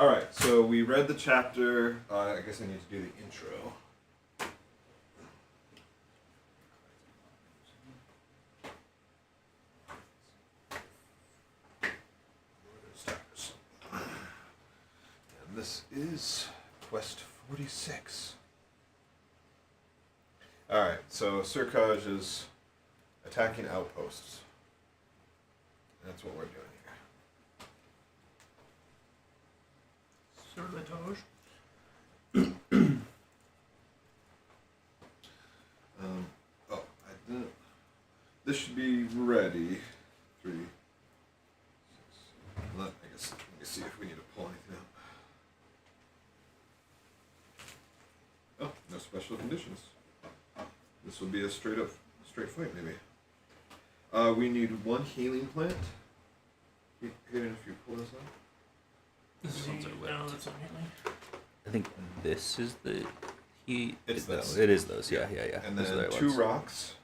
Alright, so we read the chapter. I guess I need to do the intro. Stars. And this is Quest 46. Alright, so Surkaj is attacking outposts. That's what we're doing here. Servatage. I didn't. This should be ready. 3, 6. Let me see if we need to pull anything up. Oh, no special conditions. This will be a straight fight, maybe. We need 1 healing plant. Hayden, if you pull this up. This one's no, that's not healing. I think this is the heat. It's this. It is those, yeah. And Those are then the 2 ones. rocks.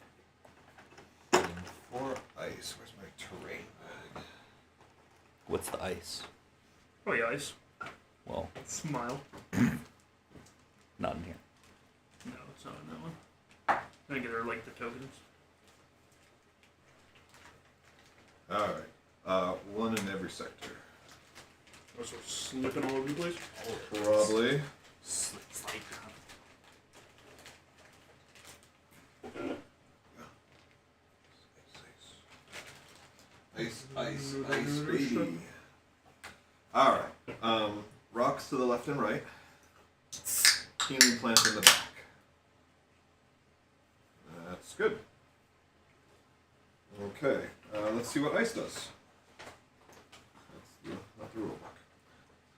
And 4 ice. Where's my terrain bag? What's the ice? Probably ice. Well, Smile. not in here. No, it's not in that one. I think they're like the tokens. Alright. 1 in every sector. Also slipping all over the place. Probably. Slide. Ice, baby. Alright. Rocks to the left and right. Healing plant in the back. That's good. Okay. Let's see what ice does. That's not the rule book.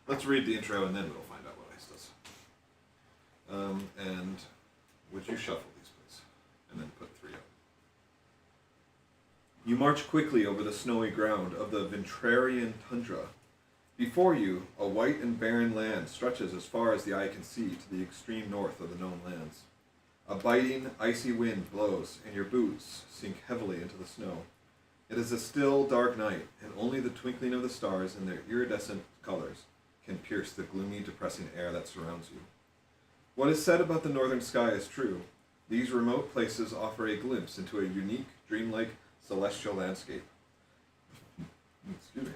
Let's read the intro and then we'll find out what ice does. And would you shuffle these, please? And then put 3 up. You march quickly over the snowy ground of the Ventrarian tundra. Before you, a white and barren land stretches as far as the eye can see to the extreme north of the known lands. A biting, icy wind blows, and your boots sink heavily into the snow. It is a still, dark night, and only the twinkling of the stars in their iridescent colors can pierce the gloomy, depressing air that surrounds you. What is said about the northern sky is true. These remote places offer a glimpse into a unique, dreamlike, celestial landscape. Excuse me.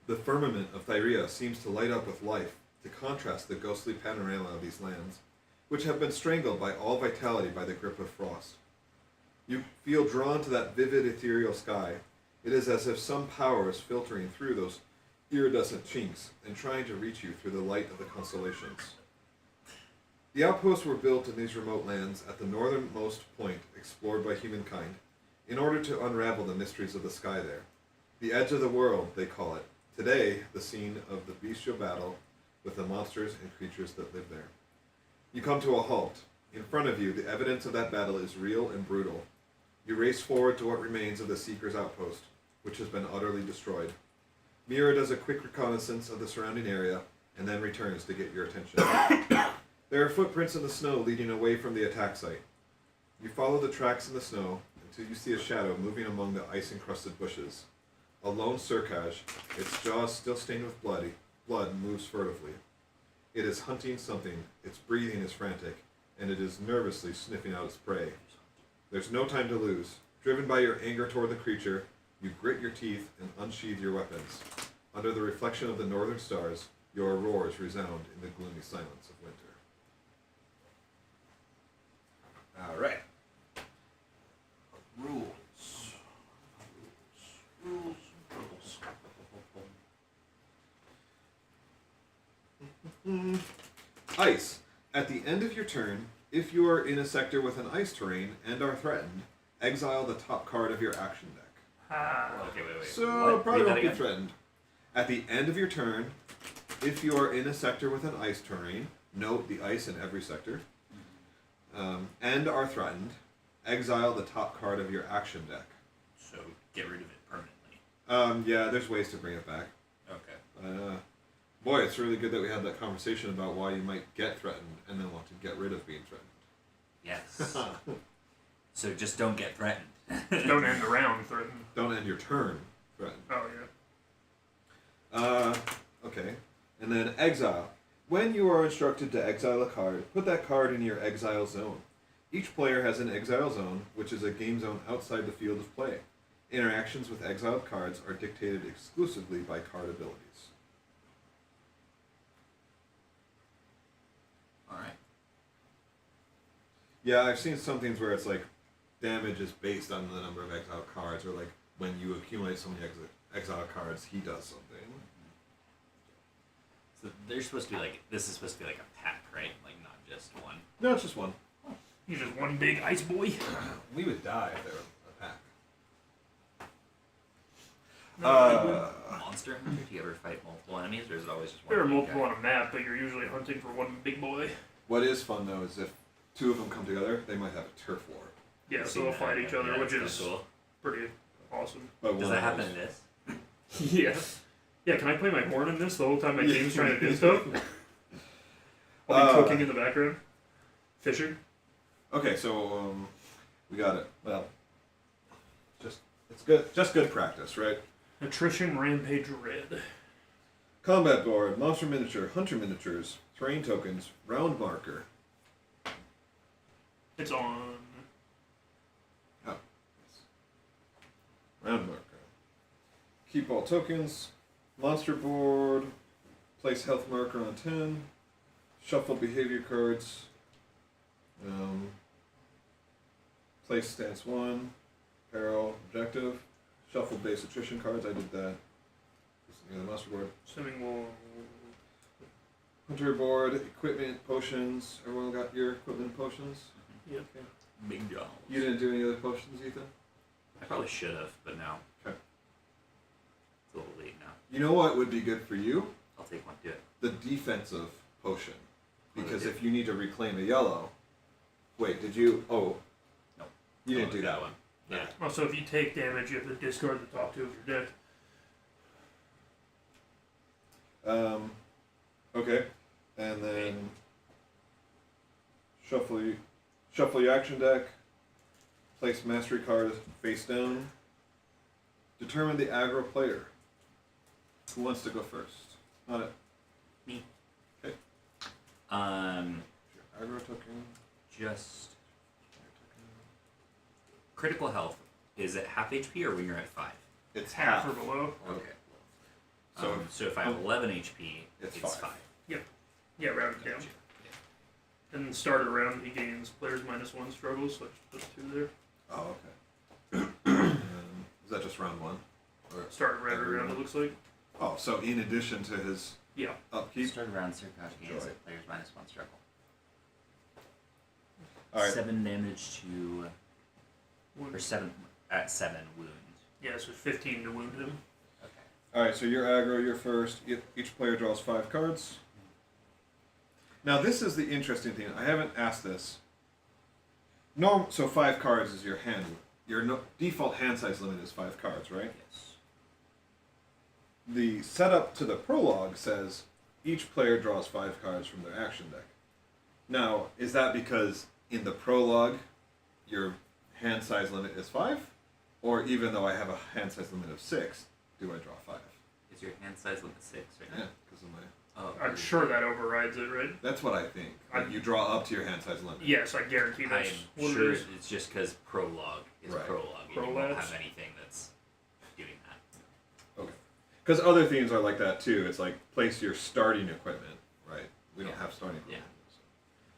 The firmament of Thyrea seems to light up with life to contrast the ghostly panorama of these lands, which have been strangled by all vitality by the grip of frost. You feel drawn to that vivid ethereal sky. It is as if some power is filtering through those iridescent chinks and trying to reach you through the light of the constellations. The outposts were built in these remote lands at the northernmost point explored by humankind in order to unravel the mysteries of the sky there. The edge of the world, they call it. Today, the scene of the bestial battle with the monsters and creatures that live there. You come to a halt. In front of you, the evidence of that battle is real and brutal. You race forward to what remains of the Seeker's outpost, which has been utterly destroyed. Mira does a quick reconnaissance of the surrounding area and then returns to get your attention. There are footprints in the snow leading away from the attack site. You follow the tracks in the snow until you see a shadow moving among the ice-encrusted bushes. A lone Surkaj, its jaws still stained with blood, moves furtively. It is hunting something, its breathing is frantic, and it is nervously sniffing out its prey. There's no time to lose. Driven by your anger toward the creature, you grit your teeth and unsheathe your weapons. Under the reflection of the northern stars, your roars resound in the gloomy silence of winter. All right. Rules. Ice. At the end of your turn, if you are in a sector with an ice terrain and are threatened, exile the top card of your action deck. Okay, wait. So, What? probably Read that won't be again? threatened. At the end of your turn, if you are in a sector with an ice terrain, note the ice in every sector, and are threatened, exile the top card of your action deck. So get rid of it permanently. Yeah, there's ways to bring it back. Okay. Boy, it's really good that we had that conversation about why you might get threatened and then want to get rid of being threatened. Yes. So just don't get threatened. Don't end the round threatened. Don't end your turn threatened. Oh, yeah. Okay. And then exile. When you are instructed to exile a card, put that card in your exile zone. Each player has an exile zone, which is a game zone outside the field of play. Interactions with exiled cards are dictated exclusively by card abilities. Alright. Yeah, I've seen some things where it's like damage is based on the number of exiled cards, or like when you accumulate so many exiled cards, he does something. So they're supposed to be like, this is supposed to be like a pack, right? Like not just one. No, it's just one. He's just one big ice boy. We would die if they were a pack. Monster Hunter? Do you ever fight multiple enemies, or is it always just one? There are big multiple guy? on a map, but you're usually hunting for one big boy. What is fun though is if two of them come together, they might have a turf war. Yeah, I've so seen they'll that. fight each other, Yeah, which that's is kinda cool. pretty awesome. But Does one that of happen those- in this? Yeah. Yeah, can I play my horn in this the whole time my game's trying to do stuff? I'll be cooking in the background. Fishing. Okay, so we got it. Well, it's good. Just good practice, right? Attrition, Rampage, Red. Combat board, monster miniature, hunter miniatures, terrain tokens, round marker. It's on. Oh, yes. Round marker. Keep all tokens. Monster board. Place health marker on 10. Shuffle behavior cards. Place stance 1. Peril objective. Shuffle base attrition cards. I did that. Just near the monster board. Assuming we'll. Hunter board. Equipment potions. Everyone got your equipment potions? Yep. Okay. Big job. You didn't do any other potions, Ethan? I probably should have, but now. Okay. It's a little late now. You know what would be good for you? I'll take one. Do it. The defensive potion. What do I Because do? if you need to reclaim a yellow... Wait, did you... Oh. Nope. You didn't Oh, do that one. one. Yeah. Oh, so if you take damage, you have to discard the top two of your deck. Okay. And then... Shuffle your action deck. Place mastery card face down. Determine the aggro player. Who wants to go first? Not it. Me. Okay. Your aggro token. Just critical health. Is it half HP or when you're at 5? It's Half half. or below. Okay. So, So if I have 11 HP, it's it's 5. 5. Yeah, round it down. Gotcha. And then start a round, he gains players -1 struggles, so I just put 2 there. Oh, okay. Is that just round 1? Or Start every round, round? it looks like. Oh, so in addition to his Yeah. upkeep? Start around Circuit gains Joy. at players -1 struggle. Alright. 7 damage to, One. or 7 at 7 wound. Yeah, so 15 to wound him. Okay. Alright, so you're aggro, you're first. Each player draws 5 cards. Now, this is the interesting thing. I haven't asked this. No, so 5 cards is your hand. Your default hand size limit is 5 cards, right? Yes. The setup to the prologue says each player draws 5 cards from their action deck. Now, is that because in the prologue your hand size limit is 5? Or even though I have a hand size limit of 6, do I draw 5? Is your hand size limit 6 right now? Yeah, because of my... Oh, I'm sure that overrides it, right? That's what I think. Like, you draw up to your hand size limit. Yes, I guarantee that's I'm what sure it is. it's just because prologue is Right. prologue, and you won't Prolabs? have anything that's doing that. Okay. Because other themes are like that too. It's like place your starting equipment, right? We don't Yeah. have starting equipment.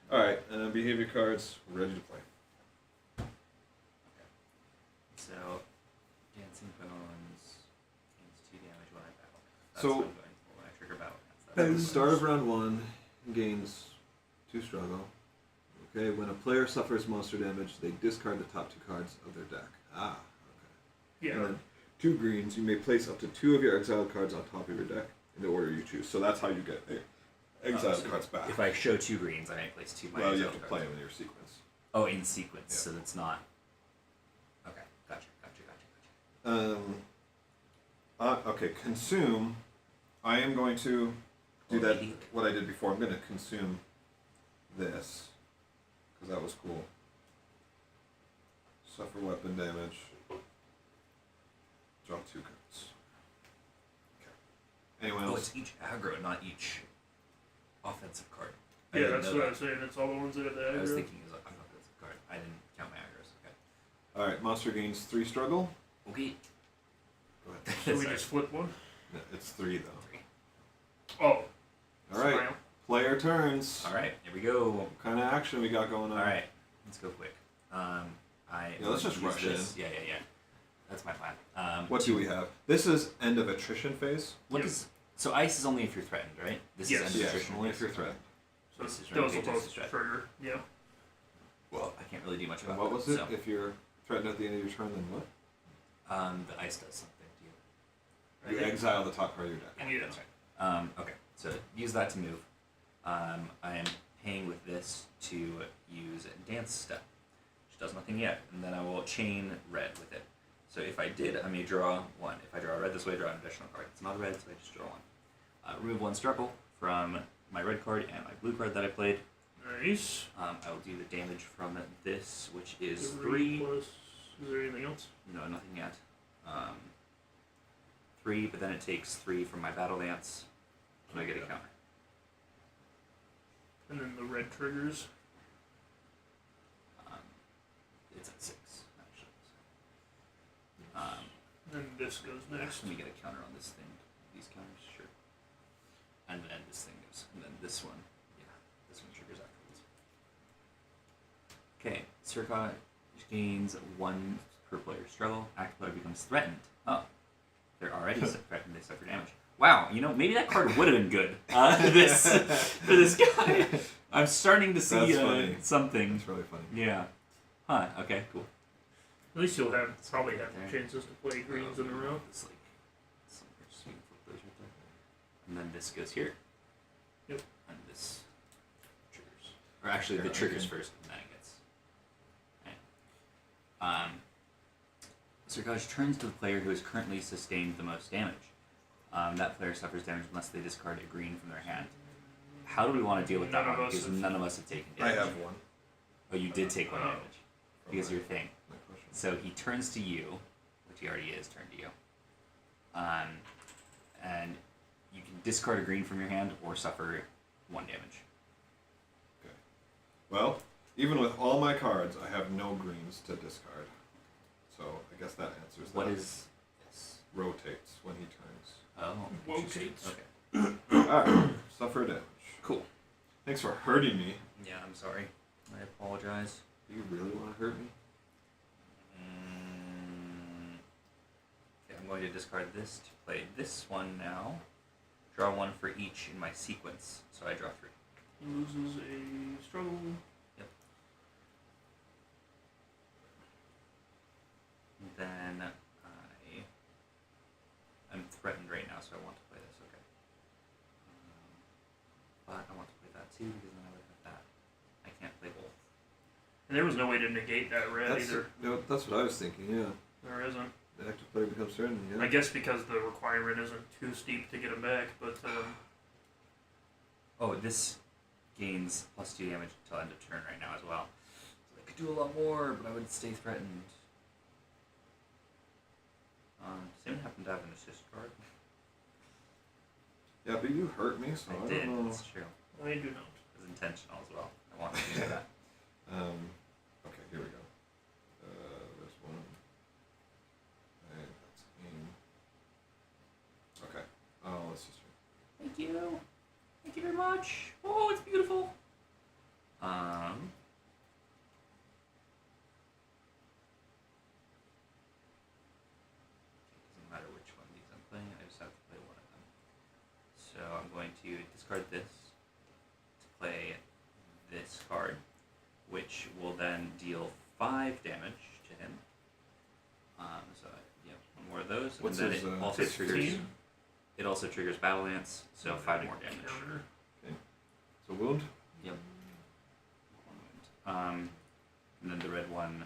So. All right, behavior cards, we're ready to play. So, dancing bones gains 2 damage when I battle. That's So- what I'm going for when I trigger battle. At the start of round 1, gains 2 struggle. Okay, when a player suffers monster damage, they discard the top 2 cards of their deck. Ah, okay. Yeah. And then 2 greens, you may place up to 2 of your exiled cards on top of your deck in the order you choose. So that's how you get exiled so cards back. If I show 2 greens, I may place 2 Well, you exiled have to cards. play them in your sequence. Oh, in sequence, Yeah. so that's not. Okay, gotcha. Okay, consume. I am going to do Oh, that. immediately. What I did before. I'm going to consume this because that was cool. Suffer weapon damage. Draw 2 cards. Okay. Anyone Oh, else? it's each aggro, not each offensive card. I Yeah, didn't that's know what that. I was saying. It's all the ones that have the I was aggro. thinking it was an offensive card. I didn't count my aggros. All right, monster gains 3 struggle. Okay. Go ahead. So we Sorry. just flip one. No, it's 3 though. 3. Oh. All right, Smile. player turns. All right, here we go. What kind of action we got going on? All right, let's go quick. let's just use rush this. Yeah. That's my plan. What do we have? This is end of attrition phase. What Yep. is so ice is only if you're threatened, right? This Yes. is end of Yes, attrition. only if you're threatened. So This is those will rampage, this both is dread. trigger. Yeah. Well, I can't really do much And about what was it? So, If you're threatened at the end of your turn, then what? the ice does something to you. You exile the top card of your deck. Yeah. That's right. Okay, so use that to move. I am paying with this to use Dance Step, which does nothing yet, and then I will chain red with it. So if I did, I may draw 1. If I draw a red this way, I draw an additional card. It's not a red, so I just draw 1. Remove 1 struggle from my red card and my blue card that I played. Nice. I will do the damage from this, which is 3 3. plus. Is there anything else? No, nothing yet. 3, but then it takes 3 from my battle dance, and I get a counter. And then the red triggers. It's at 6, actually. And this goes next. Let me get a counter on this thing. These counters, sure. And then this thing goes, and then this one, this one triggers afterwards. Okay, Circa gains 1 per player struggle. Active player becomes threatened. Oh, they're already threatened. They suffer damage. Wow, maybe that card would have been good. This for this guy. I'm starting to see That's funny. something. It's really funny. Yeah. Huh. Okay. Cool. At least you'll probably have There. chances to play greens in a row. It's like so we can flip those right there. And then this goes here. Yep. And this triggers. Or actually, the Yeah, triggers okay. first, and then it gets. Okay. Circage turns to the player who has currently sustained the most damage. That player suffers damage unless they discard a green from their hand. How do we want to deal with that None of one? us Because have- none of us have taken I damage. have 1. Oh, you did take 1 Oh. damage. Because of your thing. My question. So he turns to you, which he already is turned to you. And you can discard a green from your hand or suffer 1 damage. Okay. Well, even with all my cards, I have no greens to discard. So I guess that answers What that. is this? Rotates when he turns. Oh, interesting. Rotates. Okay, Alright, suffer damage. cool. Thanks for hurting me. Yeah, I'm sorry. I apologize. Do you really want to hurt me? Okay, I'm going to discard this to play this one now. Draw 1 for each in my sequence, so I draw 3. Loses a struggle. Then I'm threatened right now, so I want to play this. Okay. But I want to play that too because then I would have that. I can't play both. And there was no way to negate that red either. That's what I was thinking, yeah. There isn't. The active player becomes certain, yeah. I guess because the requirement isn't too steep to get him back, but Oh, this gains +2 damage until end of turn right now as well. So I could do a lot more, but I would stay threatened. Does anyone happen to have an assist card? Yeah, but you hurt me, so I, I did. don't know. That's true. I do not. It was intentional as well. I wanted to do that. Okay, here we go. There's one. Alright, that's aim. Okay. Oh, let's just. Thank you. Thank you very much. Oh, it's beautiful. Doesn't matter which one of these I'm playing. I just have to play one of them. So I'm going to discard this to play this card, which will then deal 5 damage to him. So one more of those, What's and then his, it also his triggers. 15? It also triggers Battle Dance, so 5 more damage. Counter. So wound? Yep. And then the red one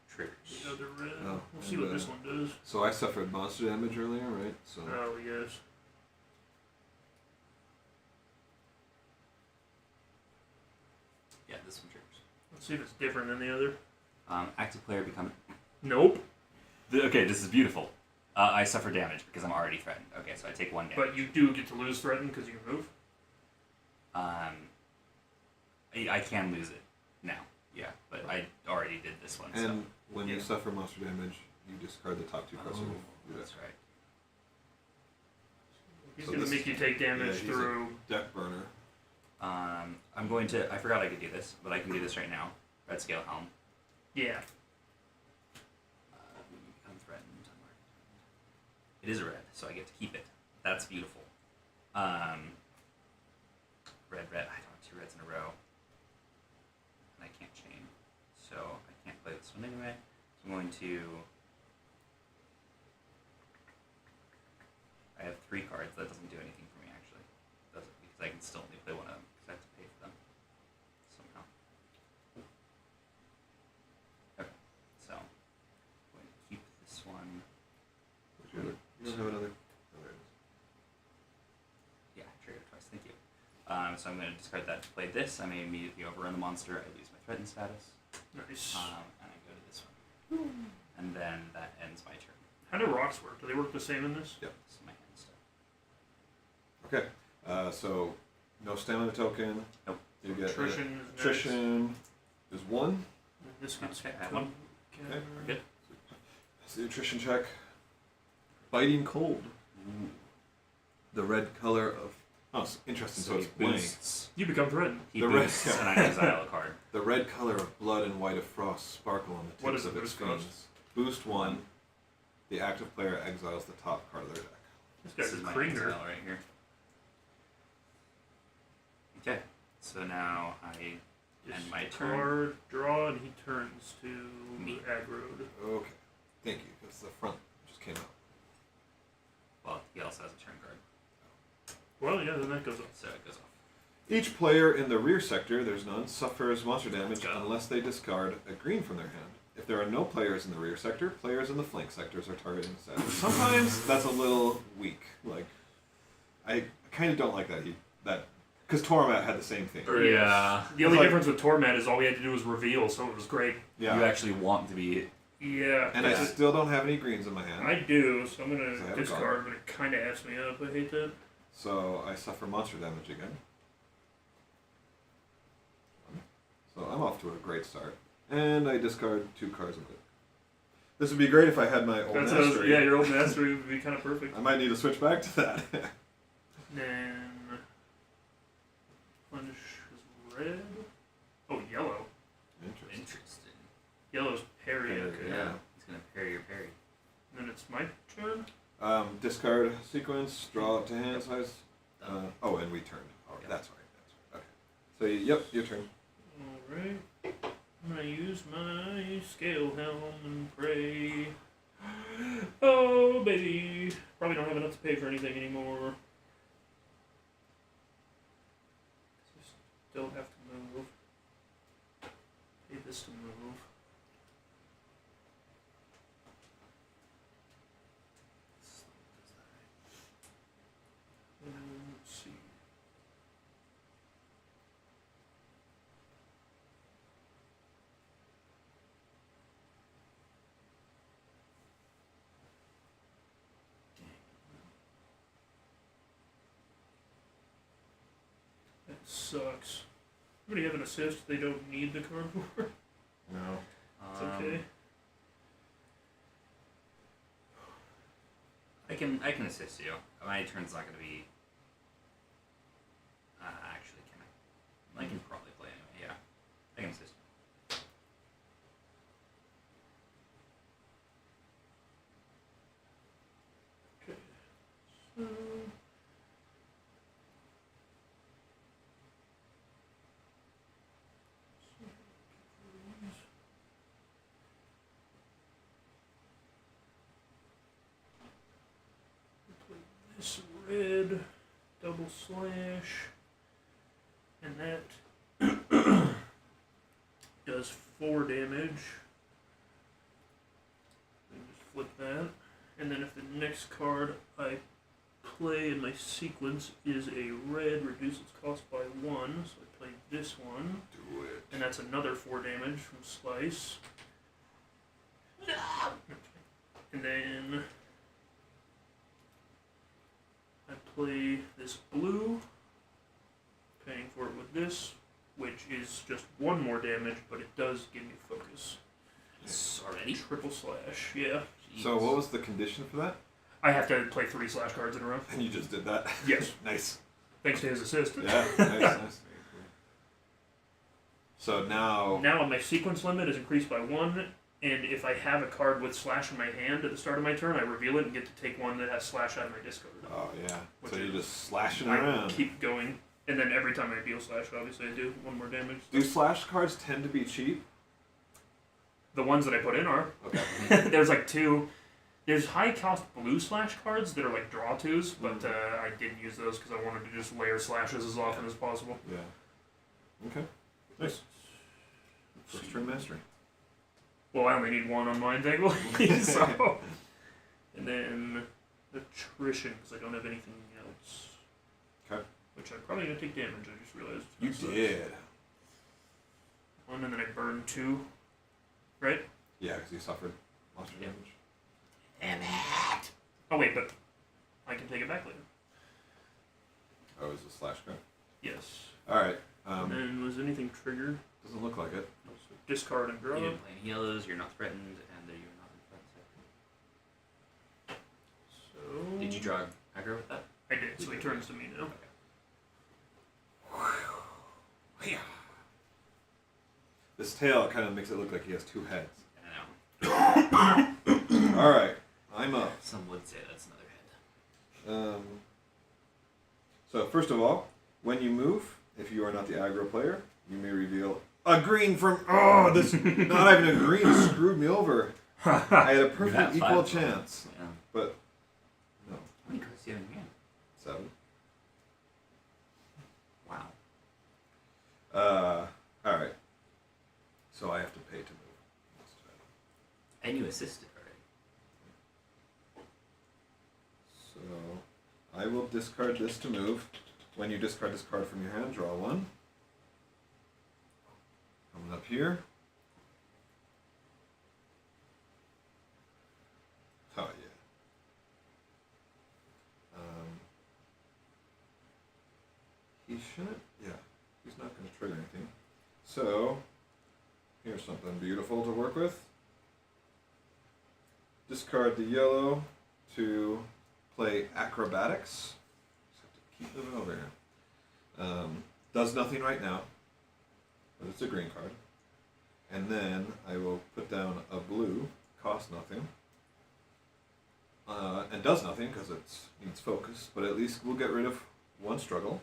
triggers. The other red. Oh, We'll see what and, this one does. So I suffered monster damage earlier, right? So Oh, yes. Yeah, this one triggers. Let's see if it's different than the other. Active player become. Nope. Okay, this is beautiful. I suffer damage because I'm already threatened. Okay, so I take 1 damage. But you do get to lose threaten because you can move. I can lose it now. Yeah, but I already did this one. And so. when you suffer monster damage, you discard the top 2 cards of your That's deck. right. He's So going to this- make you take damage he's through. a deck burner. I'm going to. I forgot I could do this, but I can do this right now. Red Scale Helm. Yeah. Become threatened. It is a red, so I get to keep it. That's beautiful. Red. I don't have 2 reds in a row, and I can't chain, so I can't play this one anyway. So I'm going to. I have 3 cards. That doesn't do anything for me actually. It doesn't, because I can still only play one of them because I have to pay for them somehow. Okay, so I'm going to keep this one. Where's your other? You don't have another. Oh, there it is. Yeah, triggered it twice. Thank you. So I'm going to discard that to play this. I may immediately overrun the monster. I lose my threatened status. Nice. And I go to this one. And then that ends my turn. How do rocks work? Do they work the same in this? Yep. This is my hand stuff. Okay. So no stamina token. Nope. You get Attrition is attrition is 1. This gets Okay, I have one. Okay. Good. That's the attrition check. Biting cold. Ooh. The red color of. Oh, it's interesting. So, So it's he blank. boosts. You become threatened. He The red- boosts, and I exile a card. The red color of blood and white of frost sparkle on the tips What does of it its boost cost? fins. Boost 1. The active player exiles the top card of their deck. This This guy's is a my cringer. exile right here. Okay, so now I end my turn. Card, draw, and he turns to Me. aggroed. Okay. Thank you, because the front just came out. Well, he also has a turn card, Well, yeah, then that goes up. so it goes off. Each player in the rear sector, there's none, suffers monster damage Go. unless they discard a green from their hand. If there are no players in the rear sector, players in the flank sectors are targeted instead. Sometimes that's a little weak. Like, I kind of don't like that. Because Tormat had the same thing. Yeah. The only It's like- difference with Torment is all we had to do was reveal, so it was great. Yeah. You actually want to be. Yeah. And I still don't have any greens in my hand. I do, so I'm So I gonna have a discard, card. but it kind of F's me up. I hate that. So I suffer monster damage again. So I'm off to a great start. And I discard 2 cards of it. This would be great if I had my old That's what I was, mastery. yeah, your old mastery would be kind of perfect. I might need to switch back to that. Then punish is red. Oh, yellow. Interesting. Interesting. Yellow's parry. Parry, Okay. yeah. He's gonna parry your parry. And then it's my turn. Discard sequence, draw up to hand size. Oh, and we turned. Oh, Yeah. that's right. Okay. So, yep, your turn. Alright. I'm gonna use my scale helm and pray. Oh, baby. Probably don't have enough to pay for anything anymore. Still have to move. Pay this to move. Let's see. That sucks. Anybody have an assist they don't need the card for? No. It's okay. I can assist you. My turn's not gonna be. Actually, can I? I can probably play anyway. Yeah, I can assist. Okay. So. This red double slash, and that does 4 damage. And just flip that, and then if the next card I play in my sequence is a red, reduce its cost by 1, so I play this one, Do it. and that's another 4 damage from slice. And then play this blue, paying for it with this, which is just 1 more damage, but it does give me focus. It's already. Triple slash, yeah. So what was the condition for that? I have to play 3 slash cards in a row. And you just did that? Yes. Nice. Thanks to his assist. Yeah, nice. So now... Now my sequence limit is increased by 1, and if I have a card with slash in my hand at the start of my turn, I reveal it and get to take 1 that has slash out of my discard. Oh, yeah. Which So you're is- just slashing I around. keep going, and then every time I deal slash, obviously I do 1 more damage. Do slash cards tend to be cheap? The ones that I put in are. Okay. There's like 2. There's high cost blue slash cards that are like draw 2s, but I didn't use those because I wanted to just layer slashes as often as possible. Yeah. Okay. Nice. First turn mastery. Well, I only need 1 on mine, thankfully. So. And then attrition because I don't have anything else. Okay. Which I'm probably gonna take damage. I just realized. You So, did. 1 and then I burn 2. Right? Yeah, because you suffered monster Yeah. damage. Damn it! Oh wait, but I can take it back later. Oh, is a slash card? Yes. Alright. And then was anything triggered? Doesn't look like it. Discard and draw. You didn't play any yellows, you're not threatened, and you're not in threat. So. Did you draw aggro with that? I did. So he turns to me now. This tail kind of makes it look like he has 2 heads. I know. Alright. I'm up. Some would say that's another head. So first of all, when you move, if you are not the aggro player, you may reveal a green from... Oh, this... not having a green screwed me over. I had a You perfect have equal 5. chance. Yeah. But, no. How many cards do you have in your hand? 7. Wow. Alright. So I have to pay to move. And you assisted already. So, I will discard this to move. When you discard this card from your hand, draw 1. Coming up here. Oh, yeah. He shouldn't? Yeah. He's not going to trigger anything. So, here's something beautiful to work with. Discard the yellow to play acrobatics. Just have to keep moving over here. Does nothing right now, but it's a green card. And then I will put down a blue, costs nothing. And does nothing because it needs focus, but at least we'll get rid of 1 struggle.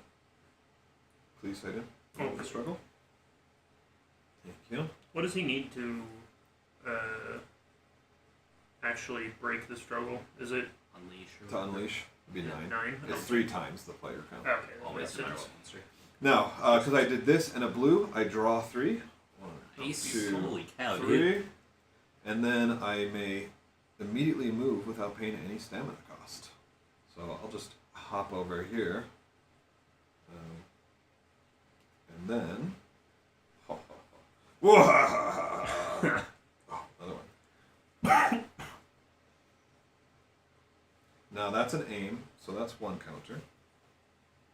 Please, Hayden. Roll the struggle. Thank you. What does he need to actually break the struggle? Is it Unleash. Or To unleash would be 9. 9? It's 3 times the player count. Okay, that Always, makes no matter sense. what monster. Now, because I did this and a blue, I draw 3. 1, Nice. 2, Holy cow, dude. 3. And then I may immediately move without paying any stamina cost. So I'll just hop over here. And then... Whoa! Oh, another one. Now that's an aim, so that's 1 counter.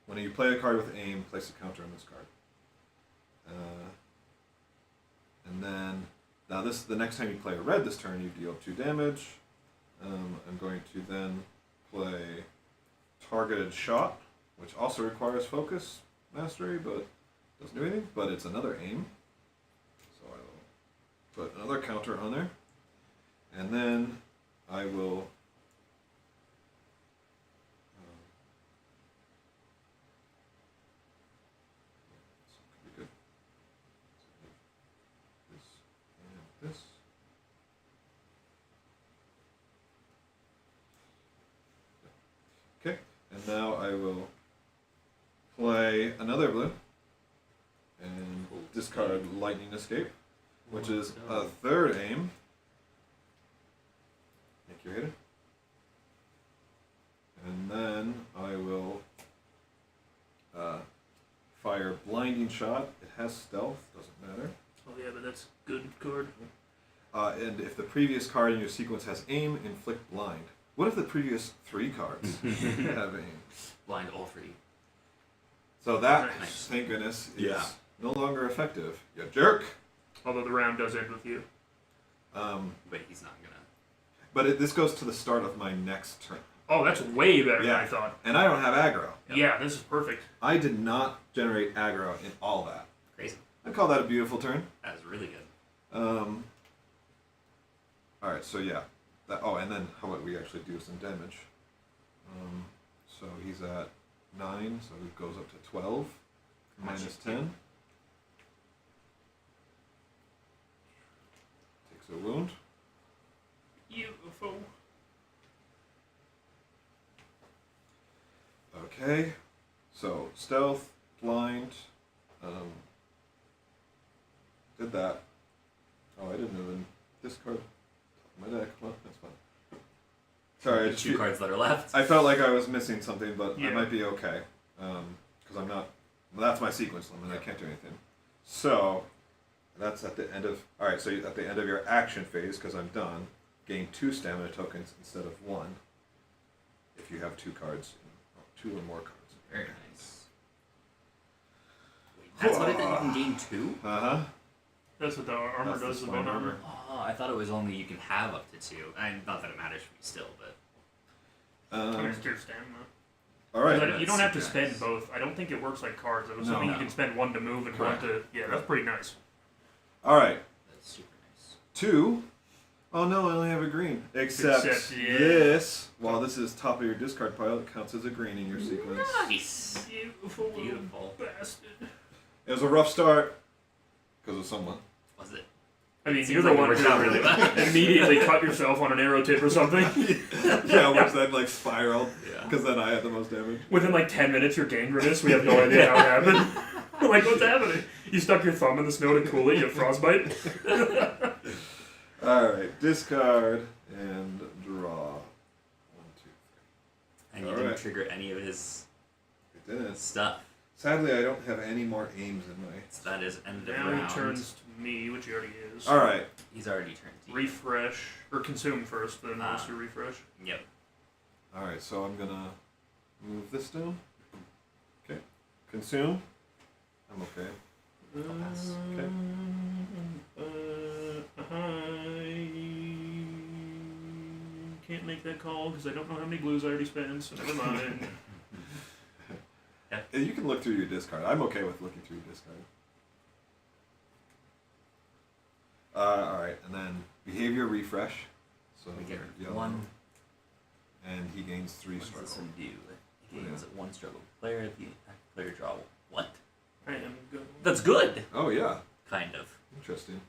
When you play a card with aim, place a counter on this card. And then, now this the next time you play a red this turn, you deal 2 damage. I'm going to then play targeted shot, which also requires focus mastery, but doesn't do anything. But it's another aim, so I will put another counter on there, and then I will. This could be good. This and this. Okay, and now I will play another blue and discard Lightning Escape, which is a 3rd aim. Thank you, Hayden. And then I will fire Blinding Shot. It has stealth, doesn't matter. Oh yeah, but that's good card. And if the previous card in your sequence has aim, inflict blind. What if the previous 3 cards have aims? Blind all 3. So that, Nice. thank goodness, is Yeah. no longer effective. You jerk! Although the round does end with you. But he's not gonna. But this goes to the start of my next turn. Oh, that's way better Yeah. than I thought. And I don't have aggro. Yep. Yeah, this is perfect. I did not generate aggro in all that. Crazy. I call that a beautiful turn. That was really good. Alright, so yeah. And then how about we actually do some damage? So he's at 9, so it goes up to 12. Minus 10. Takes a wound. Beautiful. Okay. So stealth, blind, did that. Oh, I didn't even discard my deck. Well, that's fine. Sorry, I The just 2 cards that are left. I felt like I was missing something, but I Yeah. might be okay. Because I'm not. Well, that's my sequence limit. I can't do anything. So that's at the end of. All right. So at the end of your action phase, because I'm done, gain 2 stamina tokens instead of 1. If you have 2 cards, 2 or more cards. Very nice. Wait, that's what it did. You can gain 2? Uh huh. That's what the armor That's the does, the spine bone armor. armor. Oh, I thought it was only you can have up to 2. Not that it matters for you still, but. There's your stamina. All right. But you don't have to super spend nice. both. I don't think it works like cards. I was No. assuming No. you can spend 1 to move and Correct. 1 to... Yeah, that's pretty nice. All right. That's super nice. 2. Oh no, I only have a green. Except yeah. this. While this is top of your discard pile, it counts as a green in your sequence. Nice. Beautiful, Beautiful. little bastard. It was a rough start because of someone. Was it? I mean, Seems you're the like it one worked out really who well. immediately cut yourself on an arrow tip or something. Yeah, which then like spiraled Yeah. because then I had the most damage. Within like 10 minutes, you're gangrenous. We have no idea how it happened. Like, what's happening? You stuck your thumb in the snow to cool it. You have frostbite. All right, discard and draw. 1, 2, And you All didn't right. trigger any of his 3. It didn't. stuff. Sadly, I don't have any more aims in my. So that is end of Now round. he turns to me, which he already is. All right. He's already turned to you. Refresh, or consume first, then Ah. monster refresh. Yep. All right. So I'm gonna move this down. Okay. Consume. I'm okay. I'll pass. Okay. I can't make that call because I don't know how many blues I already spent, so never mind. And you can look through your discard. I'm okay with looking through your discard. All right, and then behavior refresh. So We get yellow. 1. And he gains 3 What does struggle. this one do? It gains 1 struggle. Player, the active player draw. What? I am good. That's good! Oh yeah, Kind of. interesting.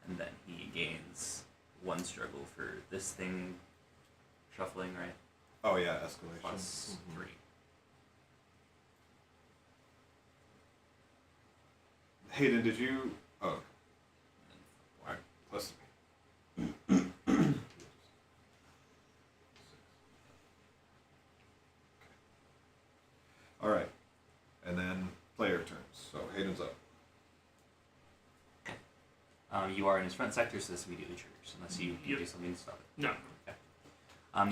And then he gains 1 struggle for this thing shuffling, right? Oh yeah, escalation. Plus Mhm. 3. Hayden, did you? Oh, And then 4. plus 3. All right, and then player turns. So Hayden's up. You are in his front sector, so this immediately triggers, unless you Yep. do something to stop it. No.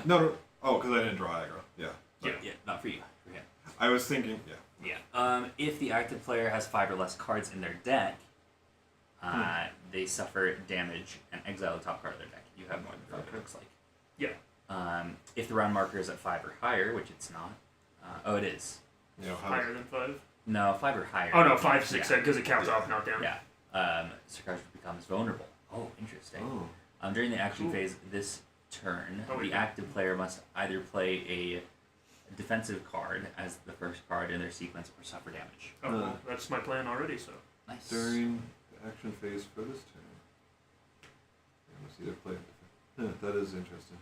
No. Oh, because I didn't draw aggro. Yeah. Yeah, not for you. For him. I was thinking. Yeah. Yeah. If the active player has 5 or less cards in their deck, they suffer damage and exile the top card of their deck. You have more than 5, it looks like. Yeah. If the round marker is at 5 or higher, which it's not. Oh, it is. You know how. Higher than 5. No, 5 or higher. Oh no, 5, 6, Yeah. because it counts Yeah. off, not down. Yeah. Sarkar becomes vulnerable. Oh, interesting. Oh. During the action Cool. phase this turn, Oh, wait. the active player must either play a defensive card as the first card in their sequence or suffer damage. Oh, well, that's my plan already, so. Nice. During the action phase for this turn, you must either play. Yeah, that is interesting.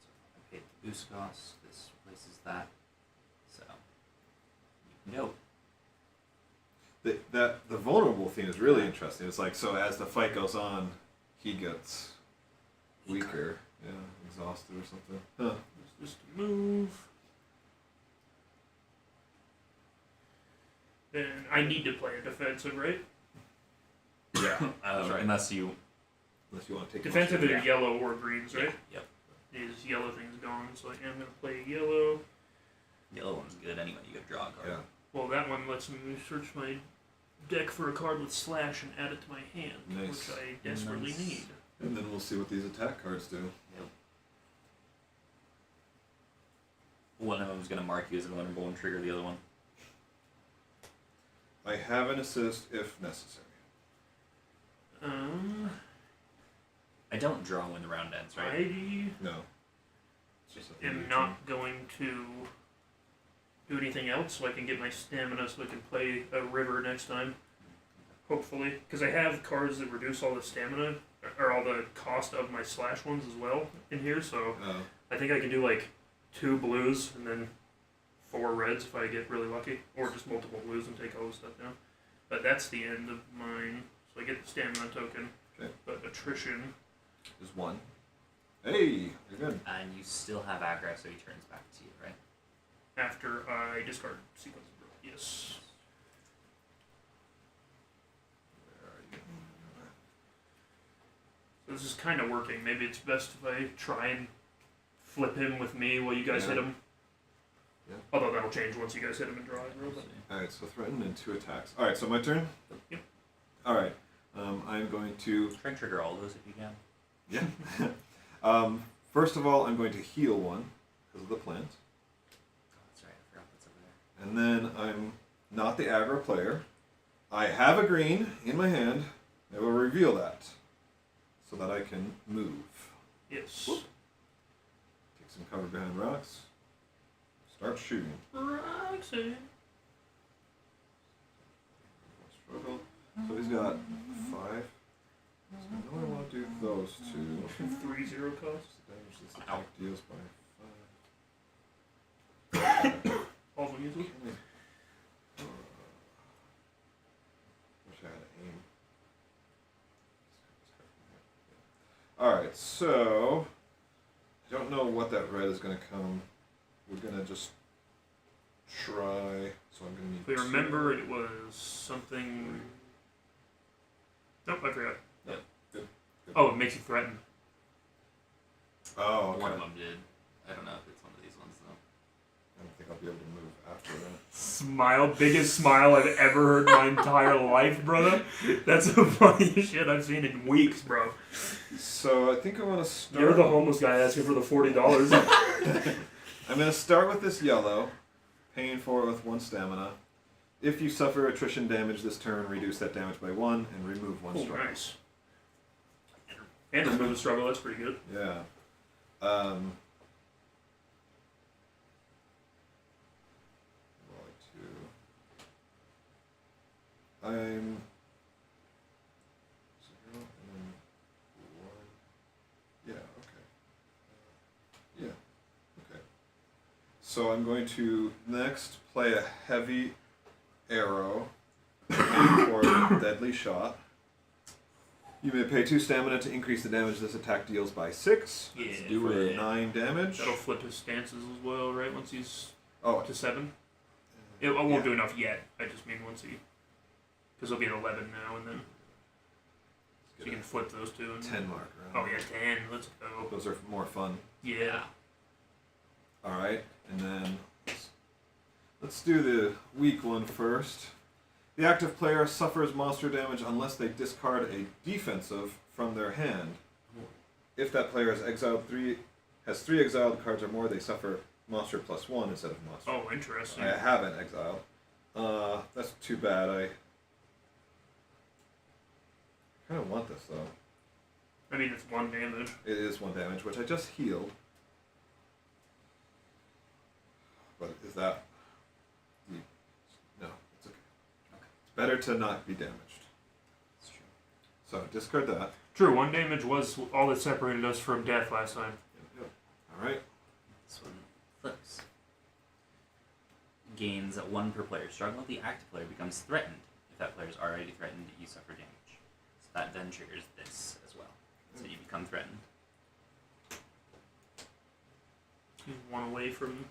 So I paid the boost cost. This replaces that. So you can go. The vulnerable thing is really interesting. It's like, so as the fight goes on, he gets weaker, yeah, exhausted or something. Huh. Just move. Then I need to play a defensive, right? Yeah, that's right. Unless you. Unless you want to take Defensive much are damage. yellow or greens, right? Yep. his yellow thing's gone, so I am going to play yellow. Yellow one's good anyway. You got to draw a card. Yeah. Well, that one lets me search my deck for a card with slash and add it to my hand, Nice. which I desperately Nice. need. And then we'll see what these attack cards do. Yep. One of them's gonna mark you as vulnerable and trigger the other one. I have an assist if necessary. I don't draw when the round ends, right? I No. It's just a am not going to do anything else, so I can get my stamina so I can play a river next time. Hopefully. Because I have cards that reduce all the stamina, or all the cost of my slash ones as well in here, so Oh. I think I can do like 2 blues and then 4 reds if I get really lucky, or just multiple blues and take all the stuff down. But that's the end of mine, so I get the stamina token. Okay. But attrition, Is 1. Hey, you're good. And you still have aggro, so he turns back to you, right? after I discard sequence of growth. Yes. Where are you? So this is kind of working. Maybe it's best if I try and flip him with me while you guys hit him. Yeah. Although that'll change once you guys hit him and draw aggro. But Alright, so threaten and 2 attacks. Alright, so my turn? Yep. Alright. I'm going to... Try and trigger all those if you can. Yeah. First of all, I'm going to heal 1 because of the plant. Oh, that's right. I forgot that's over there. And then I'm not the aggro player. I have a green in my hand. I will reveal that so that I can move. yes. Whoop. Take some cover behind rocks. Start shooting. Roxanne. Struggle. So he's got 5. So I know I want to do those 2. 3-0 cost. Damage this attack deals by 5. All of them usually. Wish I had aim. Alright, so I don't know what that red is going to come. We're going to just try. So I'm going to need If we remember, it was something. Nope, I forgot. No, good. Oh, it makes you threaten. Oh, okay. One of them did. I don't know if it's one of these ones though. I don't think I'll be able to move after that. Smile, biggest smile I've ever heard in my entire life, brother. That's the funniest shit I've seen in weeks, bro. So I think I want to start. You're the homeless guy asking for the $40. I'm going to start with this yellow, paying for it with 1 stamina. If you suffer attrition damage this turn, reduce that damage by 1 and remove 1 Oh, struggle. nice. And remove the struggle, that's pretty good. Yeah. I'm 0 and then 1. Yeah, okay. Yeah, okay. So I'm going to next play a heavy arrow for a deadly shot. You may pay 2 stamina to increase the damage this attack deals by 6. Yeah. do For it. 9 damage. That'll flip his stances as well, right? Once he's Oh, to 7. I won't do enough yet. I just mean once he... Because he'll be at 11 now, and then... So you can flip those 2. And 10 mark, Oh, right? yeah, 10. Let's go. Those are more fun. Yeah. Alright, and then let's do the weak one first. The active player suffers monster damage unless they discard a defensive from their hand. If that player has has 3 exiled cards or more, they suffer monster +1 instead of monster. Oh, interesting. I haven't exiled. That's too bad. I kind of want this though. I mean, it's 1 damage. It is 1 damage, which I just healed. But is that... No, it's okay. It's better to not be damaged. That's true. So, discard that. True, 1 damage was all that separated us from death last time. Alright. This one flips. Gains 1 per player struggle. The active player becomes threatened. If that player is already threatened, you suffer damage. So that then triggers this as well. So you become threatened. He's 1 away from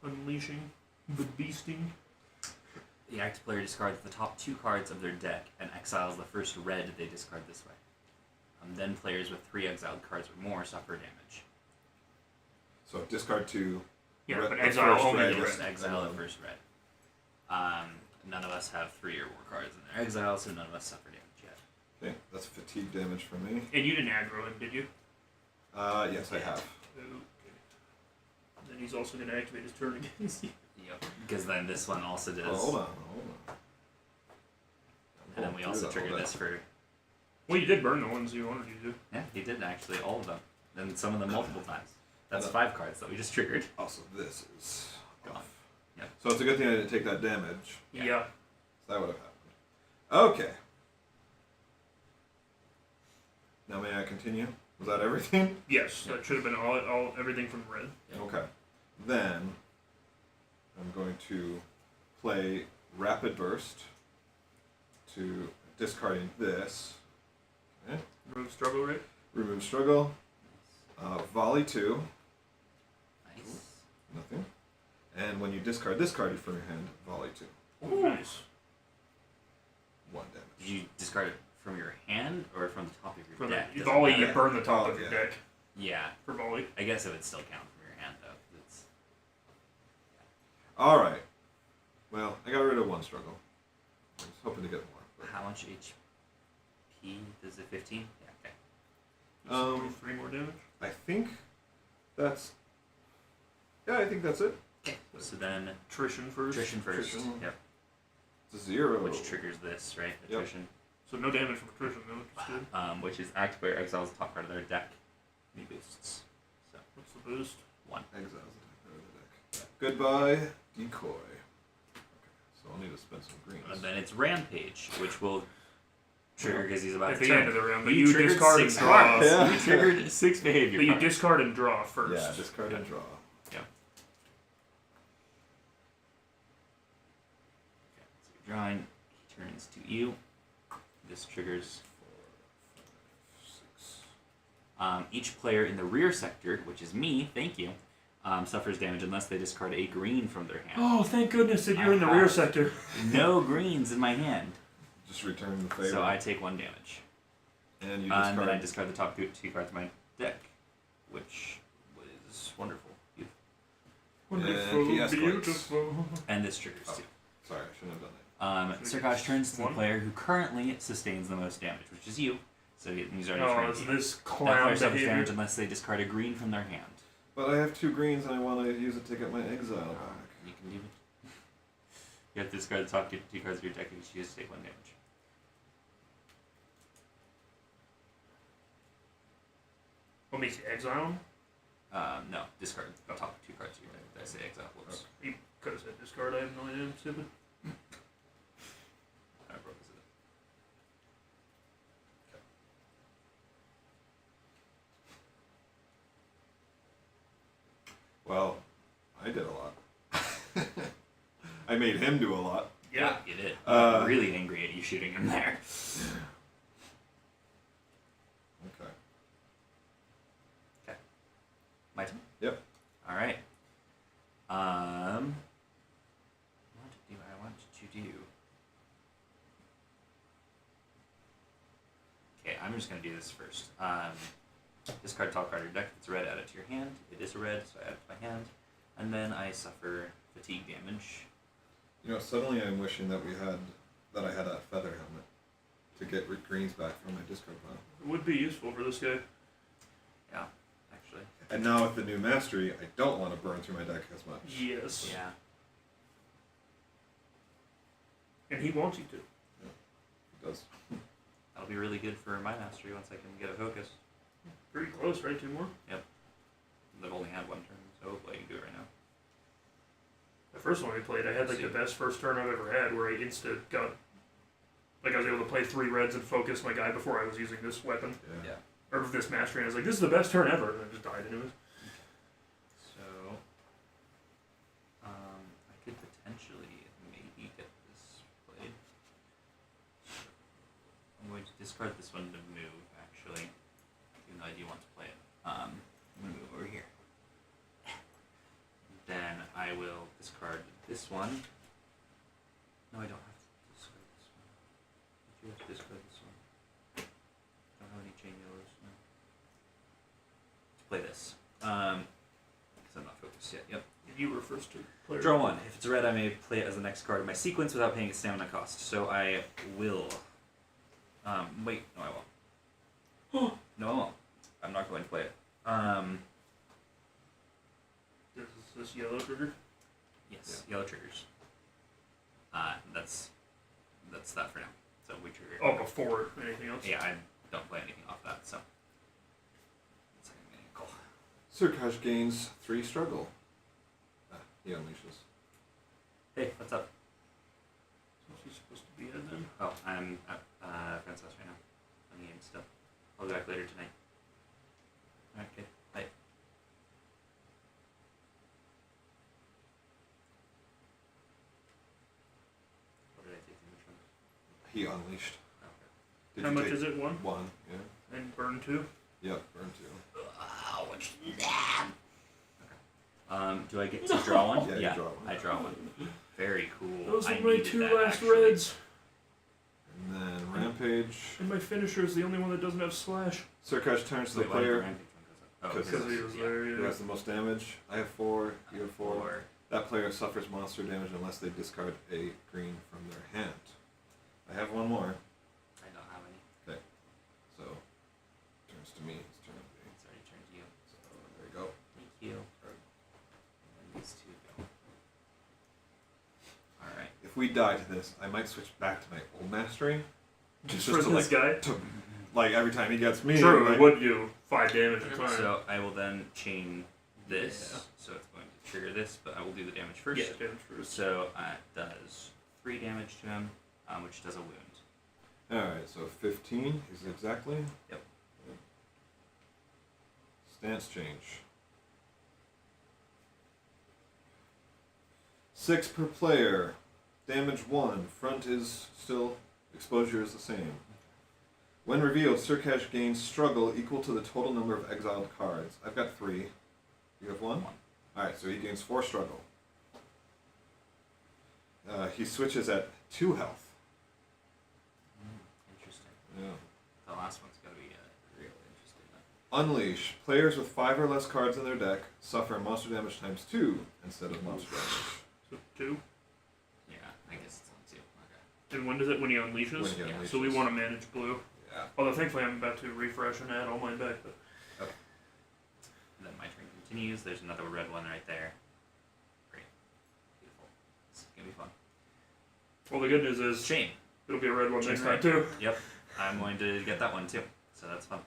unleashing the beasting. The active player discards the top 2 cards of their deck and exiles the first red they discard this way. Then players with 3 exiled cards or more suffer damage. So discard 2. Yeah, Red- but the exile first only red the is- red. Exile the first red. None of us have 3 or more cards in their exile, so none of us suffer damage yet. Okay, that's fatigue damage for me. And you didn't aggro him, did you? Yes, I have. Okay. Then he's also going to activate his turn against you. Yep. Because then this one also does. Oh, hold on. And then we also trigger this for. Well, you did burn the ones you wanted you to. Yeah, he did actually, all of them. And some of them multiple times. That's Yeah. 5 cards that we just triggered. Also, this is Gone. off. Yep. So it's a good thing I didn't take that damage. Yeah. So that would have happened. Okay. Now may I continue? Was that everything? Yes, that should have been all everything from red. Okay. Then I'm going to play Rapid Burst to discarding this. Okay. Remove struggle rate. Remove Struggle. Volley 2. Nice. Nothing. And when you discard this card from your hand, Volley 2. Ooh. Nice. 1 Did damage. you discard it from your hand or from the top of your From deck? the Doesn't volley, matter. you burn the top Oh, of your yeah. deck Yeah. for volley. I guess it would still count from your hand, though. 'Cause it's... Alright. Well, I got rid of 1 Struggle. I was hoping to get more. But How much HP does it? 15? Yeah, okay. So 3 more damage. I think that's... Yeah, I think that's it. Okay. So then, Attrition first. attrition first. Attrition. Yep. It's a 0. Which triggers this, right? Yep. Attrition. So no damage from attrition though, which is good. Which is active player exiles the top card of their deck. Any boosts. So, What's the boost? 1. Exiles attack out of the deck. Goodbye, Decoy. Okay, so I'll need to spend some greens. And then it's Rampage, which will trigger because he's about At to the turn. end of the round, but you you triggered discard and 6 draw. cards. Yeah. You triggered 6 behavior But you cards. discard and draw first. Yeah, discard and draw. Yeah. Okay, so you're drawing. He turns to you. This triggers. 4, 5, 6. Each player in the rear sector, which is me, thank you, suffers damage unless they discard a green from their hand. Oh, thank goodness that you're I in the rear have- sector. No greens in my hand, Just return the favor. so I take 1 damage. and you And discard. then I discard the top 2 cards of my deck, which was wonderful. Beautiful. Wonderful, he escorts. beautiful. And this triggers Oh. too. Sorry, I shouldn't have done that. Sirkaj turns to the 1? player who currently sustains the most damage, which is you. So he's already Oh, trained it's you. this That clown player suffers behavior. damage unless they discard a green from their hand. But I have 2 greens and I want to use it to get my exile back. You can do it. You have to discard the top 2 cards of your deck if you choose to take 1 damage. What makes you exile him? No, discard the top 2 cards of your deck. Did I say exile? Whoops. You could have said discard, I have no idea, I'm stupid. I broke this. Well, I did a lot. I made him do a lot. Yeah. You did. Uh, I'm really angry at you shooting him there. Okay. My turn? Yep. Alright. What do I want to do? Okay, I'm just going to do this first. Discard top card of your deck. If it's red, add it to your hand. It is a red, so I add it to my hand. And then I suffer fatigue damage. You know, suddenly I'm wishing that I had that feather helmet to get greens back from my discard pile. It would be useful for this guy. Yeah, actually. And now with the new mastery, I don't want to burn through my deck as much. Yes. Yeah. And he wants you to. It does. That'll be really good for my mastery once I can get a focus. Pretty close, right? 2 more? I've only had 1 turn, so hopefully I can do it right now. The first one we played, I had like the best first turn I've ever had, where I got, like I was able to play 3 reds and focus my guy before I was using this weapon Yeah. or this mastery, and I was like, "This is the best turn ever," and I just died anyways. So, I could potentially maybe get this played. I'm going to discard this one to move, actually, even though I do want to play it. I'm going to move over here. Then I will discard this one. No, I don't have to discard this one. I do have to discard this one. Don't have any chain yellows. No. Let's play this. just yet. Yep. You were first to player. Draw 1. If it's red, I may play it as the next card in my sequence without paying its stamina cost. So I will. Wait, no, I won't. No, I won't. I'm not going to play it. Is this yellow trigger? Yes, yellow triggers. That's that for now. So we trigger. Oh, before anything else? Yeah, I don't play anything off that, so. It's like an ankle. Surkash gains 3 struggle. He unleashes. Hey, what's up? What's he supposed to be at then? Oh, I'm at Friend's house right now. On the game still. I'll be back later tonight. Alright, okay. Bye. What did I take damage from? He unleashed. Okay. Did How you much take is it? 1? 1, yeah. And burn 2? Yep, burn 2. What's that? Okay. Do I get to draw one? Yeah, you draw one. I draw one. Very cool. Those I are my needed 2 that, last actually. reds. And then Rampage. And my finisher is the only one that doesn't have slash. Surkash turns to the Wait, why did player Rampage one goes up? Because Because he was there, who yeah. has the most damage. I have 4, you have 4. Or That player suffers monster damage unless they discard a green from their hand. I have 1 more. I don't have any. So, turns to me. It's turn to me. It's already turned to you. So, there you go. Thank you. And these 2 go. Alright. If we die to this, I might switch back to my old mastery. Just Just for to, this guy? Like, every time he gets me. True, like, it would do 5 damage a time. So I will then chain this. Yeah. So it's going to trigger this, but I will do the damage first. Yeah, damage first. So it does 3 damage to him, which does a wound. Alright, so 15 is exactly. Yep. Stance change. 6 per player. Damage 1. Front is still. Exposure is the same. When revealed, Surkash gains struggle equal to the total number of exiled cards. I've got 3. You have 1? 1. Alright, so he gains 4 struggle. He switches at 2 health. Interesting. Yeah. The last one's got to be real interesting. Unleash. Players with 5 or less cards in their deck suffer monster damage times 2 instead of monster damage. So 2. Yeah, I guess it's on 2. Okay. And when does it? When he unleashes? When he Yeah, unleashes. So we want to manage blue. Yeah. Although thankfully I'm about to refresh and add all mine back. But And then my turn continues. There's another red one right there. Great. Beautiful. This is going to be fun. well, the good news is Chain. it'll be a red one Chain next red. time too. Yep. I'm going to get that one too. So that's fun.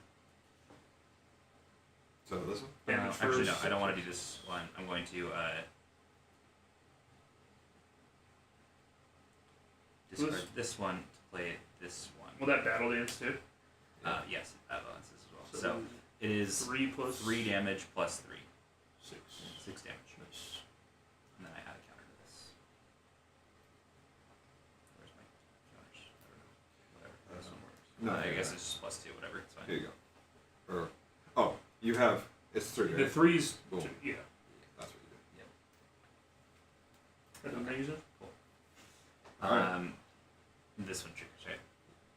So this one? Damage Actually, no. first. I don't want to do this one. I'm going to discard this one to play this one. Will that battle dance too? Yes, that balances as well. So it is 3 plus 3 damage plus 3. 6. 6 damage. Nice. And then I add a counter to this. Where's my counters? I don't know. Whatever. This one works. No, I yeah. guess it's just plus 2, whatever. It's fine. Here you go. Or, oh, you have. It's 3, The right? 3's. Boom. Yeah. That's what you do. That's amazing. Cool. Alright. This one triggers, right?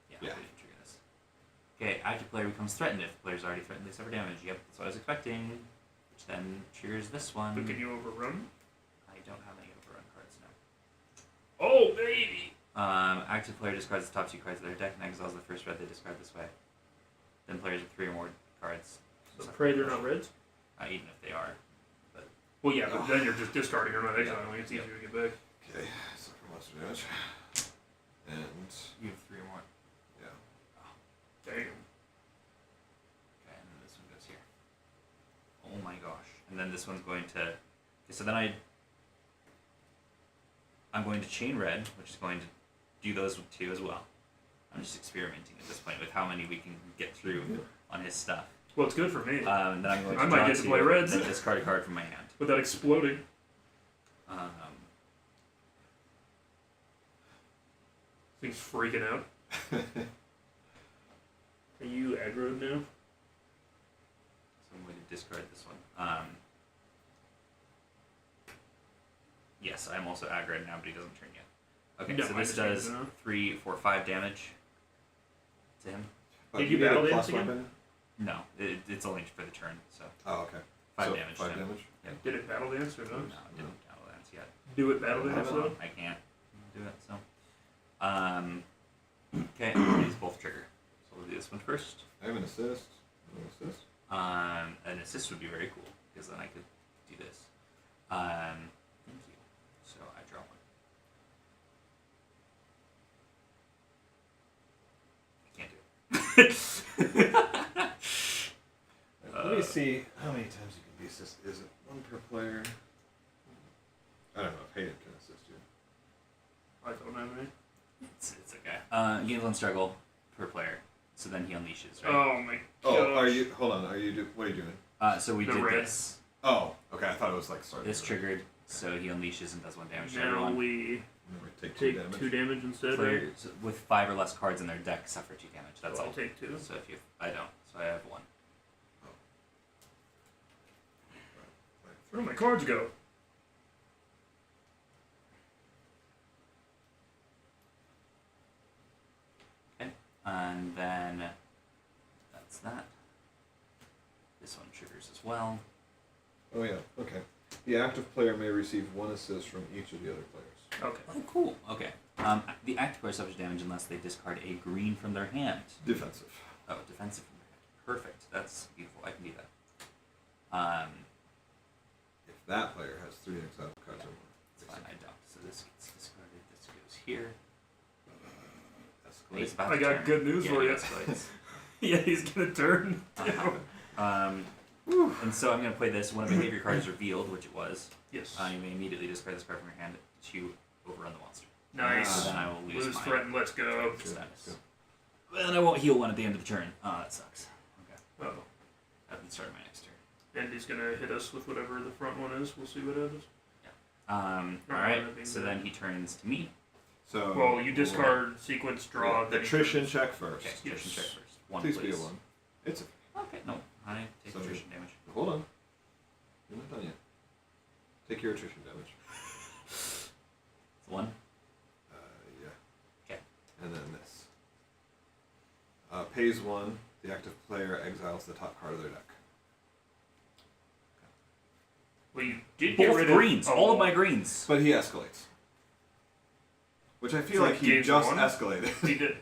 Yeah. Yeah. We didn't trigger this. Okay, active player becomes threatened. If the player's already threatened, they suffer damage. Yep, that's what I was expecting. Which then triggers this one. But can you overrun? I don't have any overrun cards now. Oh baby! Active player discards the top 2 cards of their deck and exiles the first red they discard this way. Then players with 3 or more cards. So pray they're not reds. Even if they are. Well, yeah, but then you're just discarding or not exiling. It's easier to get back. Okay, so for monster damage. And, You have 3 or more. yeah. Damn. Okay, and then this one goes here. Oh my gosh. And then this one's going to... Okay, so then I'm going to chain red, which is going to do those 2 as well. I'm just experimenting at this point with how many we can get through on his stuff. Well, it's good for me. Then I'm going to I might draw get to 2, play reds. then discard a card from my hand. Without exploding. Thing's freaking out. Are you aggroed now? So I'm going to discard this one. Yes, I'm also aggroed now, but he doesn't turn yet. Okay, No, so I this understand does now. 3, 4, 5 damage to him. Oh, Did you you need a battle plus dance again? weapon? No, it's only for the turn, so Oh, okay. 5 so damage. 5 to him. damage? Did it battle dance or No, no? it didn't battle dance yet. Do it battle dance though? I can't do it, so. Okay, these both trigger. So we'll do this one first. I have an assist. An assist. An assist would be very cool, because then I could do this. Thank you. So I draw one. I can't do it. Let me see how many times you can be assist. Is it one per player? I don't know if Hayden can assist you. I don't have any. It's okay. Gains one struggle per player. So then he unleashes, right? Oh my god. Oh, are you? Hold on. What are you doing? So we The did red. this. Oh, okay. I thought it was like starting. This triggered, so he unleashes and does 1 damage to Now everyone. we Take 2 take damage. 2 damage instead. Right? Players with 5 or less cards in their deck suffer 2 damage. That's So all. I'll take 2. So if you, I don't. So I have 1. Where do my cards go? Okay. And then that's that. This one triggers as well. Oh yeah. Okay. The active player may receive 1 assist from each of the other players. Okay. Oh, cool. Okay. The active player suffers damage unless they discard a green from their hand. Defensive. Oh, defensive from their hand. Perfect. That's beautiful. I can do that. If that player has 3 exiled cards or more. It's fine. I don't. So this gets discarded. This goes here. Escalate. He's about I to got turn. good news Yeah, for he you. escalates. Yeah, he's gonna turn. And so I'm going to play this. When a behavior card is revealed, which it was, Yes. you may immediately discard this card from your hand to overrun the monster. Nice. So then I will lose my threat and let's go. status. Then I won't heal one at the end of the turn. Oh, that sucks. Okay. Oh. That would start my next turn. And he's gonna hit us with whatever the front one is. We'll see what happens. Alright, that being so good. then he turns to me. So. Well, you discard sequence draw. Yeah, then he attrition turns. check first. Okay, attrition check first. 1, Please please. be a 1. It's a. Okay, no. I take So- attrition damage. Hold on. You're not done yet. Take your attrition damage. It's 1. Yeah. Okay. And then this. Pays 1. The active player exiles the top card of their deck. Well, you did get Both rid greens. of All of my greens. But he escalates. Which I feel So like he gains just 1? escalated. He did.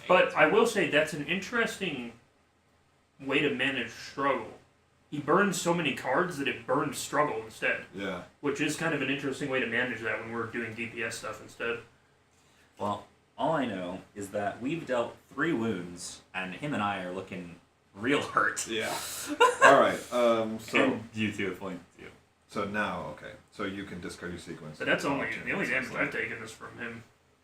But I will say that's an interesting way to manage struggle. He burns so many cards that it burns struggle instead, Yeah. which is kind of an interesting way to manage that when we're doing DPS stuff instead. Well, all I know is that we've dealt 3 wounds, and him and I are looking real hurt. Yeah. Alright, so And you 2 point 2. so now, okay. So you can discard your sequence. But that's and only draw the only damage chances. I've taken is from him.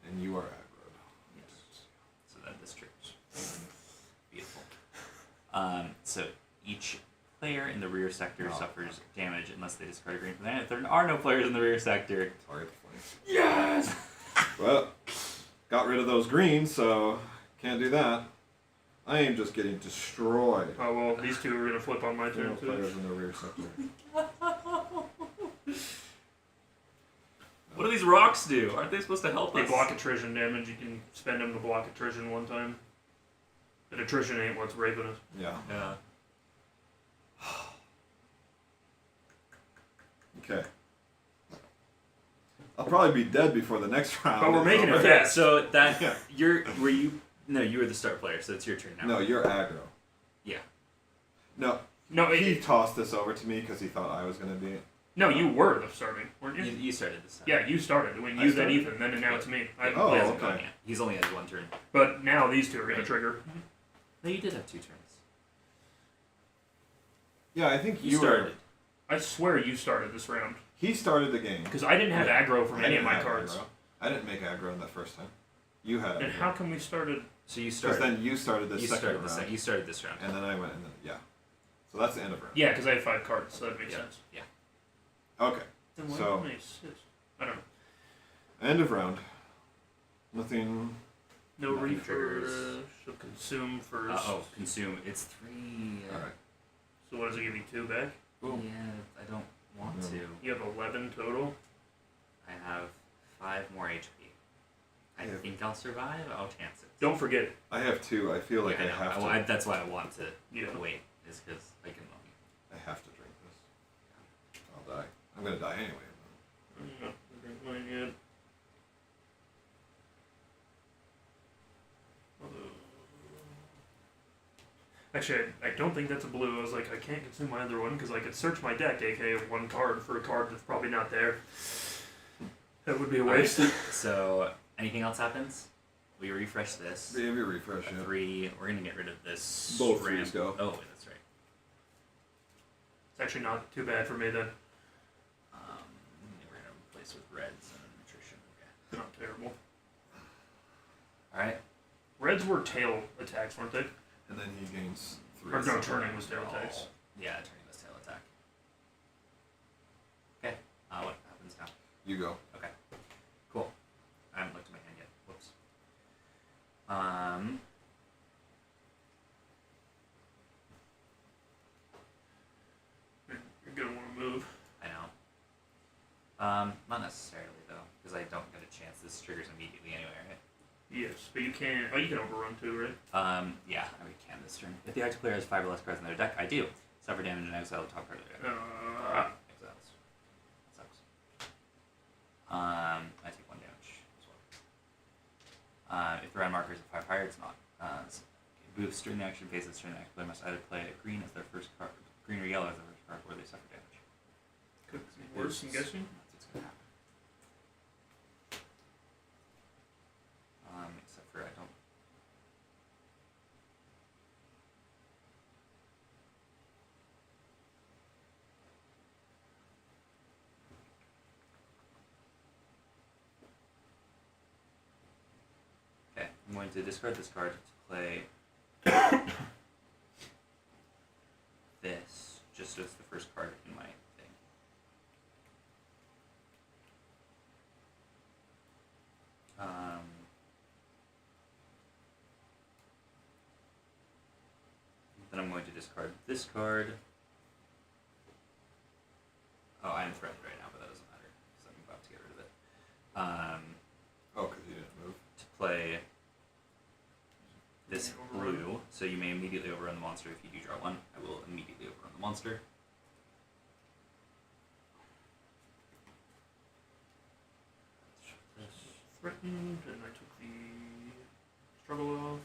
And you are aggroed. Yes. So then this triggers. Beautiful. So each player in the rear sector Oh. suffers damage unless they discard a green from their hand. If there are no players in the rear sector, Target the flank. Yes! Well, got rid of those greens, so can't do that. I am just getting destroyed. Oh well, these 2 are gonna flip on my There are turn no too. players in the rear sector. what do these rocks do? Aren't they supposed to help They us? block attrition damage. You can spend them to block attrition 1 time. But attrition ain't what's raping us. Yeah. Yeah. Okay. I'll probably be dead before the next round. But we're is making it over. fair. Okay, so that Yeah. you were the start player, so it's your turn now. No, you're aggro. Yeah. No, No, he tossed this over to me because he thought I was going to be it. no, you were the starting, weren't you? You started this time. Yeah, you started. When I you then started? Ethan, then now it's me. I haven't Oh, played. Hasn't okay. gone yet. He's only had 1 turn. But now these 2 are gonna trigger. No, you did have 2 turns. Yeah, I think You started. I swear you started this round He started the game. because I didn't have aggro from I any of didn't my have cards. aggro. I didn't make aggro in that first time. You had And aggro. how come we started? So you Because started. then you started this You second started round. you started this round. And then I went and then, yeah. So that's the end of round. Yeah, because I had 5 cards, so that makes Yeah. sense. Yeah. Okay. Then why So- didn't I assist? I don't know. End of round. Nothing. No Nothing reefer. triggers. Should consume first. Consume. It's 3. Alright. So what does it give me? 2 back? Yeah, I don't want No. to. You have 11 total. I have 5 more HP. I Yeah. think I'll survive. I'll chance it. Don't forget it. I have 2. I feel like Yeah, I know. have Well, to. that's why I want to Yeah. wait, is because I can. I have to drink this. I'm gonna die anyway. I'm not drink mine yet. Actually, I don't think that's a blue. I was like, I can't consume my other one because I could search my deck, aka one card, for a card that's probably not there. That would be a waste. So, anything else happens? We refresh this. Maybe refresh A it. 3. We're gonna get rid of this. Both ramp. threes go. Oh, that's right. It's actually not too bad for me then. We're gonna replace with reds and nutrition. Okay. Not terrible. All right. Reds were tail attacks, weren't they? And then he gains 3. Or no, turning was tail attacks. Yeah, turning was tail attack. Okay. What happens now? You go. Okay. Cool. I haven't looked at my hand yet. Whoops. You're gonna want to move. I know. Not necessarily though, because I don't get a chance. This triggers immediately anyway, right? Yes, but you can. Oh, you can overrun too, right? Yeah, I can this turn. If the active player has 5 or less cards in their deck, I do. Suffer damage and exile the top card of their deck. Exiles. That sucks. I take 1 damage as well. If the round marker is a 5 higher, it's not. Boost during the action phase. This turn, the active player must either play green as their first card, green or yellow as their first card, or they suffer damage. Could be worse, I'm guessing. That's what's gonna happen. Except for I don't. Okay, I'm going to discard this card to play this, just as the first card in my thing. Then I'm going to discard this card. Oh, I'm threatened right now, but that doesn't matter, because I'm about to get rid of it. Oh, because you didn't move. To play this Overrun. blue, so you may immediately overrun the monster if you do draw 1. I will immediately overrun the monster. Threatened, and I took the struggle off.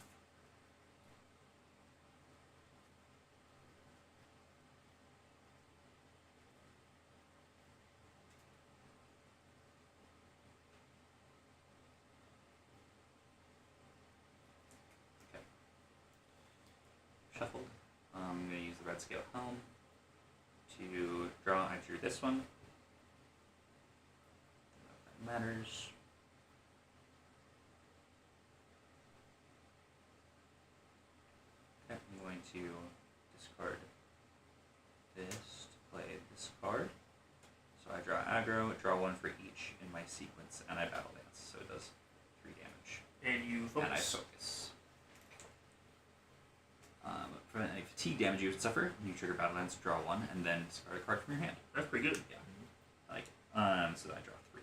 Shuffled. I'm going to use the red scale helm to draw. I drew this one. That matters. Okay, I'm going to discard this to play this card. So I draw aggro, draw 1 for each in my sequence, and I battle dance. So it does 3 damage. And you focus. And I focus. Prevent any fatigue damage you would suffer. You trigger battle dance, draw 1, and then discard a card from your hand. That's pretty good. Yeah. I like it. So I draw 3.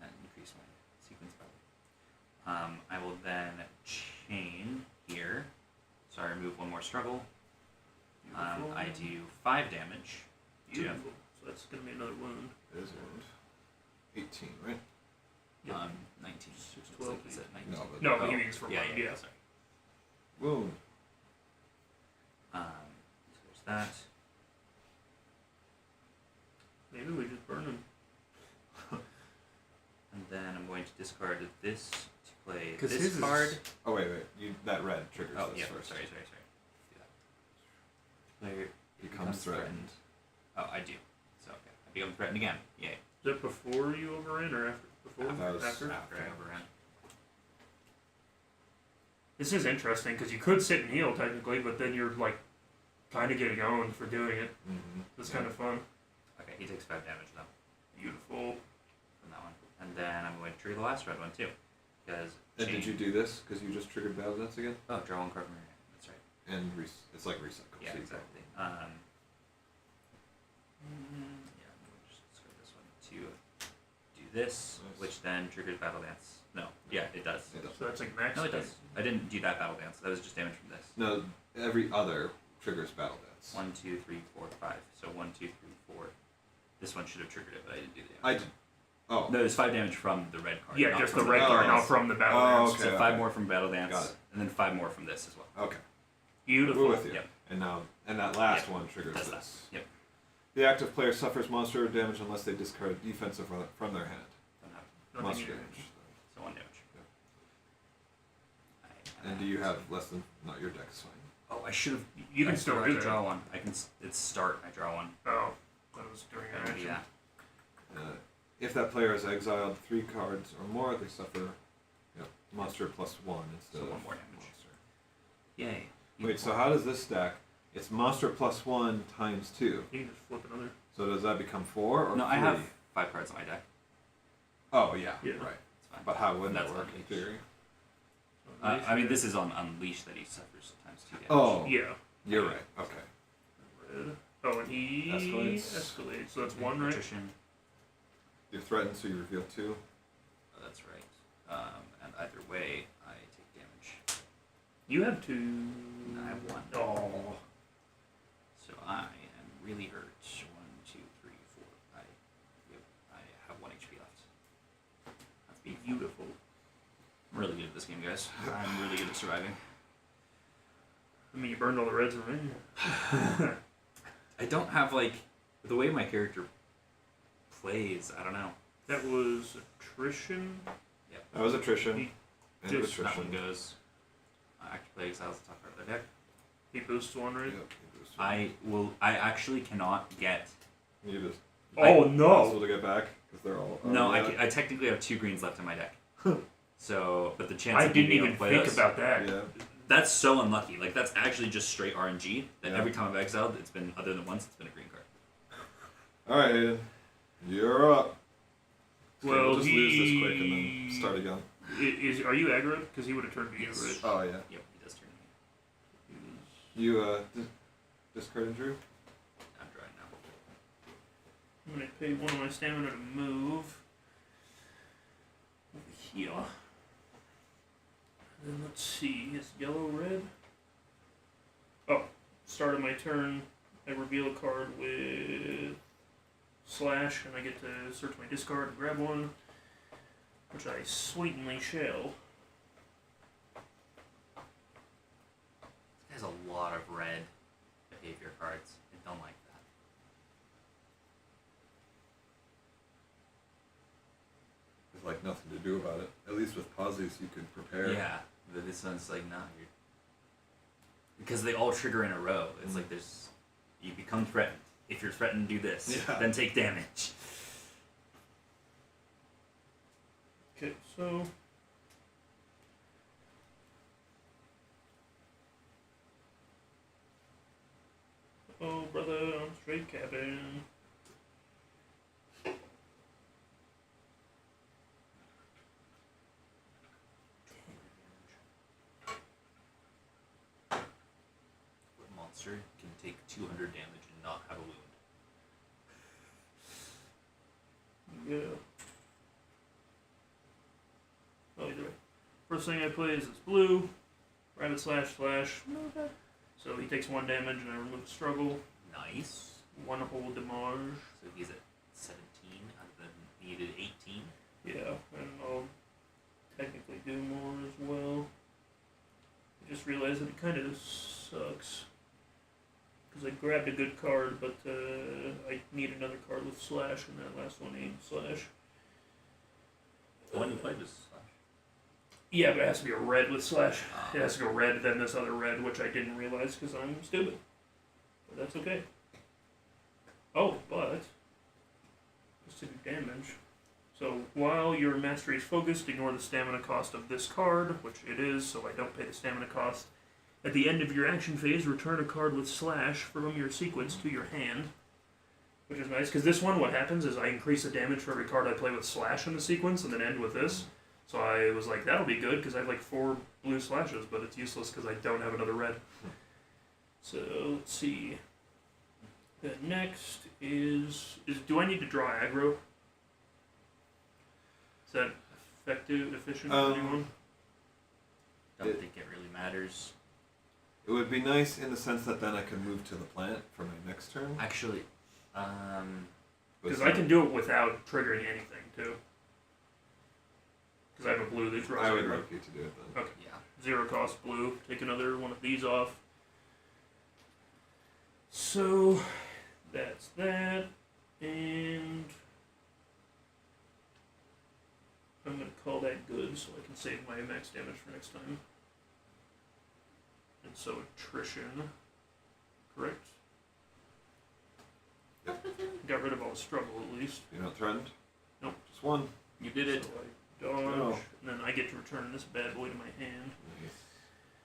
And increase my sequence battle. I will then chain here. So I remove 1 more struggle. Beautiful. I do 5 damage. Beautiful. So that's gonna be another wound. It is wound. 18, right? 19. 6, Looks 12, like he's at 19. No, but No, but he means for yeah, one. yeah, sorry. wound. So there's that. Maybe we just burn him. And then I'm going to discard this to play 'Cause this his is- card. Oh, wait. That red triggers Oh, this yeah, first. sorry. Do that. Player Becomes threatened. Oh, I do. So, okay. I become threatened again. Yay. Is that before you overran or after? Before? After. After I overran. This is interesting because you could sit and heal technically, but then you're like kind of getting owned for doing it. Mm-hmm. That's kind of fun. Okay, he takes 5 damage though Beautiful. from that one. And then I'm going to trigger the last red one too. Because. And did you do this because you just triggered battle dance again? Oh, draw 1 card from your hand. That's right. And it's like recycle. Yeah, so you exactly. Yeah, I'm going to just discard this one to do this, Nice. which then triggers battle dance. No, yeah, it does. It does. So that's like max. No, it does. I didn't do that battle dance. That was just damage from this. No, every other triggers Battle Dance. 1, 2, 3, 4, 5. So 1, 2, 3, 4. This one should have triggered it, but I didn't do the I damage. did. Oh. No, there's 5 damage from the red card. Yeah, not just from the red card, not from the battle dance. okay. So 5 more from Battle Dance, Got it. and then 5 more from this as well. Okay. Beautiful. We're with you. Yep. And now, and that last Yep. one triggers That's this. that. Yep. The active player suffers monster damage unless they discard defensive from their hand. Don't have it. Nothing Monster here. damage. So 1 damage. And do you have less than? Not your deck is fine. Oh, I should have. You can I still forgot do to that. draw one. I can. It's start. I draw one. Oh, that was during an action. Yeah. If that player is exiled 3 cards or more, they suffer monster +1 instead So of 1 more damage. monster. Yay. Wait, so how does this stack? It's monster +1 times 2. You can just flip another. So does that become 4 or No, 3? I have 5 cards on my deck. Oh yeah, Yeah. right. It's fine. But how would that That's work in unleashed. theory? I mean, this is on Unleash that he suffers times 2 damage. Oh, Yeah. you're right. Okay. Red. Oh, and he Escalates. escalates. So that's 1, right? Attrition. You're threatened, so you reveal 2. Oh, that's right. And either way, I take damage. You have 2. And I have 1. Oh. So I am really hurt. 1, 2, 3, 4. I have 1 HP left. That's Beautiful. I'm really good at this game, guys. I'm really good at surviving. I mean, you burned all the reds already. I don't have, like, the way my character plays, I don't know. That was attrition. That was attrition. He End of just- That attrition. one goes. Active play exiles the top part of their deck. He boosts 1, right? Yep, it was 2. I actually cannot get. You just Oh, possible no! to get back because they're all. No, yeah. I technically have 2 greens left in my deck. So, but the chance I of me didn't being able even to play think this, about that. Yeah. that's so unlucky. Like, that's actually just straight RNG. That Yeah. every time I've exiled, it's been, other than once, it's been a green card. All right, Aiden. You're up. Okay, Well, we'll just lose this quick and then start again. Are you aggro? Because he would have turned to you, Yes. right? Oh yeah. Yep, he does turn me. You discard and drew. I'm drawing now. I'm gonna pay 1 of my stamina to move over here. And then let's see, is yellow red? Oh, start of my turn, I reveal a card with slash, and I get to search my discard and grab one, which I sweetly shall. This has a lot of red behavior cards. I don't like that. There's like nothing to do about it. At least with pauses, you could prepare. Yeah, but this one's like, nah, you're... Because they all trigger in a row. It's like there's... You become threatened. If you're threatened, do this. Yeah. Then take damage. Okay, so... Oh, brother, I'm straight cabin. What monster can take 200 damage and not have a wound? Yeah. Oh, either way. First thing I play is this blue. Rabbit slash slash. So he takes 1 damage and I remove struggle. Nice. 1 whole damage. So he's at 17 out of the needed 18. Yeah, and I'll technically do more as well. I just realized that it kind of sucks. Because I grabbed a good card, but I need another card with slash, and that last one ain't slash. The one you played was slash. Yeah, but it has to be a red with slash. It has to go red, then this other red, which I didn't realize because I'm stupid. But that's okay. Oh, but just to do damage. So while your mastery is focused, ignore the stamina cost of this card, which it is, so I don't pay the stamina cost. At the end of your action phase, return a card with slash from your sequence to your hand, which is nice, because this one, what happens is I increase the damage for every card I play with slash in the sequence, and then end with this. So I was like, that'll be good, because I have like 4 blue slashes, but it's useless because I don't have another red. So, let's see. The next is do I need to draw aggro? Is that efficient for anyone? Don't think it really matters. It would be nice in the sense that then I could move to the plant for my next turn. Actually, But Because it's I not- can do it without triggering anything too. Because I have a blue that draws I would aggro. like you to do it then. Okay. yeah. 0 cost blue. Take another one of these off. So that's that. And I'm going to call that good so I can save my max damage for next time. And so attrition. Correct? Yep. Got rid of all the struggle at least. You're not threatened? Nope. Just one. You did it. So I dodge, No. and then I get to return this bad boy to my hand. Nice.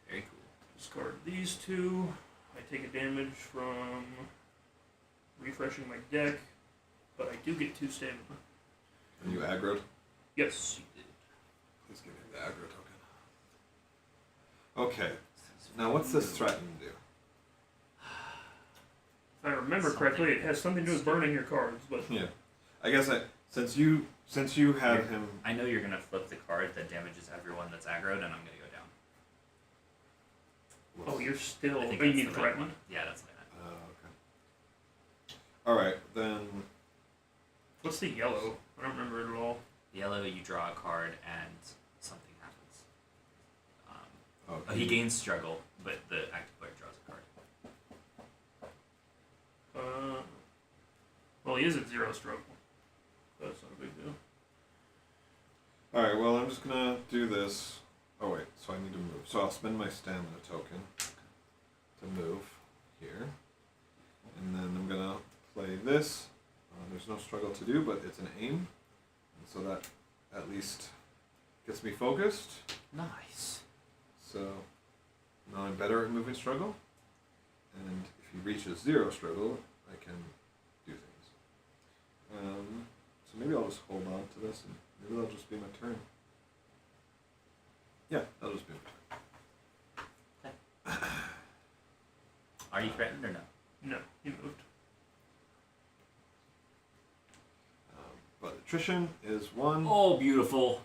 Very cool. Discard these two. I take a damage from refreshing my deck, but I do get 2 stamina. Are you aggroed? Yes. You did. Please give me the aggro token. Okay. Now what's this threaten do? If I remember correctly, it has something to do with burning your cards, but Yeah. I guess since you had him. I know you're gonna flip the card that damages everyone that's aggroed, and I'm gonna go down. oh, you're still. I think Oh, you that's need the to right threaten. one. Yeah, that's like that. Okay. All right then. What's the yellow? I don't remember it at all. Yellow, you draw a card and something happens. Oh, He gains struggle, but the active player draws a card. Well, he is at 0 struggle. That's not a big deal. All right. Well, I'm just gonna do this. Oh wait. So I need to move. So I'll spend my stamina token to move here, and then I'm gonna play this. There's no struggle to do, but it's an aim, and so that at least gets me focused. Nice. So now I'm better at moving struggle, and if he reaches 0 struggle, I can do things. So maybe I'll just hold on to this, and maybe that'll just be my turn. Yeah, that'll just be my turn. Are you threatened or no? No, he moved. But attrition is 1. Oh, beautiful.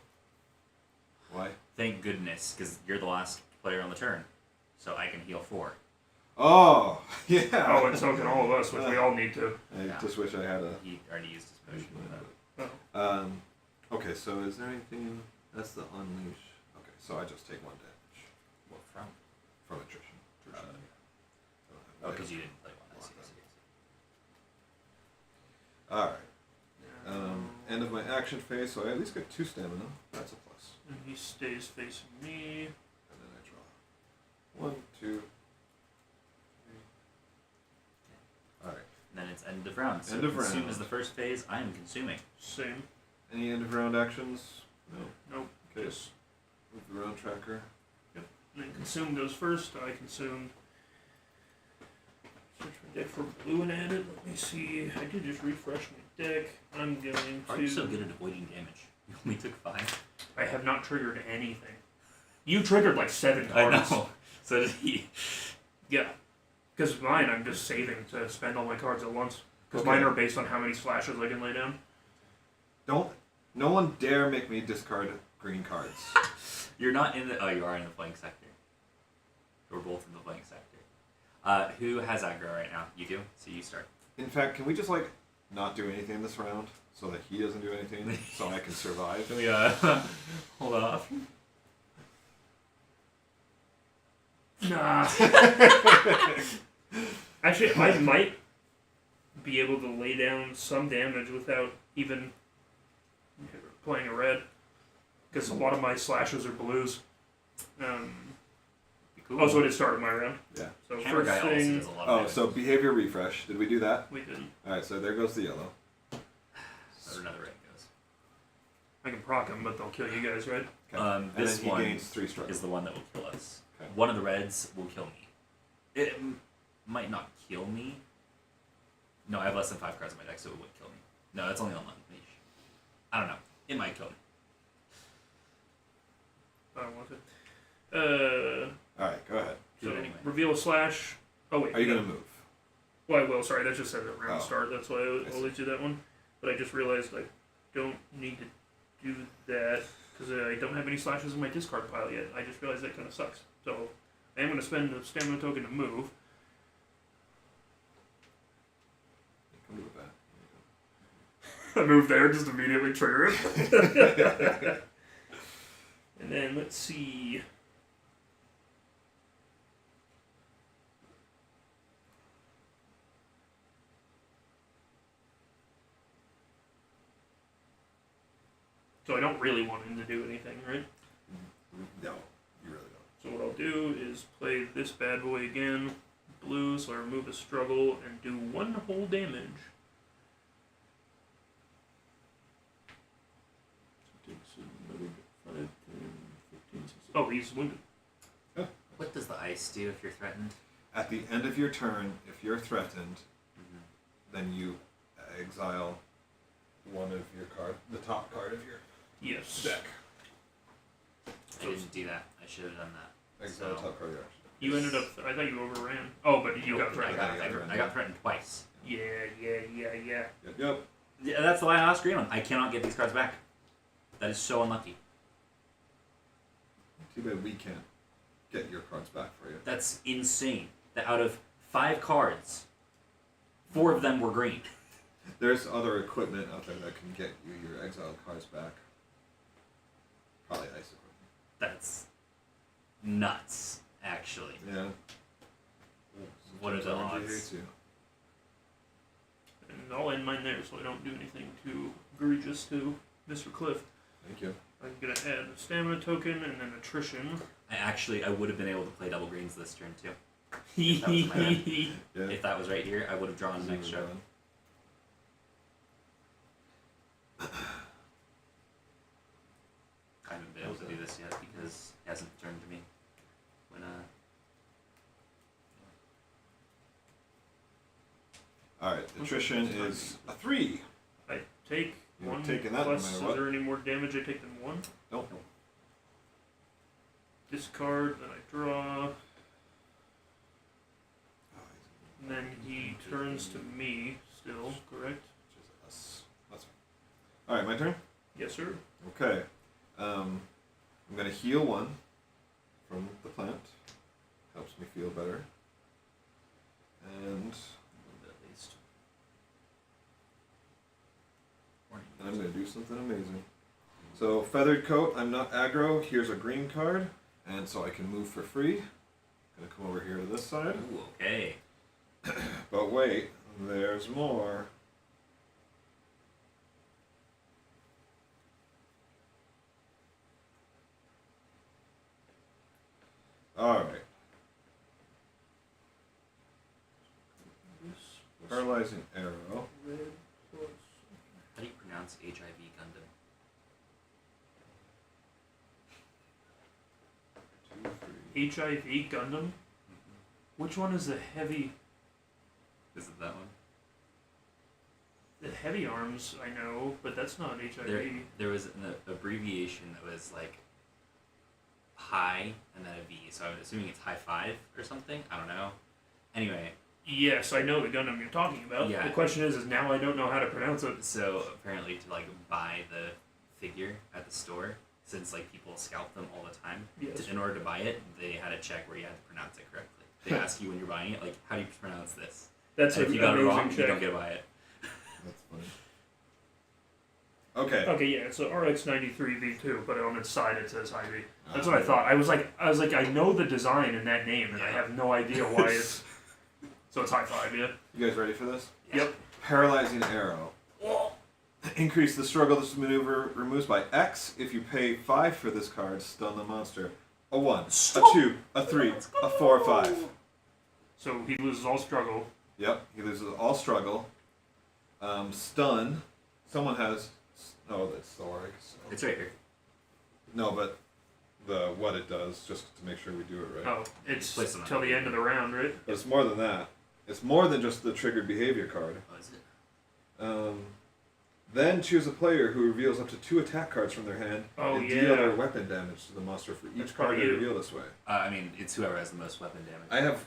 Why? Thank goodness, because you're the last player on the turn, so I can heal 4. Oh, yeah. Oh, and so can all of us, which we all need to. I Yeah. just wish I had a. He already used his potion. Oh. Okay, so is there anything? That's the unleash. Okay, so I just take 1 damage What from? from attrition. Oh, because you didn't play one. I see. All right. End of my action phase, so I at least get 2 stamina. That's a plus. And he stays facing me. And then I draw 1, 2, 3. All right. And then it's end of round. So End of consume round. is the first phase. I am consuming. Same. Any end of round actions? No. Nope. Okay. Just Move the round tracker. and then consume goes first. I consumed. Search my deck for blue and add it. Let me see. I did just refresh my deck. I'm going How to. are you so good at avoiding damage? You only took 5. I have not triggered anything. You triggered like 7 I cards. know. So did he. Yeah. Because mine, I'm just saving to spend all my cards at once. Because Okay. mine are based on how many slashes I can lay down. No one dare make me discard green cards. You're not in the. Oh, you are in the flank sector. We're both in the flank sector. Who has aggro right now? You do? So you start. In fact, can we just not do anything this round so that he doesn't do anything so I can survive? Can we hold off? Nah. Actually, I might be able to lay down some damage without even playing a red. Because a lot of my slashes are blues. Be cool. Oh, so it did start my round. Yeah. So Hammer first guy also thing, does a lot of Oh, damage. so behavior refresh. Did we do that? we didn't. All right, so there goes the yellow. So another red goes. I can proc them, but they'll kill you guys, right? Okay. And This then he one gains 3 struggle. is the one that will kill us. Okay. One of the reds will kill me. It might not kill me. No, I have less than 5 cards in my deck, so it would kill me. No, that's only on Unleash. I don't know. It might kill me. I don't want to. All right, go ahead. Do So it anyway. reveal a slash. Oh wait. Are you going to move? Well, I will. Sorry, that just said a round Oh. start. That's why I I see. always do that one. But I just realized I don't need to do that because I don't have any slashes in my discard pile yet. I just realized that kind of sucks. So I am going to spend a stamina token to move. Come to the back. I move there, just immediately trigger it. And then let's see. So I don't really want him to do anything, right? No, you really don't. So what I'll do is play this bad boy again, blue, so I remove a struggle and do 1 whole damage. So it takes another 5, 10, 15, 16. Oh, he's wounded. What does the ice do if you're threatened? At the end of your turn, if you're threatened, then you exile one of your card, the top card of your Yes. deck. I didn't do that. I should have done that. Exile the top card of your action. You ended up. I thought you overran. Oh, but you got I threatened. got threatened twice. Yeah. Yep. Yeah, that's the line I was screaming. I cannot get these cards back. That is so unlucky. Too bad we can't get your cards back for you. That's insane. That out of 5 cards, 4 of them were green. There's other equipment out there that can get you your exiled cards back. Probably ice equipment. That's nuts, actually. Yeah. What are the Sometimes RNG odds? hates you. And I'll end mine there, so I don't do anything too egregious to Mr. Cliff. Thank you. I'm gonna add a stamina token and then attrition. I would have been able to play double greens this turn too. Yeah. If that was right here, I would have drawn an extra. I haven't been able to do this yet because it hasn't turned to me. When Alright, attrition is a 3. I take You're 1 taking that no plus. matter Is what. there any more damage I take than 1? Nope. Discard, then I draw, and then he turns to me still, correct? That's fine. Alright, my turn? Yes, sir. Okay. I'm going to heal 1 from the plant. Helps me feel better. And a little bit at least. I'm going to do something amazing. So, Feathered Coat, I'm not aggro. Here's a green card. And so I can move for free. Going to come over here to this side. Ooh, okay. But wait, there's more. Alright. Paralyzing arrow. Red plus. How do you pronounce HIV Gundam? 2, 3. HIV Gundam? Which one is the heavy? Is it that one? The heavy arms, I know, but that's not HIV. There was an abbreviation that was like high and then a V, so I'm assuming it's high 5 or something. I don't know. Anyway, Yes, I know the Gundam you're talking about. Yeah. The question is now I don't know how to pronounce it. so apparently to like buy the figure at the store, since like people scalp them all the time, Yes. in order to buy it, they had to check where you had to pronounce it correctly. They ask you when you're buying it, like, how do you pronounce this? That's And an if you got it amazing wrong, check. you don't get to buy it. That's funny. Okay. Okay, yeah, it's a RX-93 V2, but on its side it says IV. That's Ah. what I thought. I was like, I know the design in that name, and I Yeah. have no idea why it's. So it's high 5, yeah. You guys ready for this? Yep. Paralyzing arrow. Increase the struggle this maneuver removes by X. If you pay 5 for this card, stun the monster. A 1, a 2, a 3, a 4, a 5. So he loses all struggle. Yep, he loses all struggle. Stun. Someone has. Oh, that's Thoric. So. It's right here. No, but what it does, just to make sure we do it right. Oh, it's Place them till out. the end of the round, right? But it's more than that. It's more than just the triggered behavior card. Oh, is it? Then choose a player who reveals up to 2 attack cards from their hand Oh, and yeah. deal their weapon damage to the monster for That's each card probably they you. reveal this way. I mean, it's whoever has the most weapon damage. I have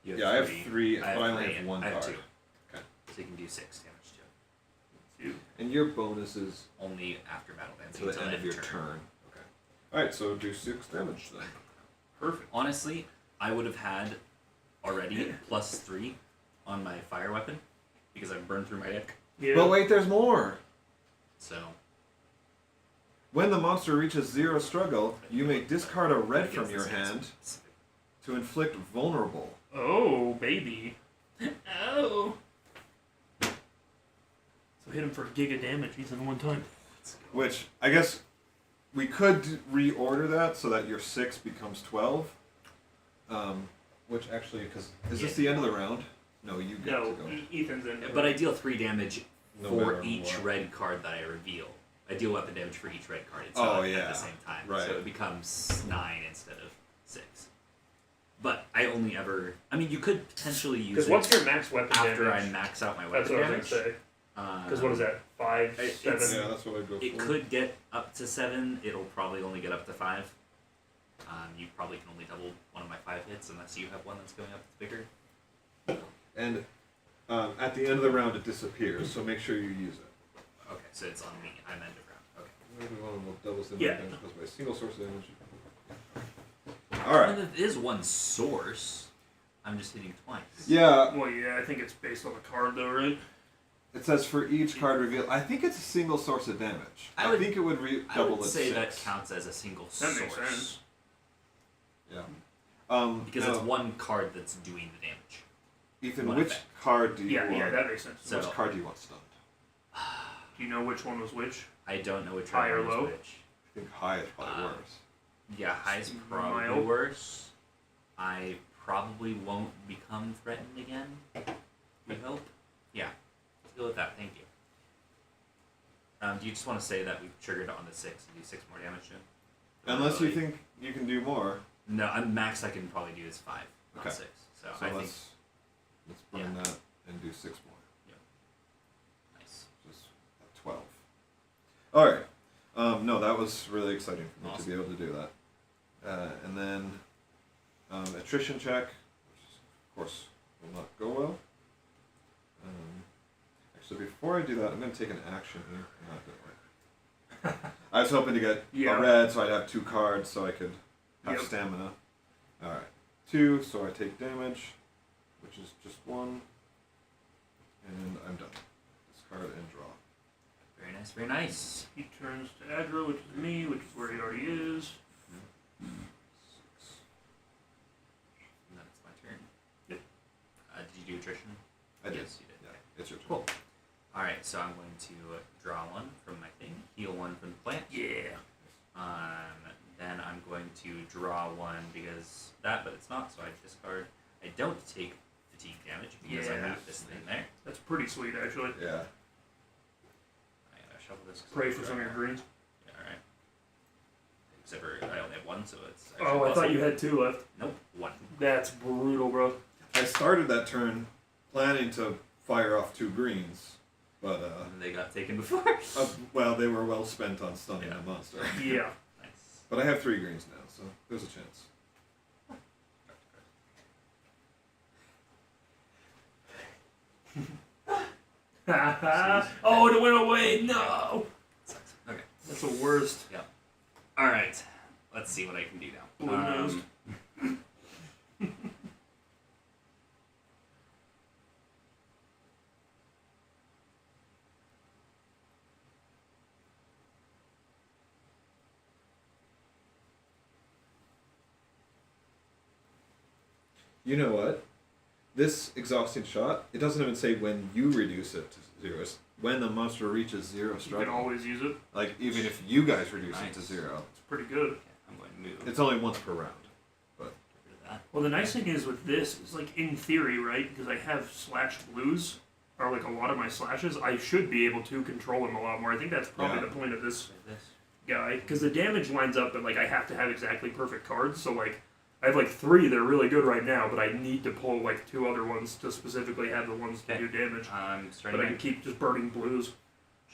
You I have 3, I have but I only 3, have and 1 I have card. 2. Okay. So you can do 6 damage too. You. And your bonus is Only after battle bans. to the end of your turn. Okay. Alright, so do 6 damage then. Perfect. Honestly, I would have had already +3 on my fire weapon because I've burned through my deck. Yeah. But wait, there's more. So When the monster reaches 0 struggle, you may discard a red I guess from your this is hand specific. to inflict vulnerable. Oh, baby. Oh. So hit him for giga damage. He's in one time. Which, I guess, we could reorder that so that your 6 becomes 12. Which actually, because is this the end of the round? No, you get No, to go. Ethan's in. But I deal 3 damage No for matter each what. red card that I reveal. I deal weapon damage for each red card. It's Oh, not at yeah. the same time. Right. So it becomes 9 instead of 6. But I only ever... I mean, you could potentially use Because it what's your max weapon after damage? I max out my That's weapon what I damage. was going to say. Because what is that? 5, It's- 7? Yeah, that's what I'd go It for. could get up to 7. It'll probably only get up to 5. You probably can only double one of my 5 hits unless you have one that's going up that's bigger. And at the end of the round, it disappears, so make sure you use it. Okay, so it's on me. I'm end of round. Okay. Maybe one of them doubles the Yeah. damage caused by a single source of damage. Alright. And it is one source. I'm just hitting twice. Yeah, Well, yeah, I think it's based on the card, though, right? it says for each card revealed. I think it's a single source of damage. I I would- think it would I double would at say 6. that counts as a single That source. makes sense. Yeah. Because now, it's one card that's doing the damage. Ethan, one which effect. card do you Yeah, want? yeah, that makes sense. So- which card do you want stunned? Do you know which one was which? I don't know which High or one is low? which. I think high is probably worse. Yeah, high's probably Mild. worse. I probably won't become threatened again. We hope. Yeah. Let's go with that. Thank you. Do you just want to say that we've triggered on the 6 and do 6 more damage to him? Unless you think you can do more. No, I'm max I can probably do is 5, not Okay. 6. So, So I think let's burn that and do 6 more. nice. Just at 12. Alright. No, that was really exciting for me to Awesome. be able to do that. And then attrition check, which of course will not go well. Actually, before I do that, I'm going to take an action here. Not that way. I was hoping to get Yeah. a red, so I'd have 2 cards, so I could have Yep. stamina. Alright. 2, so I take damage, which is just 1. And I'm done. Discard and draw. Very nice, very nice. He turns to aggro, which is me, which is where he already is. 6. And then it's my turn. Yep. Did you do attrition? I did. Yes, you did. Yeah, Okay. it's your turn. Cool. Alright, so I'm going to draw 1 from my thing, heal 1 from the plant. Yeah. Then I'm going to draw 1 because that, but it's not, so I discard. I don't take fatigue damage because I Yeah. have this thing there. That's pretty sweet, actually. Yeah. I gotta shuffle this. 'cause Pray I'm for drawing some of your one. greens. Yeah, alright. Except for I only have 1, so it's actually Oh, I thought possible. you had 2 left. Nope, 1. That's brutal, bro. I started that turn planning to fire off 2 greens, but And they got taken before. well, they were well spent on stunning Yeah. the monster. Yeah. Nice. But I have 3 greens now, so there's a chance. Oh, it went away. No. Sucks. Okay. That's the worst. Alright. Let's see what I can do now. Blue-nosed. You know what? This exhausting shot, it doesn't even say when you reduce it to 0. It's when the monster reaches 0 You can struggle. always use it. Like, even if you guys reduce it to Nice. 0. It's pretty good. Okay, I'm going to move. It's only once per round. Get rid of that. Well, the nice thing is with this is like in theory, right? Because I have slash blues, or like a lot of my slashes, I should be able to control him a lot more. I think that's probably Yeah. the point of this Like this. guy, because the damage lines up, but like I have to have exactly perfect cards. So like I have like 3 that are really good right now, but I need to pull like 2 other ones to specifically have the ones to Okay. do damage. I'm starting But I my can keep just burning blues.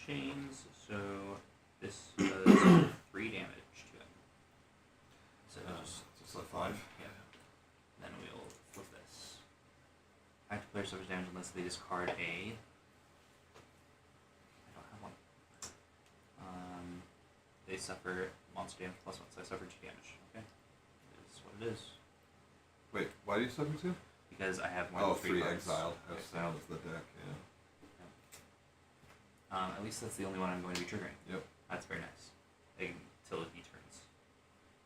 chains, so this does 3 damage to him. So Just like 5. yeah. Then we'll flip this. Active player suffers damage unless they discard a. I don't have one. They suffer monster damage plus 1, so I suffer 2 damage. Okay. It is what it is. Why do you summon 2? Because I have more Oh, than 3 3 cards. exiled. Yeah, Exiled is the deck, yeah. At least that's the only one I'm going to be triggering. Yep. That's very nice. Until he turns.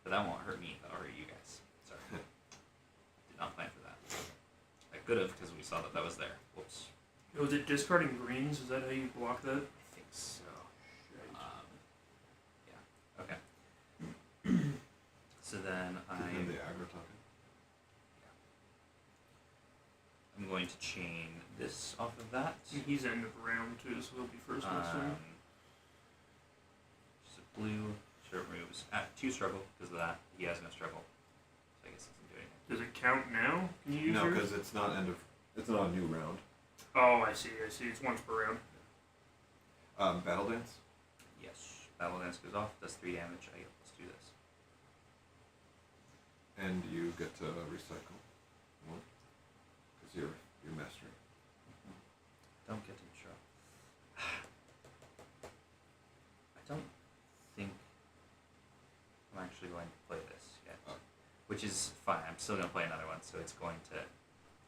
But that won't hurt me, that'll hurt you guys. Sorry. Did not plan for that. I could have, because we saw that was there. Whoops. Was it discarding greens? Is that how you block that? I think so. Yeah. Okay. So then Give him the aggro token. I'm going to chain this off of that. He's end of round too, so he'll be first next turn. Just a blue, so it removes 2 struggle because of that. He has no struggle. So I guess it doesn't do anything. Does it count now? Can you use No, yours? because it's not it's not a new round. Oh, I see. It's once per round. Battle Dance? Yes. Battle Dance goes off, does 3 damage. Let's do this. And you get to recycle 1. Because you're mastering. Don't get to draw. I don't think I'm actually going to play this yet. Oh. Which is fine. I'm still going to play another one, so it's going to...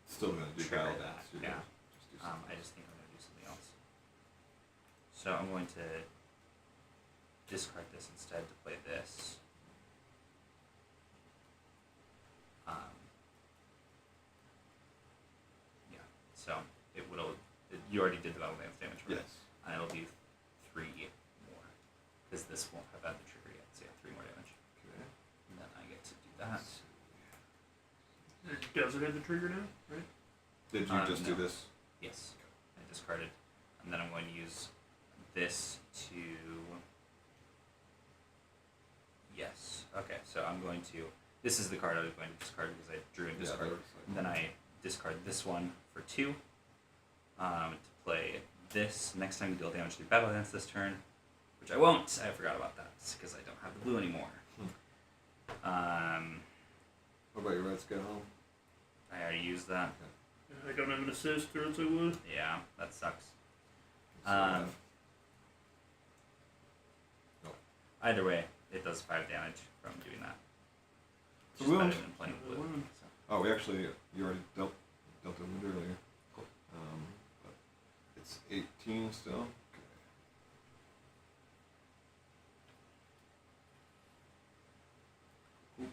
Still going to do Trigger Battle that, Dance. You're yeah. gonna just do something I just think I'm going to do something else. So I'm going to discard this instead to play this. Yeah, so you already did the battle dance damage, right? Yes. And it'll be 3 more, because this won't have had the trigger yet, so yeah, 3 more damage. Okay. And then I get to do that. Does it have the trigger now? Right? Did you just do No. this? Yes, I discarded, and then I'm going to use this to... Yes, okay, so I'm going to... This is the card I was going to discard because I drew and discarded. Yeah, And then I discard this one for 2 to play this. Next time you deal damage through battle dance this turn, which I won't. I forgot about that because I don't have the blue anymore. What about your Red Scout home? I already used that. I don't have an assist, or else I would. Yeah, that sucks. So, no. Either way, it does 5 damage from doing that. So Which is wound. better than playing blue. Wound. So. Oh, you already dealt a wound earlier. Cool. But it's 18 still. Okay.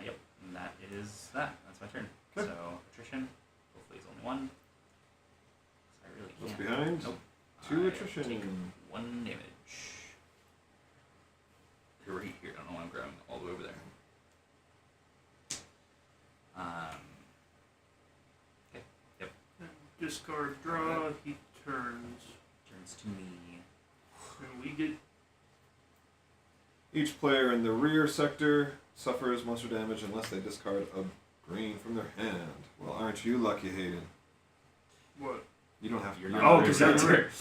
Yep, and that is that. That's my turn. Okay. So, attrition. Hopefully it's only 1. 'Cause I really What's can't. behind? Nope. 2 I attrition. take 1 damage. You're right here. I don't know why I'm grabbing all the way over there. Okay. Yep. Discard, draw. He turns, Turns to me. and we get. Each player in the rear sector suffers monster damage unless they discard a green from their hand. Well, aren't you lucky, Hayden? What? You don't have to. You're You're not Oh, in because the that's rear. right.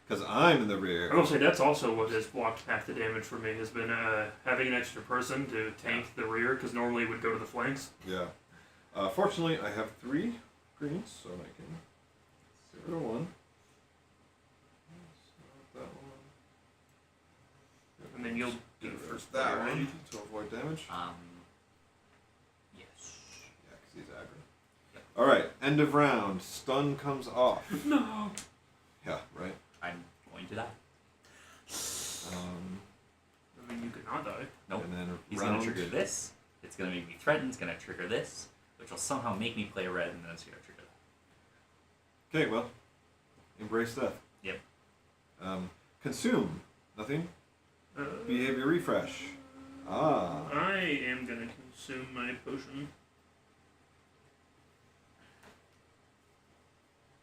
Because I'm in the I rear. will say that's also what has blocked half the damage for me. Has been having an extra person to tank the rear, because normally it would go to the flanks. Yeah. Fortunately, I have 3 greens, so I can 0 to 1. That one. And then you'll Get do rid of first that player, one right? to avoid damage. Yes. Yeah, because he's aggro. Yep. Alright, end of round. Stun comes off. No. Yeah, right. I'm going to die. I mean, you could not die. Nope. And then He's round. going to trigger this. It's going to make me threaten. It's going to trigger this, which will somehow make me play red, and then it's going to trigger that. Okay, well, embrace death. Yep. Consume. Nothing. Behavior refresh. Ah. I am gonna consume my potion.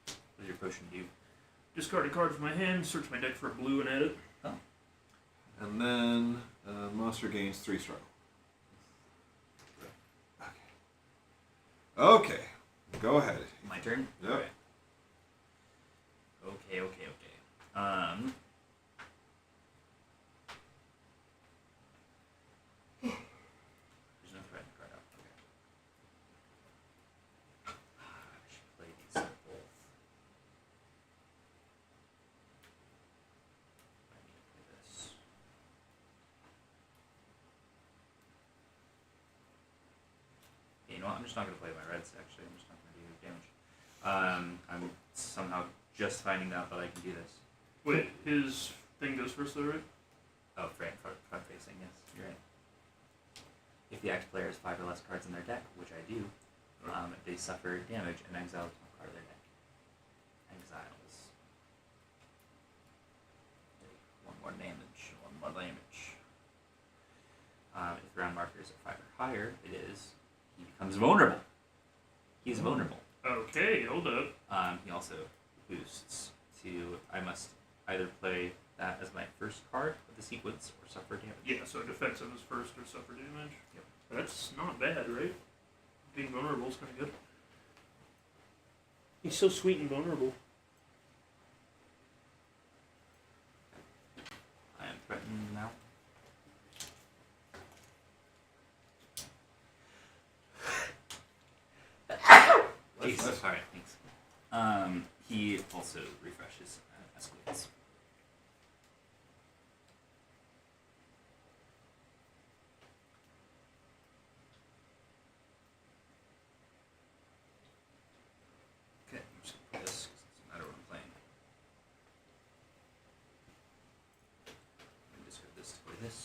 What does your potion do? Discard a card from my hand, search my deck for a blue, and add it. Oh. And then monster gains 3 struggle. Okay. Okay. Go ahead. My turn? Yep. Okay. Okay. There's no threat card out. Okay. I should play these both. I need to play this. know what? I'm just not going to play my reds, actually. I'm just not going to do damage. I'm somehow just finding out that I can do this. Wait, his thing goes first though, right? Oh, front facing, yes. You're right. If the active player has 5 or less cards in their deck, which I do, they suffer damage and exile the top card of their deck. Exiles. One more damage. If the round marker is at 5 or higher, he becomes vulnerable. He's vulnerable. Okay, hold up. He also boosts to, I must either play that as my first card of the sequence or suffer damage. Yeah, so defensive is first or suffer damage. Yep. That's not bad, right? Being vulnerable is kind of good. He's so sweet and vulnerable. I am threatened now. Jesus. Alright, thanks. He also refreshes and escalates. Okay, I'm just gonna play this because it doesn't matter what I'm playing. I'm gonna discard this to play this.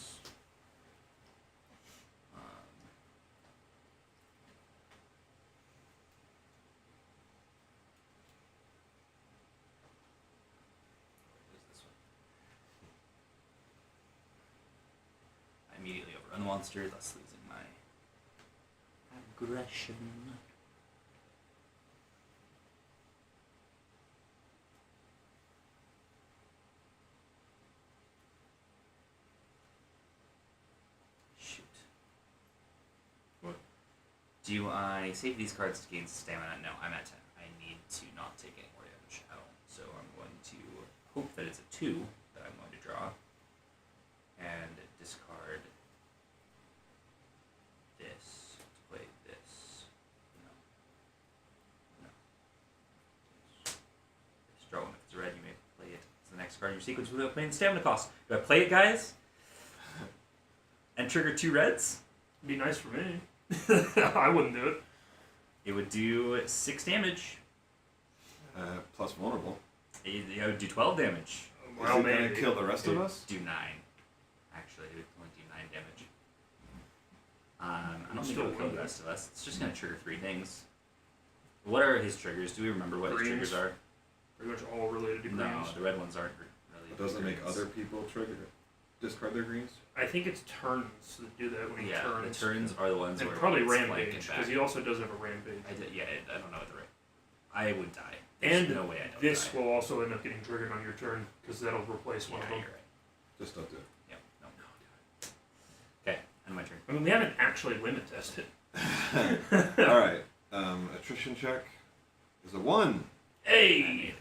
Immediately overrun the monster, thus losing my aggression. Shoot. What? Do I save these cards to gain stamina? No, I'm at 10. I need to not take any more damage at all. So I'm going to hope that it's a 2 that I'm going to draw. And discard this to play this. No. Just draw one. If it's red, you may play it as the next card in your sequence without playing the stamina cost. Do I play it, guys? And trigger 2 reds? It'd be nice for me. I wouldn't do it. It would do 6 damage. Plus vulnerable. It would do 12 damage. Is it going to kill the rest of us? Do 9. Actually, it would only do 9 damage. I don't think Still it'll kill the wonder. rest of us. It's just going to trigger 3 things. What are his triggers? Do we remember what his Greens. triggers are? Pretty much all related to No, greens. the red ones aren't really. It doesn't make greens. other people discard their greens? I think it's turns that do that when he Yeah, turns. the turns are the ones And where probably it's flank rampage, and back. because he also does have a rampage. I don't know what the right. I would die. There's And no way I don't this die. will also end up getting triggered on your turn, because that'll replace one of them. You're right. Just don't do it. Yep. No. Okay, and my turn. I mean, we haven't actually limit tested. Alright. Attrition check is a 1. Hey!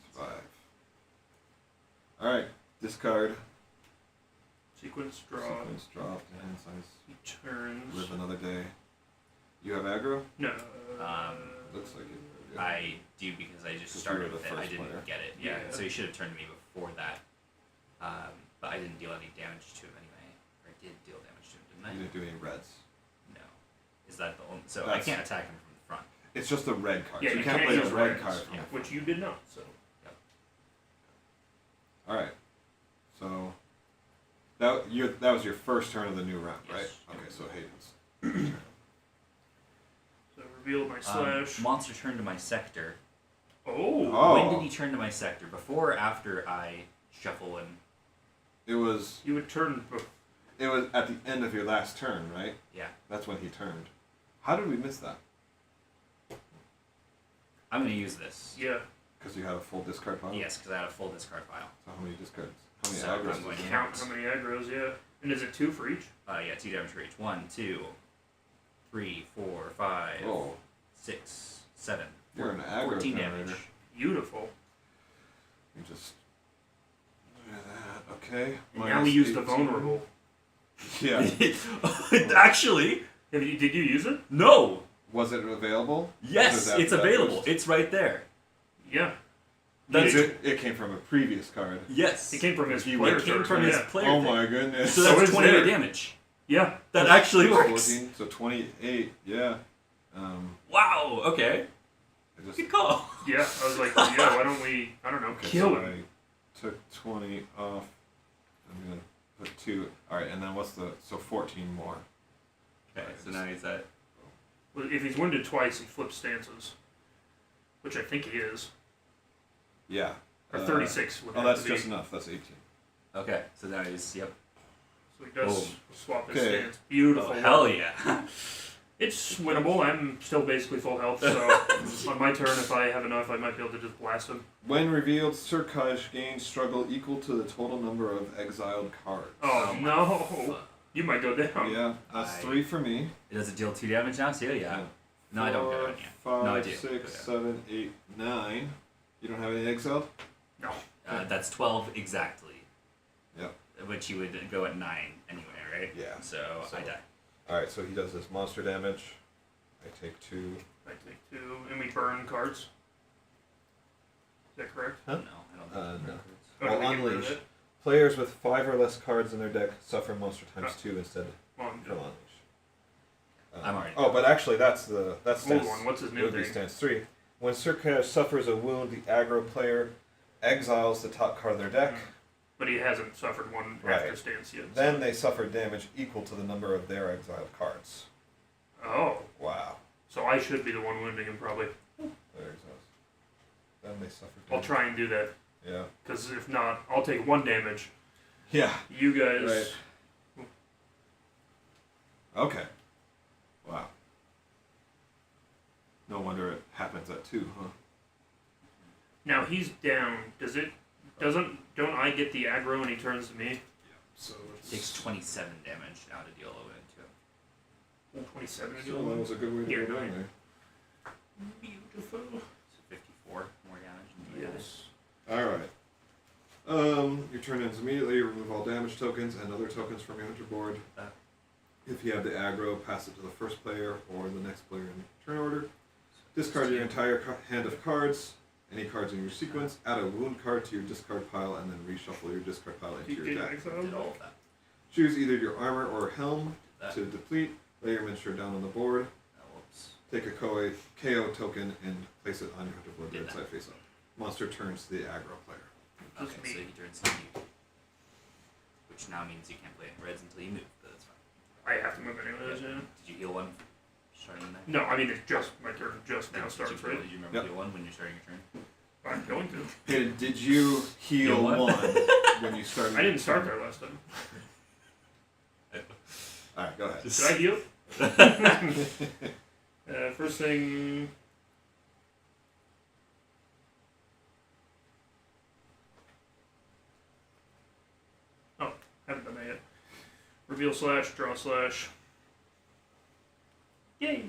It's 5. Alright. Discard. Sequence draw. Sequence drop to hand size. He turns. Live another day. You have aggro? No. Looks like it. Yeah. I do because I just Because you started were the with it. I first didn't player. get it. Yeah, Yeah. so he should have turned to me before that. But I didn't deal any damage to him anyway. Or I did deal damage to him, didn't I? You didn't do any reds. No. Is that the only... So I That's- can't attack him from the front. It's just a red card. Yeah, so you you can't can't play use a red reds. card from Yeah. the Which you did not, so. Alright. So that was your first turn of the new round, right? Yes. Okay, so Hayden's. So reveal my slash. Monster turned to my sector. Oh! Oh. When did he turn to my sector? Before or after I shuffle and... It was You would turn. at the end of your last turn, right? Yeah. That's when he turned. How did we miss that? I'm going to use this. Yeah. Because you had a full discard pile? Yes, because I had a full discard pile. So how many discards? How many So aggro's I'm going is to it? Count how many aggro's, yeah. And is it 2 for each? Yeah, 2 damage for each. 1, 2, 3, 4, 5, Oh, 6, 7, you're an aggro 14 generator. damage. Beautiful. You just do that. Okay. And now Minus we use the 18. vulnerable. Yeah. Actually, Did you use it? no. Was it available? Yes, Or it's that available. boost? It's right there. Yeah. That's It came from a previous card. Yes. It came from his He player went- It came turn, from his yeah. player Oh thing. my goodness. So So that's it's 28 there. damage. Yeah. That actually works. 14, so 28, yeah. Wow. Okay. I just Good call. Yeah, I was like, yeah, why don't we, I don't know, okay, kill so him? I took 20 off. I'm gonna put 2. All right, and then what's the 14 more? Okay. So now he's at. Well, if he's wounded twice, he flips stances, which I think he is. Yeah. Or 36 would Oh, have that's to be. just enough. That's 18. Okay. So now he's. Yep. So he does Boom. swap his Okay. stance. Beautiful. Oh, hell yeah. It's winnable. I'm still basically full health, so on my turn, if I have enough, I might be able to just blast him. When revealed, Surkaj gains struggle equal to the total number of exiled cards. Oh, no. You might go down. Yeah, that's 3 for me. Does it deal 2 damage now too? Yeah. No, I don't go down yet. 5, No, I do. 6, Go down. 7, 8, 9. You don't have any exiled? No. That's 12 exactly. Yep. Which you would go at 9 anyway, right? Yeah. So I die. Alright, so he does this monster damage. I take 2. I take 2, and we burn cards. Is that correct? Huh? No, I don't think No. Or Well, do we get rid of unleash. it? Players with 5 or less cards in their deck suffer monster times 2 instead Well, from unleash. I'm already Oh, but actually, that's hold stance. on, what's his It new would be thing? stance 3. When Surkaj suffers a wound, the aggro player exiles the top card of their deck. But he hasn't suffered one Right. after stance yet. Then they suffer damage equal to the number of their exiled cards. Oh, Wow. so I should be the one wounding him, probably. Their exiles. Then they suffer I'll damage. try and do that, Yeah. because if not, I'll take 1 damage. Yeah. You guys... Right. Okay. Wow. No wonder it happens at 2, huh? Now he's down. Don't I get the aggro when he turns to me? So It takes 27 damage now to deal a wound to him. 27 So that was a good way to Here, go down 9. there. Beautiful. So 54 more damage. Yes. Alright. Your turn ends immediately. Remove all damage tokens and other tokens from your hunter board. If you have the aggro, pass it to the first player or the next player in turn order. Discard your entire hand of cards, any cards in your sequence, add a wound card to your discard pile, and then reshuffle your discard pile into your deck. Did all of that. Choose either your armor or helm That. to deplete, lay your miniature down on the board, Whoops. take a KO token, and place it on your hunter board Did right side face up. Monster turns to the aggro player. Just Okay, so me. he turns to you. Which now means you can't play any reds until you move, but that's fine. I have to move anyways, yeah. Did you heal one starting there? No, I mean, it's just, my turn just now Did starts, you, right? Did you remember Yep. heal one when you're starting your turn? I'm going to. Hey, did you heal Heal one? one when you started? I didn't start there last time. Alright, go ahead. Did I heal? First thing... Oh, haven't done that yet. Reveal slash, draw slash. Yay!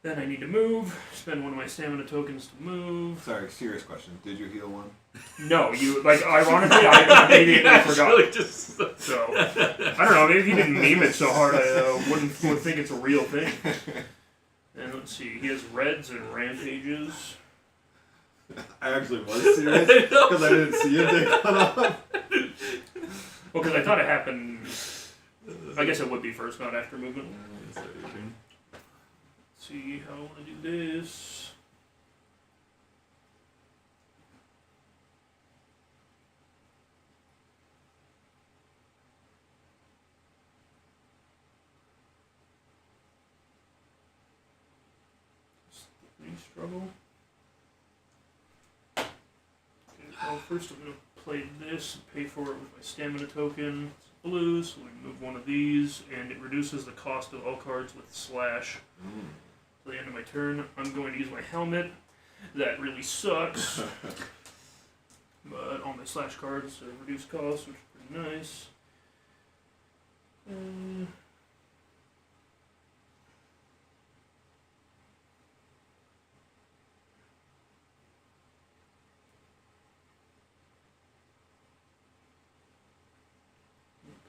Then I need to move, spend one of my stamina tokens to move. Sorry, serious question. Did you heal one? No, you, like, ironically, I immediately forgot. Really just... So, I don't know, maybe he didn't meme it so hard I wouldn't think it's a real thing. And let's see, he has reds and rampages. I actually was serious because I didn't see a dick cut off. Well, because I thought it happened, I guess it would be first, not after movement. Let's see how I want to do this. Struggle. Okay, well, first I'm going to play this, pay for it with my stamina token. It's blue, so we move one of these, and it reduces the cost of all cards with slash. To the end of my turn, I'm going to use my helmet. That really sucks. But all my slash cards are reduced cost, which is pretty nice.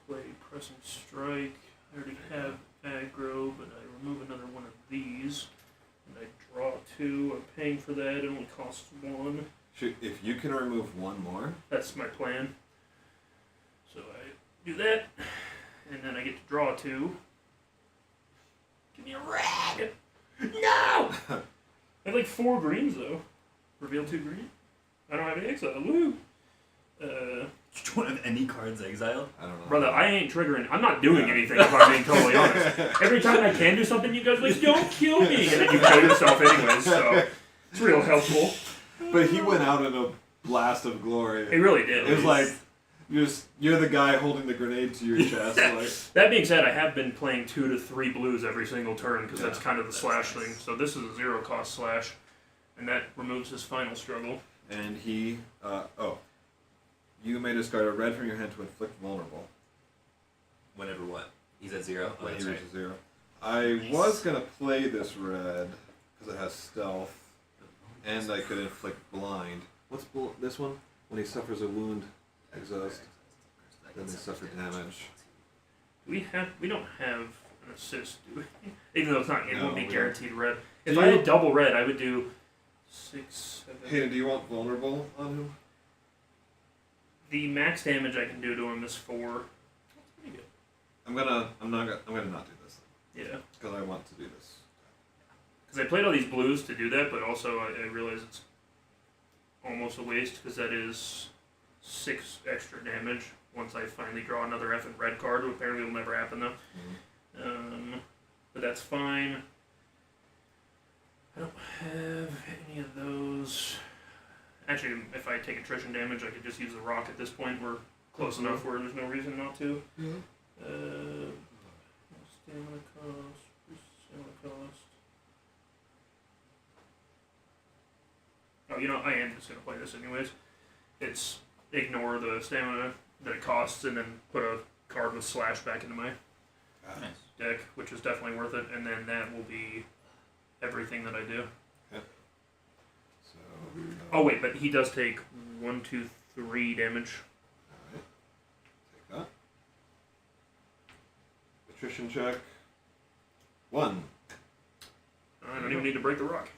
Play Pressing Strike. I already have aggro, but I remove another one of these. And I draw 2. I'm paying for that. It only costs 1. If you can remove one more, That's my plan. So I do that, and then I get to draw 2. Give me a rat! have like 4 greens though. Reveal 2 green. I don't have any exile. Woo! You don't have any cards exiled? I don't know. Brother, I ain't triggering. I'm not doing anything if I'm being totally honest. Every time I can do something, you guys are like, don't kill me! And then you kill yourself anyways, so it's real helpful. But he went out in a blast of glory. He really did. It was like, you're the guy holding the grenade to your chest. Like, that being said, I have been playing 2 to 3 blues every single turn because Yeah, that's kind of the that's slash nice. thing. So this is a 0 cost slash, and that removes his final struggle. and he, you may discard a red from your hand to inflict vulnerable. Whenever what? He's at 0? Oh, When that's he right. reaches 0. I was gonna play this red because it has stealth, and I could inflict blind. What's this one? When he suffers a wound, exhaust, then they suffer damage. We don't have an assist, do we? Even though it's not, it No, won't be we guaranteed red. Do If I you- had double red, I would do 6, 7. Hey, do you want vulnerable on him? The max damage I can do to him is 4. That's pretty good. I'm gonna not do this Yeah. because I want to do this. Because I played all these blues to do that, but also I realize it's almost a waste because that is 6 extra damage once I finally draw another effing red card. Apparently, will never happen though. But that's fine. I don't have any of those. Actually, if I take attrition damage, I could just use the rock at this point. We're close enough where there's no reason not to. Stamina cost. Stamina cost. Oh, you know, I am just going to play this anyways. It's ignore the stamina that it costs and then put a card with slash back into my Nice. deck, which is definitely worth it, and then that will be everything that I do. So. Oh, wait, but he does take 1, 2, 3 damage. Alright. Take that. Attrition check. 1. I don't even need to break the rock.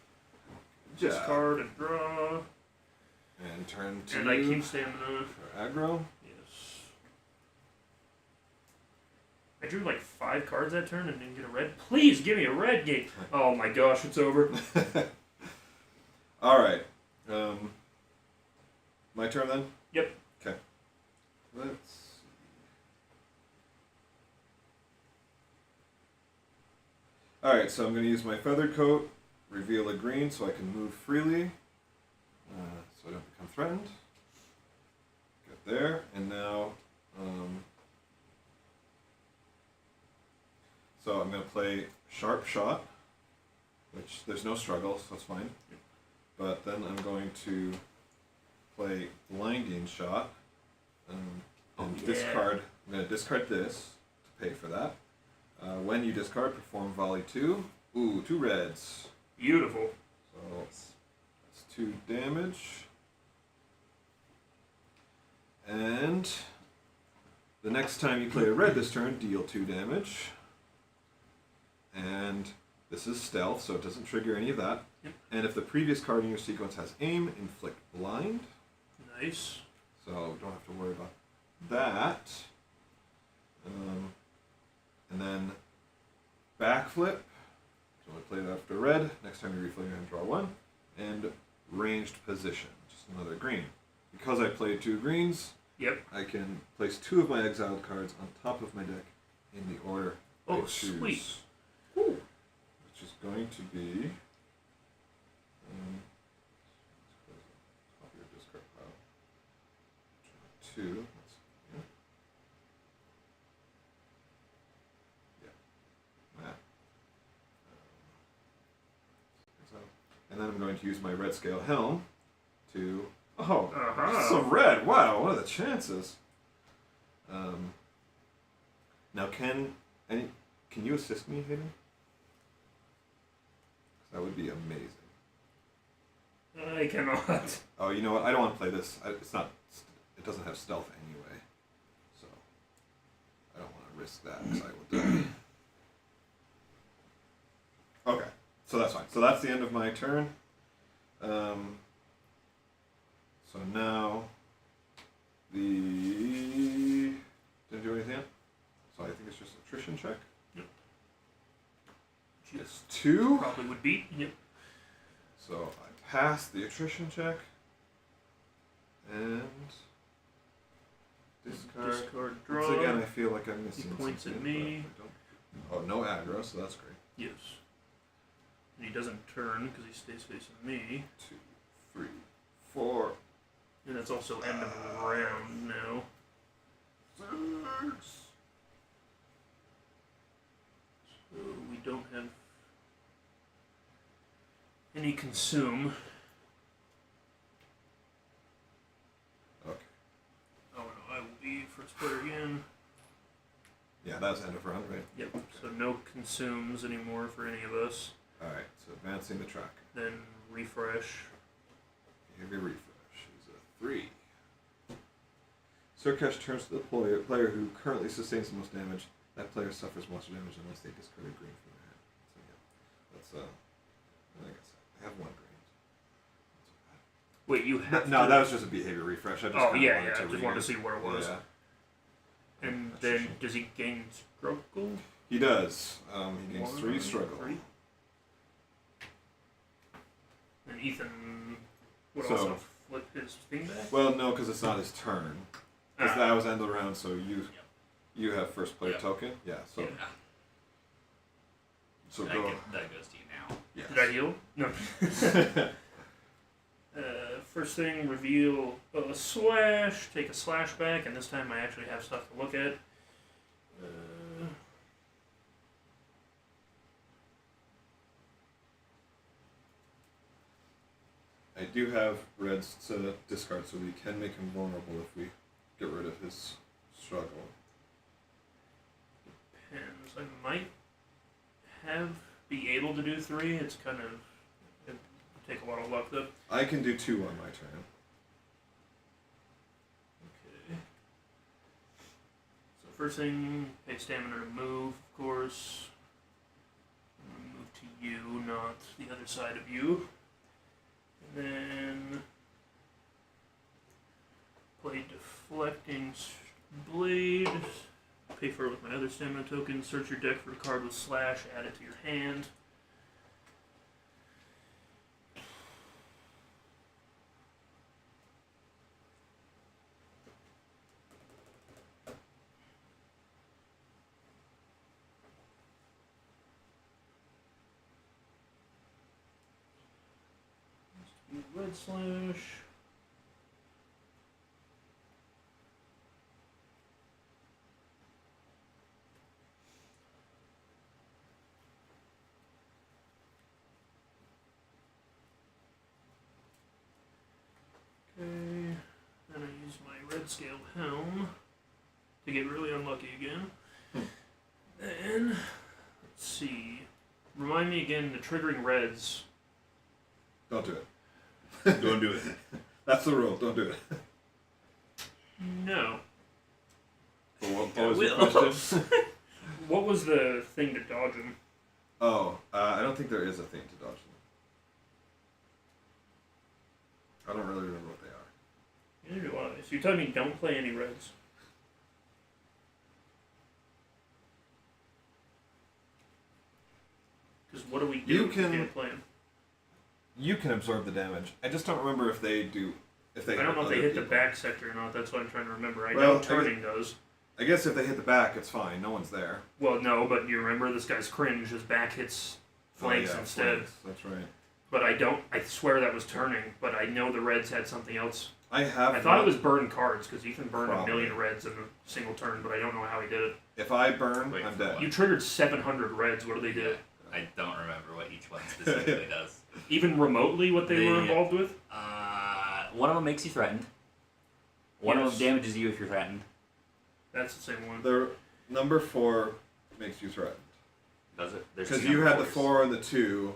Just Discard and draw. And turn 2 And I keep stamina. for aggro. Yes. I drew like 5 cards that turn and didn't get a red. Please give me a red game. Oh my gosh, it's over. Alright. My turn then? Yep. Okay. Let's see. Alright, so I'm going to use my feathered coat, reveal a green so I can move freely, so I don't become threatened. Get there, and now, so I'm going to play Sharp Shot, which there's no struggle, so that's fine. But then I'm going to play Blinding Shot, and yeah. discard. I'm going to discard this to pay for that. When you discard, perform Volley 2. Ooh, 2 reds. Beautiful. So that's 2 damage. And the next time you play a red this turn, deal 2 damage. And this is stealth, so it doesn't trigger any of that. Yep. And if the previous card in your sequence has aim, inflict blind. Nice. So don't have to worry about that. And then backflip. So I play that after red. Next time you refill your hand, draw 1. And ranged position, just another green. Because I played 2 greens, Yep. I can place 2 of my exiled cards on top of my deck in the order I Oh, choose. sweet. Which is going to be. Copy your discard pile. 2. That. And then I'm going to use my red scale helm to. Oh, Uh-huh. some red! Wow, what are the chances? Now, can you assist me, Hayden? 'Cause that would be amazing. I cannot. Oh, you know what? I don't want to play this. It's not. It doesn't have stealth anyway, so I don't want to risk that because I will die. Okay, so that's fine. So that's the end of my turn. So now didn't do anything yet. So I think it's just attrition check. Yep. It's 2. Probably would beat. Yep. So I pass the attrition check. And discard. Draw. Once again, I feel like I'm missing He points something. at me. But I don't. Oh, no aggro, so that's great. Yes. And he doesn't turn because he stays facing me. 2, 3, 4. And that's also end of the round now. 6. So we don't have any consume. Okay. Oh no, I will be first player again. Yeah, that was end of round, right? Yep. So no consumes anymore for any of us. Alright, so advancing the track. Then refresh. Behavior refresh is a 3. Surcash turns to the player who currently sustains the most damage. That player suffers monster damage unless they discard a green from their hand. So yeah, that's I guess I have 1 green. Wait, you have No, to... that was just a behavior refresh. I just Oh kinda yeah, wanted yeah. to I just read wanted to it. see what it was. Yeah. And That's then just- does he gain struggle? He does. He gains 3 1, struggle. 3. And Ethan would So- also flip his thing back. Well, no, because it's not his turn. Because Ah. that was end of the round, so you have first player Yep. token. Yeah. So Yeah. so That, go. that goes to you now. Yes. Did I heal? No. First thing, reveal a slash, take a slash back, and this time I actually have stuff to look at. I do have reds to discard, so we can make him vulnerable if we get rid of his struggle. Depends. I might be able to do 3. It's kind of it take a lot of luck though. I can do 2 on my turn. Okay. So first thing, pay stamina to move, of course. I'm gonna move to you, not the other side of you. And then play deflecting blade. Pay for it with my other stamina token. Search your deck for a card with slash. Add it to your hand. Red slash. Okay, then I use my red scale helm to get really unlucky again. Then, let's see. Remind me again, the triggering reds. Don't do it. Don't do it. That's the rule. Don't do it. No. But what was your will. question? What was the thing to dodge him? Oh, I don't think there is a thing to dodge them. I don't really remember what they are. Neither do I. So you're telling me don't play any reds? Because what do we do You if we can- can't play them? You can absorb the damage. I just don't remember if they do. If they. I don't know if they other hit the people. back sector or not. That's what I'm trying to remember. I Well, know turning does. I guess if they hit the back, it's fine. No one's there. Well, no, but you remember this guy's cringe. His back hits flanks Oh, yeah, instead. flanks, that's right. But I don't. I swear that was turning. But I know the reds had something else. I have. I thought it was burn cards because Ethan burned Probably. a million reds in a single turn. But I don't know how he did it. If I burn, Wait I'm for dead. what? You triggered 700 reds. What do they do? Yeah, I don't remember what each one specifically does. Even remotely, what they were involved with? One of them makes you threatened. One of Yes. them damages you if you're threatened. That's the same one. The number 4 makes you threatened. Does it? There's Because two you number had the fours. 4 and the 2.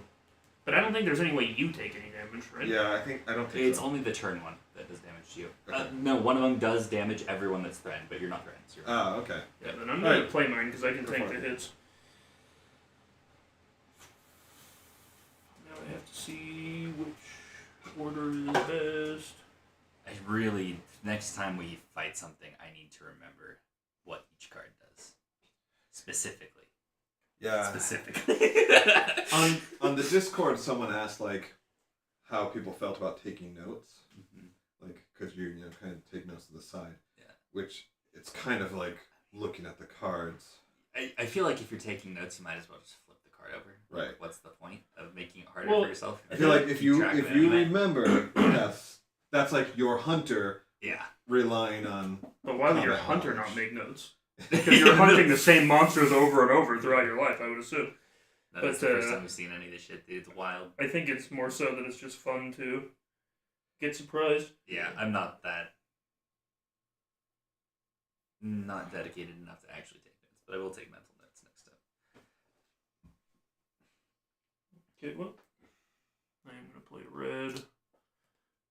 But I don't think there's any way you take any damage, right? Yeah, I don't think It's so. only the turn one that does damage to you. Okay. No, one of them does damage everyone that's threatened, but you're not threatened. So you're Ah, okay. Yeah, then I'm gonna Right. play mine because I can Go take for the it. hits. Now I have to see which order is best. I really, next time we fight something, I need to remember what each card does. Specifically. Yeah. Specifically. On the Discord, someone asked, like, how people felt about taking notes, Mm-hmm. like because you kind of take notes to the side. Yeah. Which it's kind of like looking at the cards. I feel like if you're taking notes, you might as well just flip the card over. Right. What's the point of making it harder Well, for yourself? I feel like if Keep you track of it anyway. remember, yes, that's like your hunter Yeah. relying on. But why would your combat hunter knowledge. not make notes? Because you're hunting the same monsters over and over throughout your life, I would assume. That's But, the first time we've seen any of this shit, dude. It's wild. I think it's more so that it's just fun to get surprised. Yeah, I'm not dedicated enough to actually take notes, but I will take mental notes next time. Okay, well, I am going to play red.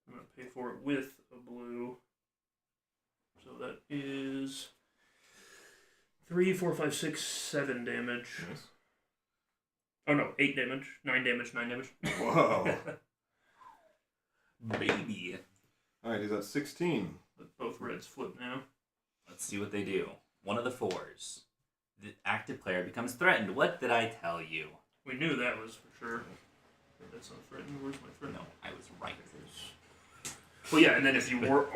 I'm going to pay for it with a blue. So that is 3, 4, 5, 6, 7 damage. Yes. Oh no, 8 damage. 9 damage, 9 damage. Whoa! Baby. All right, he's at 16. But both reds flip now. Let's see what they do. One of the 4s. The active player becomes threatened. What did I tell you? We knew that was for sure. That's not threatened. Where's my friend? No, I was right. Well, yeah, and then if you are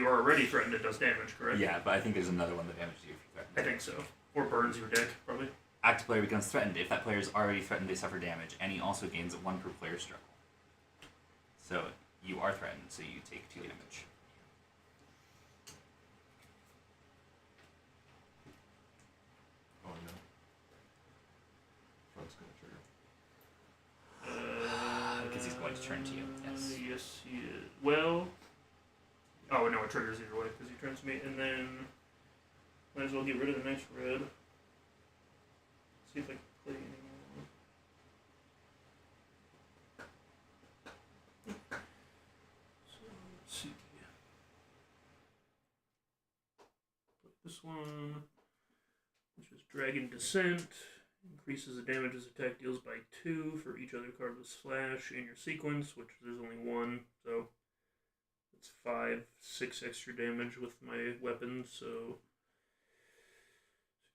already threatened, it does damage, correct? Yeah, but I think there's another one that damages you if you threaten. I think so. Or burns your deck, probably. Active player becomes threatened. If that player is already threatened, they suffer damage, and he also gains 1 per player struggle. So you are threatened, so you take 2 damage. Oh no. Front's gonna trigger. Because he's going to turn to you. Yes. Yes, he is. Well. Oh no, it triggers either way because he turns to me, and then might as well get rid of the next red. See if I can play anymore. So let's see. Put this one, which is Dragon Descent. Increases the damage this attack deals by 2 for each other card with slash in your sequence, which there's only 1, so it's 5, 6 extra damage with my weapons, so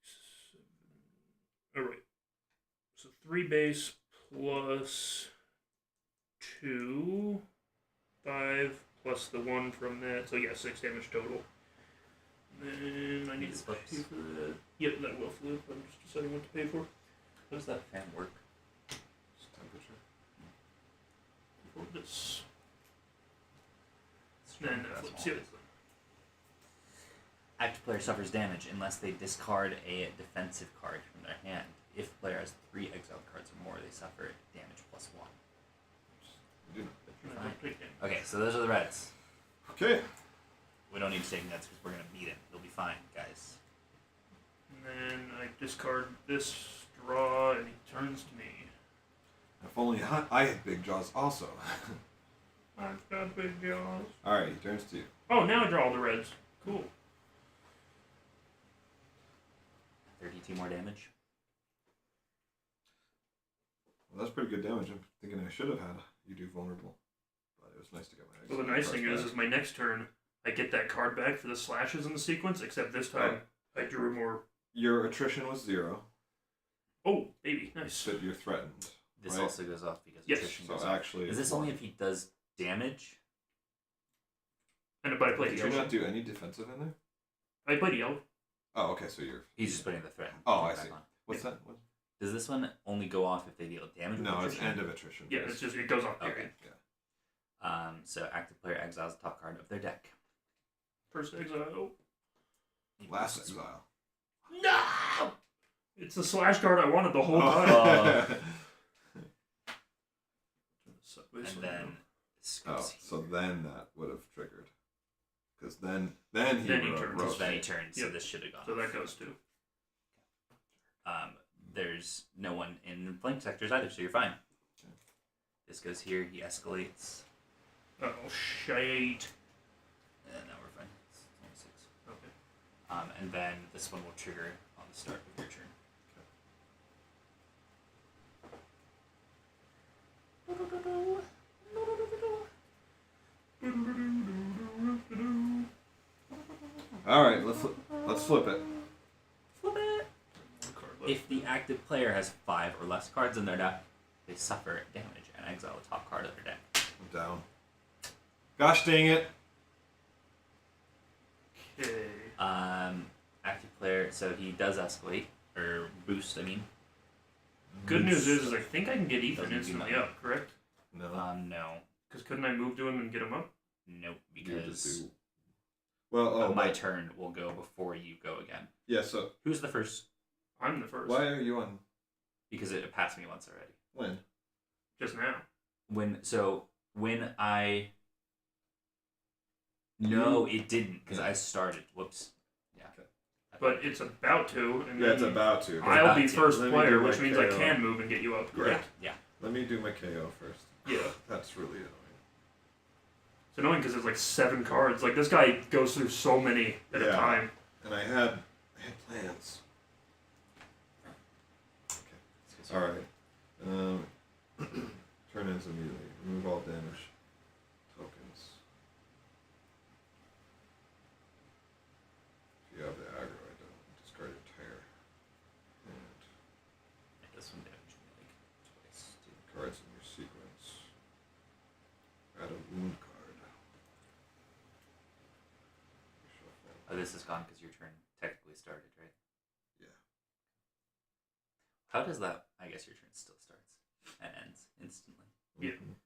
6, 7. Alright. So 3 base plus 2, 5 plus the 1 from that, so yeah, 6 damage total. And then I need to pay for that. Yep, that will flip. I'm just deciding what to pay for. How does that fan work? It's temperature. For this. Then that flips. Yep. Active player suffers damage unless they discard a defensive card from their hand. If the player has 3 exiled cards or more, they suffer damage plus 1. You do. You're I fine. don't take damage. Okay, so those are the reds. Okay. We don't need to take notes because we're going to beat him. He'll be fine, guys. And then I discard this draw, and he turns to me. If only I had big jaws also. I've got big jaws. All right, he turns to you. Oh, now I draw all the reds. Cool. 32 more damage. Well, that's pretty good damage. I'm thinking I should have had you do vulnerable, but it was nice to get my. Well, the nice cards thing back. is my next turn, I get that card back for the slashes in the sequence, except this time I drew more. Your attrition was 0, Oh, baby, nice. but you're threatened. This Right. also goes off because Yes. attrition So goes off. actually, Is this only if he does damage? But I played did you yellow. not do any defensive in there? I played yellow. Oh, okay. So you're. He's just putting the threat. Oh, I back see. on. What's that? What? Does this one only go off if they deal damage? with No, it's attrition? end of attrition. Yeah, it's just, it goes off Okay. period. Yeah. So active player exiles the top card of their deck. First exile. Last exile. No! It's the slash card I wanted the whole Oh. time. And then this Oh, goes so here. then that would have triggered. Because then he Then he would have turns. Because then he rotated. turns, so Yep. this should have gone. So off. that goes too. There's no one in flank sectors either, so you're fine. Okay. This goes here, he escalates, Oh, shite. and now we're fine. It's only 6. Okay. And then this one will trigger on the start of your turn. All right, let's flip it. Flip it! Card left. If the active player has 5 or less cards in their deck, they suffer damage and exile the top card of their deck. I'm down. Gosh dang it. Okay. Active player, so he does escalate, or boost, I mean. Good news is I think I can get Doesn't Ethan do instantly nothing. up, correct? No. No. Because couldn't I move to him and get him up? Nope, You just because do. Well, my turn will go before you go again. Yeah, so Who's the first? I'm the first. why are you on? Because it passed me once already. When? Just now. When I... No, it didn't, because I started. Whoops. Yeah. Okay. But it's about to, and Yeah, then it's about to. I'll about be to. first Let me player, do which my means I KO. can move and get you up, correct? Yeah. Let me do my KO first. Yeah. That's really annoying. It's annoying because there's like 7 cards. Like, this guy goes through so many at a Yeah. time. And I had plans. Okay. All right. Turn ends immediately. Remove all damage tokens. If you have the aggro, I don't. Discard your tear. And This one damaged me like twice, too. cards in your sequence. Add a wound card. Shuffle. Oh, this is gone because your turn technically started, right? Yeah. How does that... I guess your turn still starts and ends instantly. Yeah. Mhm.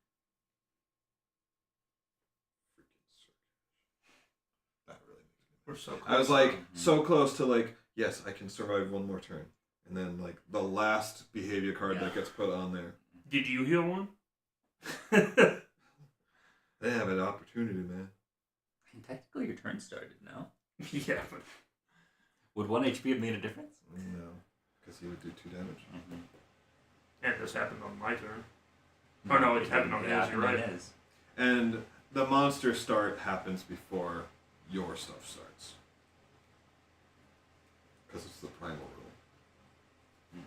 Freaking circus. That really makes me We're so close. I was like Mhm. so close to like, yes, I can survive one more turn. And then like the last behavior card that gets put on there. Did you heal one? They have an opportunity, man. And technically your turn started, no? Yeah, but Would 1 HP have made a difference? No. Because he would do 2 damage. Mm-hmm. and this happened on my turn. Oh no, it happened on his. You're right. His. And the monster start happens before your stuff starts. Because it's the primal rule.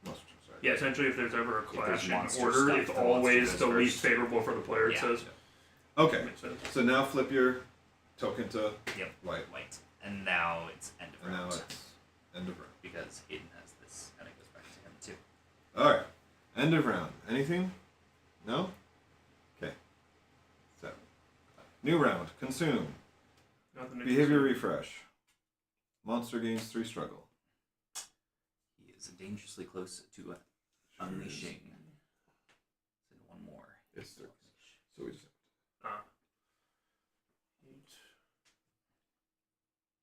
Monster start. Yeah, essentially, if there's ever a there's clash in monster order, stuff, it's the monster always goes the least first. favorable for the player. It Yeah. says. Okay. Makes sense. So now flip your token to Yep. white. White. And now it's end of And now round. it's end of round. Because Hayden has this, and it goes back to him too. Alright. End of round. Anything? No? Okay. 7. New round. Consume. Nothing to Behavior consider. refresh. Monster gains 3 struggle. He is dangerously close to unleashing. And one more. It's 13. So we just. Ah.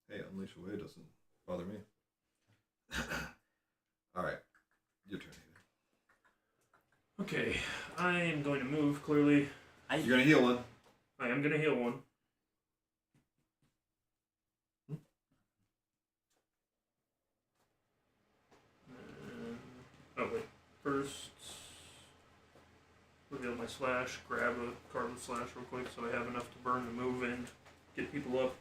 Hey, unleash away doesn't bother me. Alright. Your turn. Okay, I am going to move. Clearly, You're gonna heal one. I am going to heal one. Oh wait, first reveal my slash, grab a card with slash real quick so I have enough to burn the move and get people up.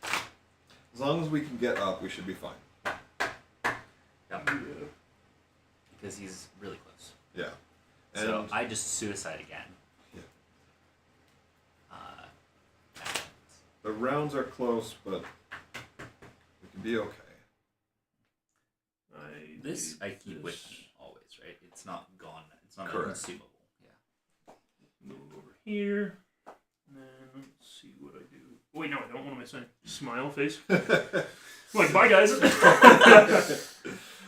As long as we can get up, we should be fine. Yep. Yeah. Because he's really close. Yeah. So And I just suicide again. Yeah. And the rounds are close, but we can be okay. this I did keep with this. me always, right? It's not gone. It's not Correct. consumable. Yeah. Move over here. And then let's see what I do. Wait, no, I don't. What am I saying? Smile face. Like, bye guys.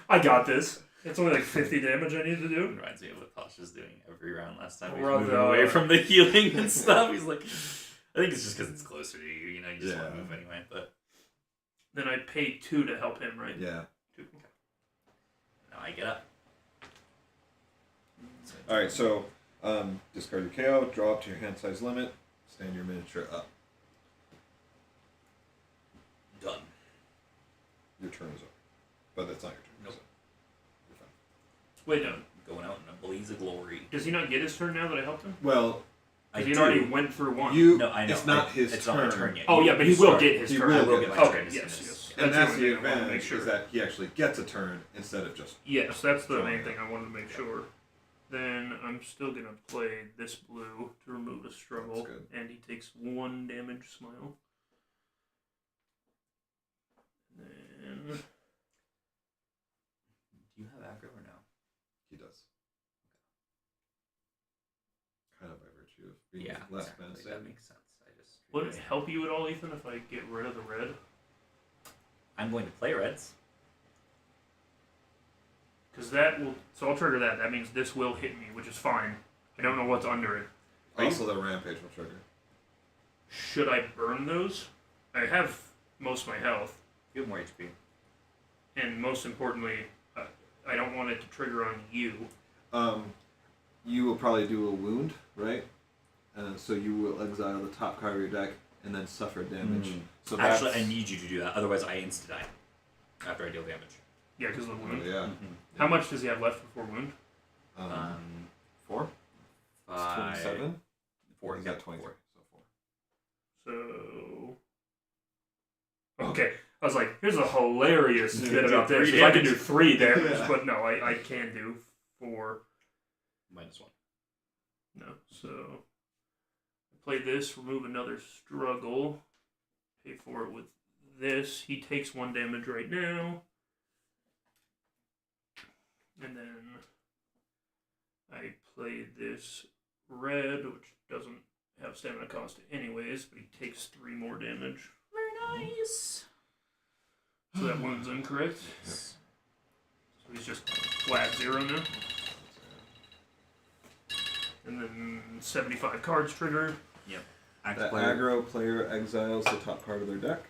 I got this. It's only like 50 damage I need to do. Reminds me of what Tosh was doing every round last time. He Well, was moving no. away from the healing and stuff. He's like, I think it's just because it's closer to you. You know, you just want to Yeah. move anyway. But Then I pay 2 to help him, right? Yeah. 2. now I get up. Alright, so discard your KO, draw up to your hand size limit, stand your miniature up. Done. Your turn is over. But that's not your turn. Nope. So you're fine. Wait, no. Going out in a blaze of glory. Does he not get his turn now that I helped him? Well, I Because he do. already went through one. No, I know. It's not his it's turn. not my turn yet. Oh, yeah, but he will get his He turn. will I will get get his my Okay, turn. as yes, soon as- yes. and that's the only thing I wanted to advantage make sure. is that he actually gets a turn instead of just Yes, that's the Drawing main it. thing I wanted to make sure. Then I'm still going to play this blue to remove a struggle. That's good. And he takes 1 damage, smile. Then Do you have aggro or no? being Yeah, less exactly. mana That saving. makes sense. I just Would it help you at all, Ethan, if I get rid of the red? I'm going to play reds. Because that will. So I'll trigger that. That means this will hit me, which is fine. I don't know what's under it. Also, the rampage will trigger. Should I burn those? I have most of my health. You have more HP. And most importantly, I don't want it to trigger on you. You will probably do a wound, right? So you will exile the top card of your deck and then suffer damage. So Actually, I need you to do that. Otherwise, I insta-die after I deal damage. Yeah, because of the wound. Oh, yeah. How much does he have left before wound? 4? 5. 27? 4. He's Yeah, at 23. 4. So. Okay. I was like, here's a hilarious You bit can do about this. 3 If I can do damage. 3 damage, Yeah. but no, I can do 4. -1. No, so. I play this, remove another struggle. Pay for it with this. He takes 1 damage right now. And then I play this red, which doesn't have stamina cost anyways, but he takes 3 more damage. Very nice. So that wound's incorrect. Yes. So he's just flat 0 now. And then 75 cards trigger. Yep. The Active player. aggro player exiles the top card of their deck.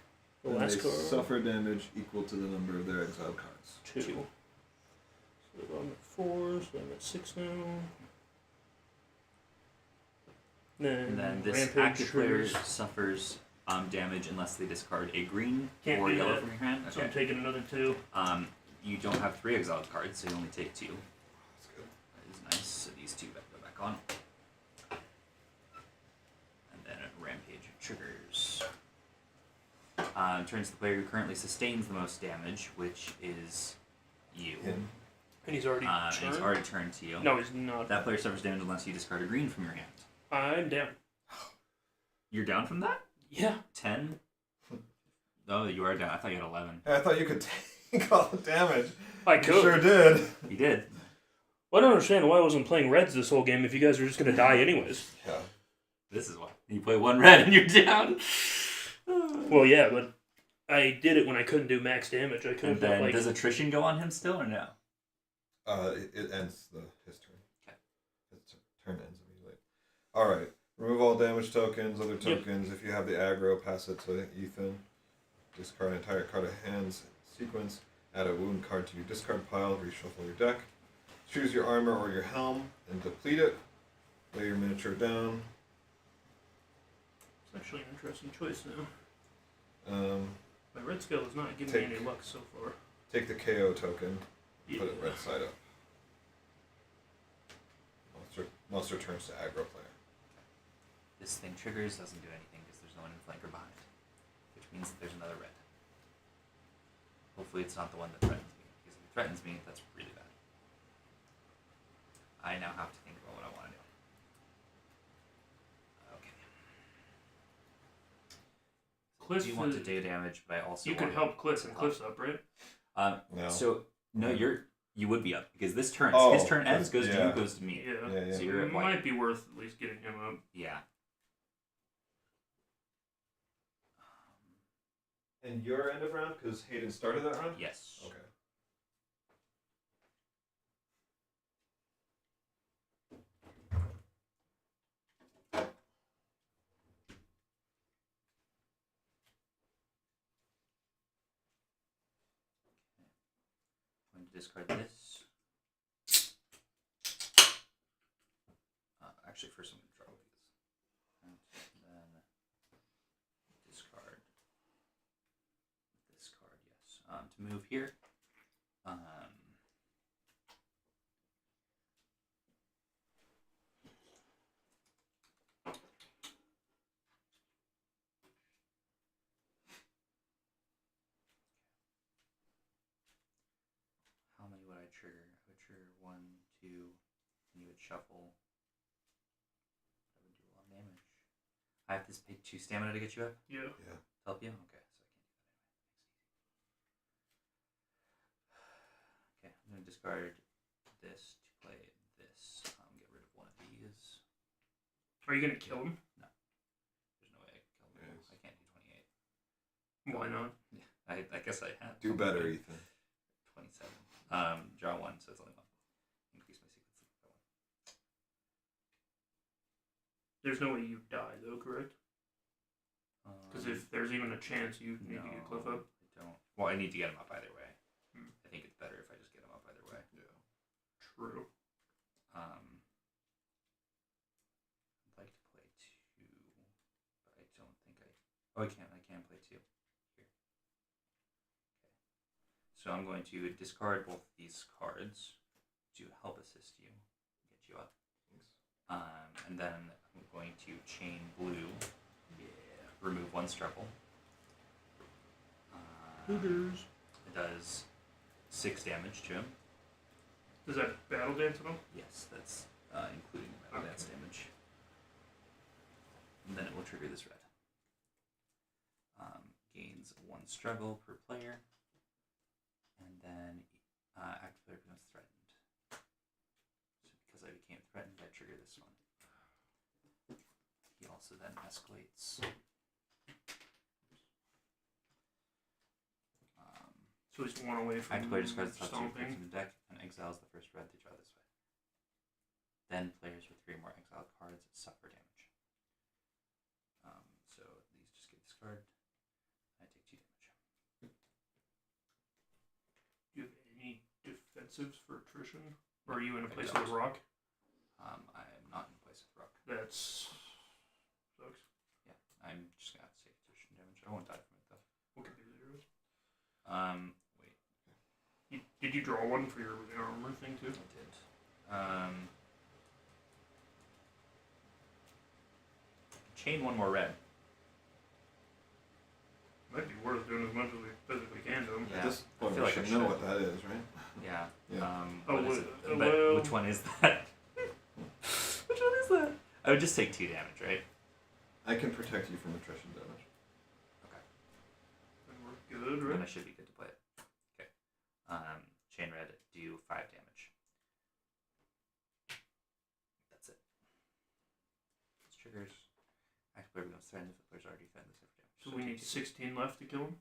The and last they card. suffer damage equal to the number of their exiled cards. 2. So I'm at 4, so I'm at 6 now. And then this Rampage active player triggers. suffers damage unless they discard a green Can't or do yellow that. from your hand. So I'm Okay. taking another 2. You don't have 3 exiled cards, so you only take 2. That's good. That is nice. So these 2 go back on. And then Rampage triggers. Turns the player who currently sustains the most damage, which is you. Him. And he's already And turned? it's already turned to you. No, he's not. That player suffers damage unless you discard a green from your hand. I'm down. You're down from that? Yeah. 10? No, you are down. I thought you had 11. I thought you could take all the damage. I You could. sure did. You did. Well, I don't understand why I wasn't playing reds this whole game if you guys were just going to die anyways. Yeah. This is why. You play 1 red and you're down. Well, yeah, but I did it when I couldn't do max damage. I And couldn't then, like... does attrition go on him still or no? It ends his turn. Okay. His turn ends immediately. Alright. Remove all damage tokens, other tokens. If you have the aggro, pass it to Ethan. Discard an entire card of hands sequence. Add a wound card to your discard pile. Reshuffle your deck. Choose your armor or your helm and deplete it. Lay your miniature down. It's actually an interesting choice now. Um, My red skill has not given me any luck so far. take the KO token. Yeah. Put it red side up. Monster turns to aggro player. This thing triggers, doesn't do anything because there's no one in flank or behind. Which means that there's another red. Hopefully it's not the one that threatens me. Because if it threatens me, that's really bad. I now have to think about what I want to do. Okay. Cliff Do you want to is- do damage, but I also You want can help Cliff, and to Cliff's up, right? No. So, no, you would be up because this turn, Oh, his turn ends, goes to yeah. you, goes to me. Yeah. Yeah, yeah. So you're It at white. might be worth at least getting him up. Yeah. And your end of round? Because Hayden started that round? Yes. Okay. I'm going to discard this. Actually, first I'm going to draw these. And then discard this card, yes. To move here. How many would I trigger? I would trigger 1, 2, and you would shuffle. That would do a lot of damage. I have to pay 2 stamina to get you up? Yeah. Yeah. Help you? Okay, so I can't do that anyway. Okay, I'm going to discard this to play this. Get rid of one of these. Are you gonna kill him? There's no way I can kill him. Yes. I can't do 28. Why not? Yeah, I guess I have. Do better, Ethan. 27. Draw 1, so it's only 1. Increase my secret sleep by 1. There's no way you die though, correct? Because if there's even a chance you need to get Cliff up. I don't. Well, I need to get him up either way. Hmm. I think it's better if I just get him up either way. Yeah. True. I'd like to play 2, but I don't think I. Oh, I can play 2. Here. Okay. So I'm going to discard both these cards to help assist you, get you up. Thanks. And then I'm going to chain blue. Remove 1 struggle. Boogers. It does 6 damage to him. Does that battle dance at all? Yes, that's including the metal dance damage. And then it will trigger this red. Gains 1 struggle per player. And then active player becomes threatened. So because I became threatened, I trigger this one. He also then escalates. So he's 1 away from Active player discards the top 2 cards stomping. from the deck and exiles the first red to draw this way. Then players with 3 or more exiled cards suffer damage. So these just get discarded. I take 2 damage. Do you have any defensives for attrition? Or are you in a I place don't. with rock? I am not in place with rock. That's sucks. Yeah, I'm just gonna have to take attrition damage. I won't die from it though. What can be zeros? Wait, Did you draw one for your armor thing too? I did. Chain 1 more red. Might be worth doing as much as we physically can to him. Yeah, At this I point, feel we like I should know should. what that is, right? Yeah. Yeah. What is it? But well- which one is that? Which one is that? I would just take 2 damage, right? I can protect you from attrition damage. Okay. Then we're good, Then I right? should be good to play it. Okay. Chain red, do 5 damage. That's it. This triggers. Active player becomes threatened if the player's already threatened this damage. So we need 16 left to kill him?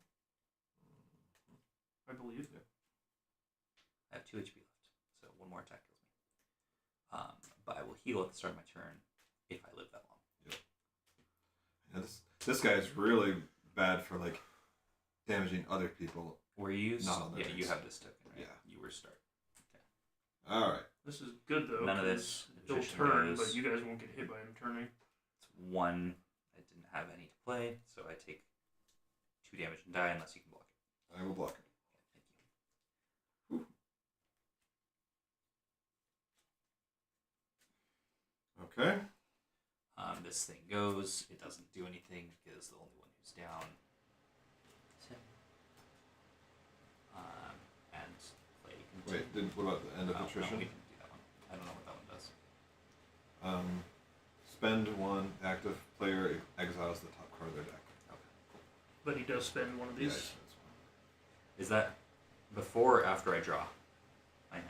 I believe. Yeah. I have 2 HP left, so 1 more attack kills me. But I will heal at the start of my turn if I live that long. Yeah, this guy is really bad for like damaging other people. Were you? Not on the Yeah, you turns. have this token, right? Yeah. You were start. All right. This is good though. None of 'cause this. He'll Attrition turn, goes. but you guys won't get hit by him turning. It's 1. I didn't have any to play, so I take 2 damage and die unless you can block it. I will block it. Thank you. Okay. This thing goes. It doesn't do anything because the only one who's down is him. And play continue. Wait. What about the end of No, attrition? we didn't do that one. I don't know what that one does. Spend 1. Active player exiles the top card of their deck. But he does spend one of Yeah, these. that's Is that before or after I draw my hand?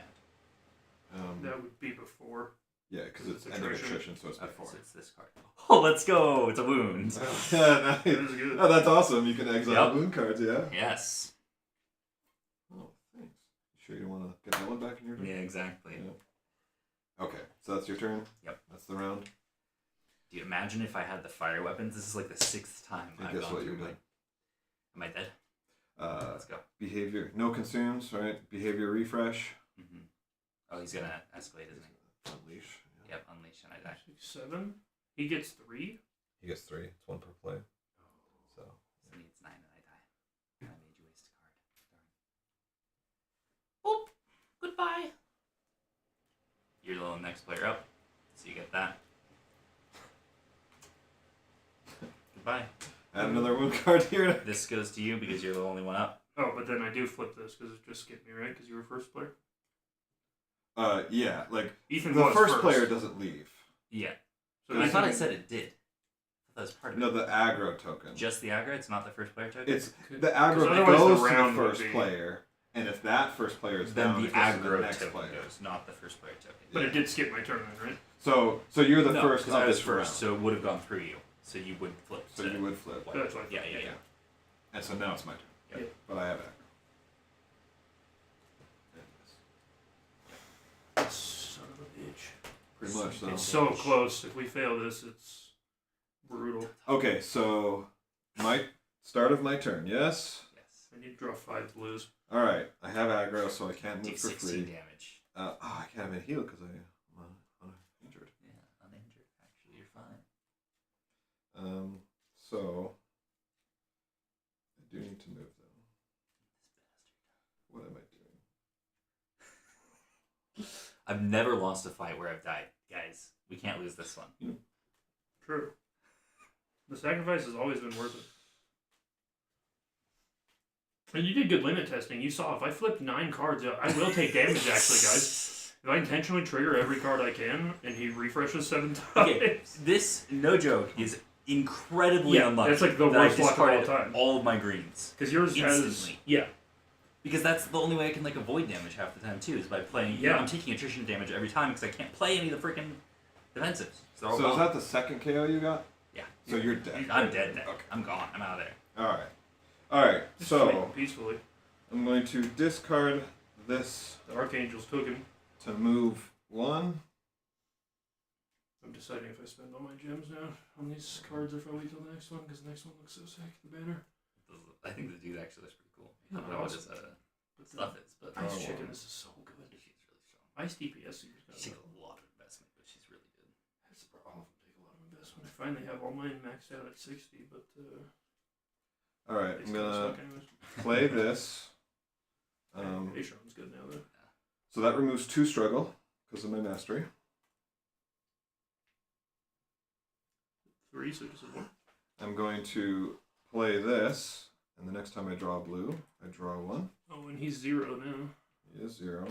fine. That would be before. Yeah, because it's It's end of attrition. attrition, so it's Okay, before. so it's this card. Oh, let's go! It's a wound. Yeah, nice. That is good. Oh, that's awesome. You can exile Yep. wound cards, yeah? Yes. Oh, thanks. You sure you don't want to get that one back in your turn? Yeah, exactly. Yeah. Okay, so that's your turn? Yep. That's the round? Do you imagine if I had the fire weapons? This is like the 6th time I I've guess gone what through you my... did. Am I dead? Let's go. Behavior. No consumes, right? Behavior refresh. Mm-hmm. Oh, he's gonna escalate, isn't he? Unleash. Yep, unleash and I die. 6, 7. He gets 3. He gets 3. It's 1 per play. So. So he needs 9 and I die. And I made you waste a card. Darn. Oh, goodbye. You're the next player up, so you get that. Goodbye. Add another wound card here. This goes to you because you're the only one up. Oh, but then I do flip this because it just skipped me, right? Because you were first player. Yeah, like Ethan the was first player doesn't leave. Yeah. So I Ethan- thought I said it did. I thought that was part of No, it. the aggro token. Just the aggro? It's not the first player token? It's the aggro otherwise goes the to the round would first be- player, And if that first player is Then down, the it goes to the aggro next token player. goes, not the first player token. But Yeah. it did skip my turn then, right? So you're the No, first 'cause of I was this first, round. so it would have gone through you. So you would flip. So to you would flip. white. That's what I thought. Yeah. And so now it's my turn. Yeah. But I have aggro. Son of a bitch. Pretty much, so. It's so close. If we fail this, it's brutal. Okay, so my start of my turn, yes? Yes. I need to draw 5 blues. Alright, I have aggro, so I can't move Take for 16 free. damage. I can't even heal because I'm uninjured. Yeah, uninjured. Actually, you're fine. So I do need to move though. What am I doing? I've never lost a fight where I've died. Guys, we can't lose this one. True. The sacrifice has always been worth it. And you did good limit testing. You saw if I flipped 9 cards, I will take damage actually, guys. If I intentionally trigger every card I can, and he refreshes 7 times. Okay, this, no joke, is incredibly unlucky. That's like the that I worst luck of all discarded time. all of my greens. Because yours has... Instantly. Yeah. Because that's the only way I can like avoid damage half the time too, is by playing. Yeah. I'm taking attrition damage every time because I can't play any of the freaking defensives. So they're all So gone. is that the second KO you got? Yeah. So you're dead. I'm dead then. Okay. I'm gone. I'm out of there. Alright, Just so fight peacefully. I'm going to discard this The Archangel's token. to move 1. I'm deciding if I spend all my gems now on these cards or if I wait till the next one, because the next one looks so sick, the banner. I think the dude actually looks pretty cool. I Yeah, don't know what his awesome. stuff is, but Ice Oh, Chicken, wow. this is so good. she's really strong. Ice DPS seems good. She takes a lot of investment, but she's really good. That's the problem. Take a lot of investment. I finally have all mine maxed out at 60, but Alright, they I'm still gonna suck anyways. play this. Aisharon's good now though. So that removes 2 struggle because of my mastery. 3, so just a 1. I'm going to play this, and the next time I draw a blue, I draw 1. Oh, and he's 0 now. He is 0.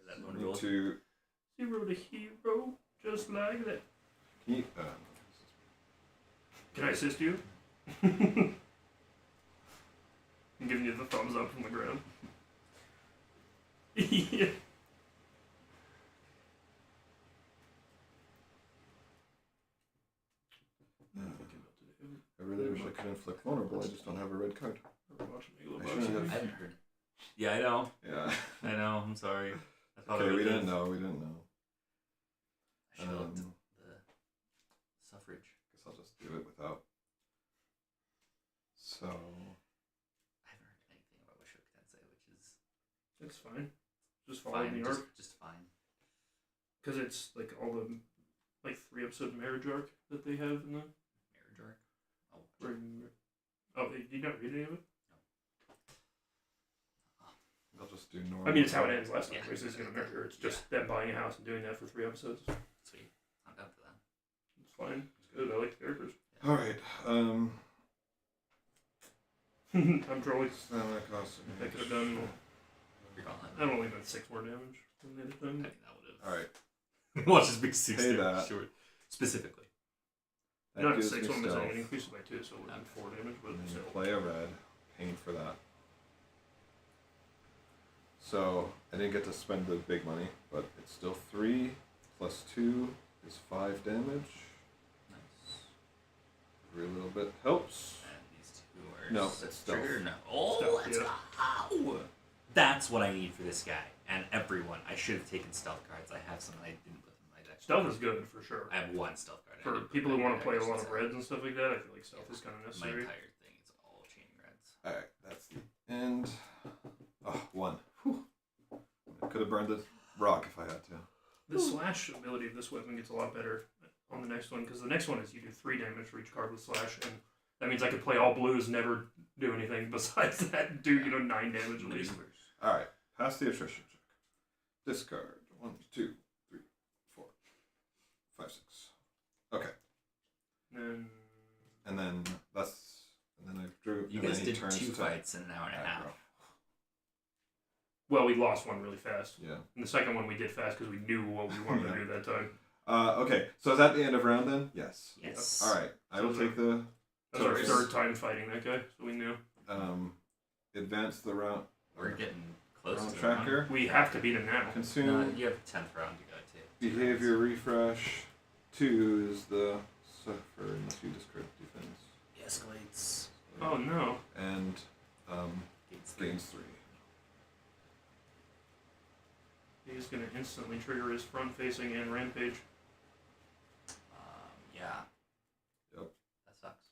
That I one need roll. to 0 to hero, just like that. keep. Can I assist you? I'm giving you the thumbs up from the ground. Yeah. I really wish I could inflict vulnerable. I just don't have a red card. We're watching Megalobox I shouldn't here. I haven't heard. Yeah, I know. Yeah. I know. I'm sorry. I thought Okay, I we did. didn't know. We didn't know. I should have looked at the suffrage. Guess I'll just do it without. So I haven't heard anything about Wishoku Tensei, which is It's fine. Just following fine. the arc. Just fine. Because it's like all the 3-episode marriage arc that they have in the. Marriage arc. Oh, Oh, did you not read any of it? I'll just do normal. I mean, it's how it ends last time. Yeah. It's just gonna marry her. It's just them buying a house and doing that for 3 episodes. sweet. I'm down for that. It's fine. It's good. I like the characters. All right. I'm trolling. Stamina cost. I could have done. You're gone. I've only done 6 more damage than the other I time. think that would have. All right. Watch this big 6 Pay damage that. short. Specifically. That Not gives 6 me one, but stealth. it increases by 2, so it would have been 4 damage, but And then still. you play a red. Paying for that. So I didn't get to spend the big money, but it's still 3 plus 2 is 5 damage. Nice. Every little bit helps. And these two are No, it's stealth. trigger. No. Oh, Stealth, let's yeah. go. That's what I need for this guy and everyone. I should have taken stealth cards. I have some that I didn't put in my deck. Stealth is good for sure. I have 1 stealth card. I For didn't put people in who my want to deck, play I a lot should of say. reds and stuff like that, I feel like stealth is kind of My necessary. entire thing is all chaining reds. Alright, that's the end. Oh, 1. Whew. I could have burned the rock if I had to. The slash ability of this weapon gets a lot better on the next one, because the next one is you do 3 damage for each card with slash, and that means I could play all blues, never do anything besides that, do 9 damage at least. Alright, pass the attrition check. Discard. 1, 2, 3, 4, 5, 6. Okay. And And then I drew. You and guys then he did turns 2 to fights in an hour and a half. aggro. well, we lost one really fast. Yeah. And the second one we did fast because we knew what we wanted to do that time. Okay, so is that the end of round then? Yes. Yes. Alright, I will So take the. That was our Toes. 3rd time fighting that guy, so we knew. advance the round. We're getting close Round to the round. tracker. We have to beat him now. Consume. No, you have 10th round to go to. Behavior refresh. 2 is the suffer unless you discard defense. He escalates. Oh no. And gains 3. He's gonna instantly trigger his front facing and rampage. Yeah. Yep. That sucks.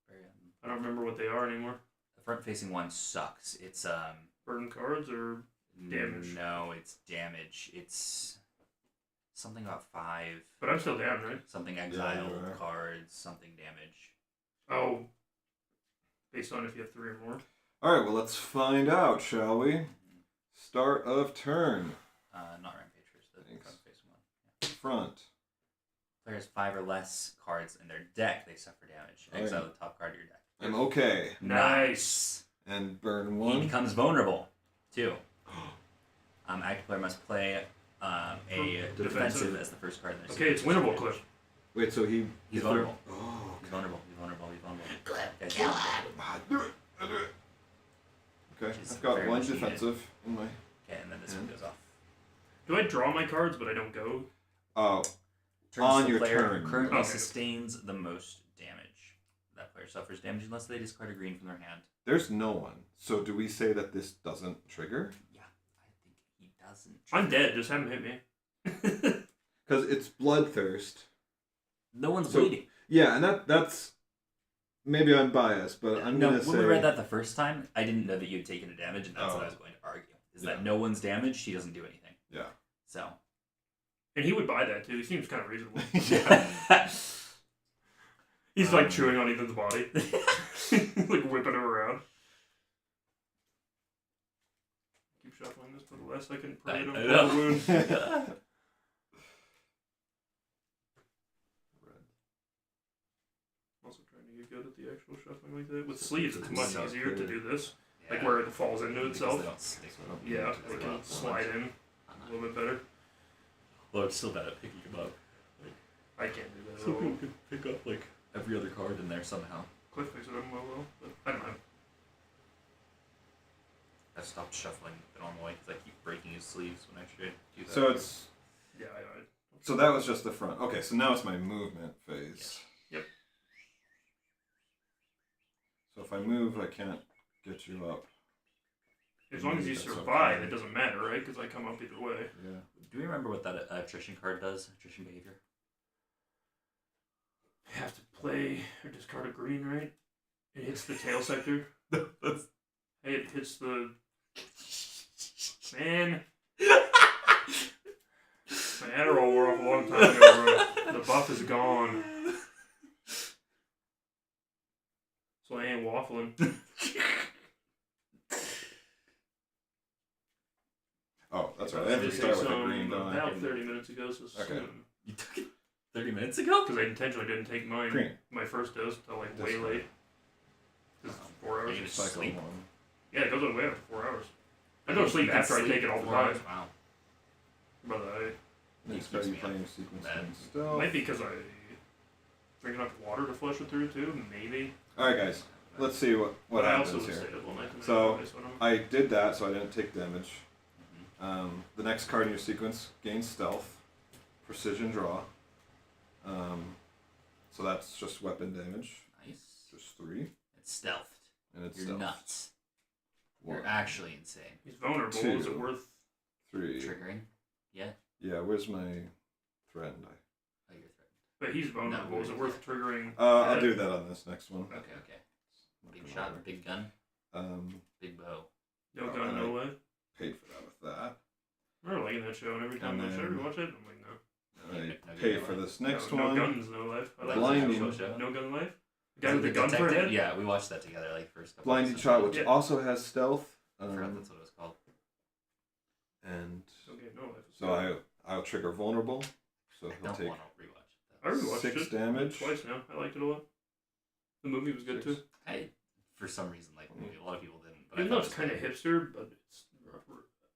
Very. I don't remember what they are anymore. The front-facing one sucks. It's Burn cards or damage? No, it's damage. It's something about 5. But I'm still down, right? Something exile you are. cards. Something damage. Oh. Based on if you have 3 or more. Alright, well, let's find out, shall we? Start of turn. Not rampage first. The Thanks. front-facing one. Front. Player has 5 or less cards in their deck. They suffer damage. Oh, yeah. Exile the top card of your deck. I'm okay. Nice. And burn He 1. becomes vulnerable. 2. Active player must play a defensive as the first card in their Okay, it's winnable, Cliff. Wait, so He's vulnerable. Oh, He's vulnerable. He's vulnerable. He's vulnerable. Guys, do it. I do it. Okay, Which is I've got very 1 much needed. defensive in my... Okay, and then this one goes off. Do I draw my cards but I don't go? Oh, Turns On the your player turn. who currently Okay. sustains the most damage. That player suffers damage unless they discard a green from their hand. there's no one. So do we say that this doesn't trigger? Yeah, I think he doesn't. I'm dead, just haven't hit me. Because it's bloodthirst. No one's So- bleeding. Yeah, and that's... Maybe I'm biased, but I'm no, going to say... when we read that the first time, I didn't know that you'd taken a damage, and that's what Oh. I was going to argue. Is Yeah. that no one's damaged, he doesn't do anything. Yeah. So. And he would buy that too. He seems kind of reasonable. Yeah. He's like chewing on Ethan's body. Like whipping him around. Keep shuffling this for the last second. I Parade know. on the wound. Also trying to get good at the actual shuffling like that. With sleeves, it's much Suck easier to it. do this. Like Yeah. where it falls into Because itself. they don't stick with Yeah, it. they can slide in a little bit better. Well, it's still bad at picking them up. I can't do that at Some people all. can pick up like every other card in there somehow. Cliff picks it up well, but I don't know. I stopped shuffling the normal way because I keep breaking his sleeves when I should do that. So it's... Yeah, So that was just the front. Okay, so now it's my movement phase. Yep. So if I move, I can't get you up. as long as you That's survive, okay. it doesn't matter, right? Because I come up either way. Yeah. Do we remember what that attrition card does? Attrition behavior? You have to play or discard a green, right? It hits the tail sector. Hey, it hits the... Man. My Adderall wore off a long time ago, bro. The buff is gone. So I ain't waffling. Oh, that's right. I I have to did start take with a some green, don't I? about 30 minutes ago, so Okay. soon. You took it 30 minutes ago? Because I intentionally didn't take mine, Green. my first dose, till like way This late. 'Cause it's 4 hours. Are you Cycle Sleep. 1. Yeah, it goes away after 4 hours. I go to sleep after I take it all the 4 time. hours, Wow. But Next keeps card you me playing up. your sequence Bad. and it stealth. might be because I drink enough water to flush it through too. Maybe. Alright, guys. Let's see what But I happens also here. stayed up all night tonight So, anyway, so I don't- I did that, so I didn't take damage. Mhm. The next card in your sequence gains stealth, precision draw. So that's just weapon damage. Nice. Just 3, It's stealthed. and it's You're stealth. nuts. You're 1, actually insane. He's vulnerable. 2. Is it worth? 3. Triggering? Yeah. Yeah, where's my threatened? Oh, you're threatened. But he's vulnerable. Is it worth triggering? I'll do that on this next one. Okay, okay. Big Looking shot, over. big gun, big bow. No Oh, gun, and no life. Paid for that with that. I remember liking that show, and every time And I should then- rewatch it, I'm like, no. I No pay gun, for no this next no, one. no guns, no life. I like Blinding. that Show. No gun life. Is Guy it with the the gun for a detective? head. Yeah, we watched that together, like first couple. Blinding episodes. shot, which Yeah. also has stealth. I forgot that's what it was called. And Okay, no life. so I'll trigger vulnerable. So I he'll don't take want to rewatch it. I rewatched 6 it damage. twice now. I liked it a lot. The movie was good 6. too. I, for some reason, like the movie. A lot of people didn't. But Even I though thought it's it was kind of good. hipster, but it's.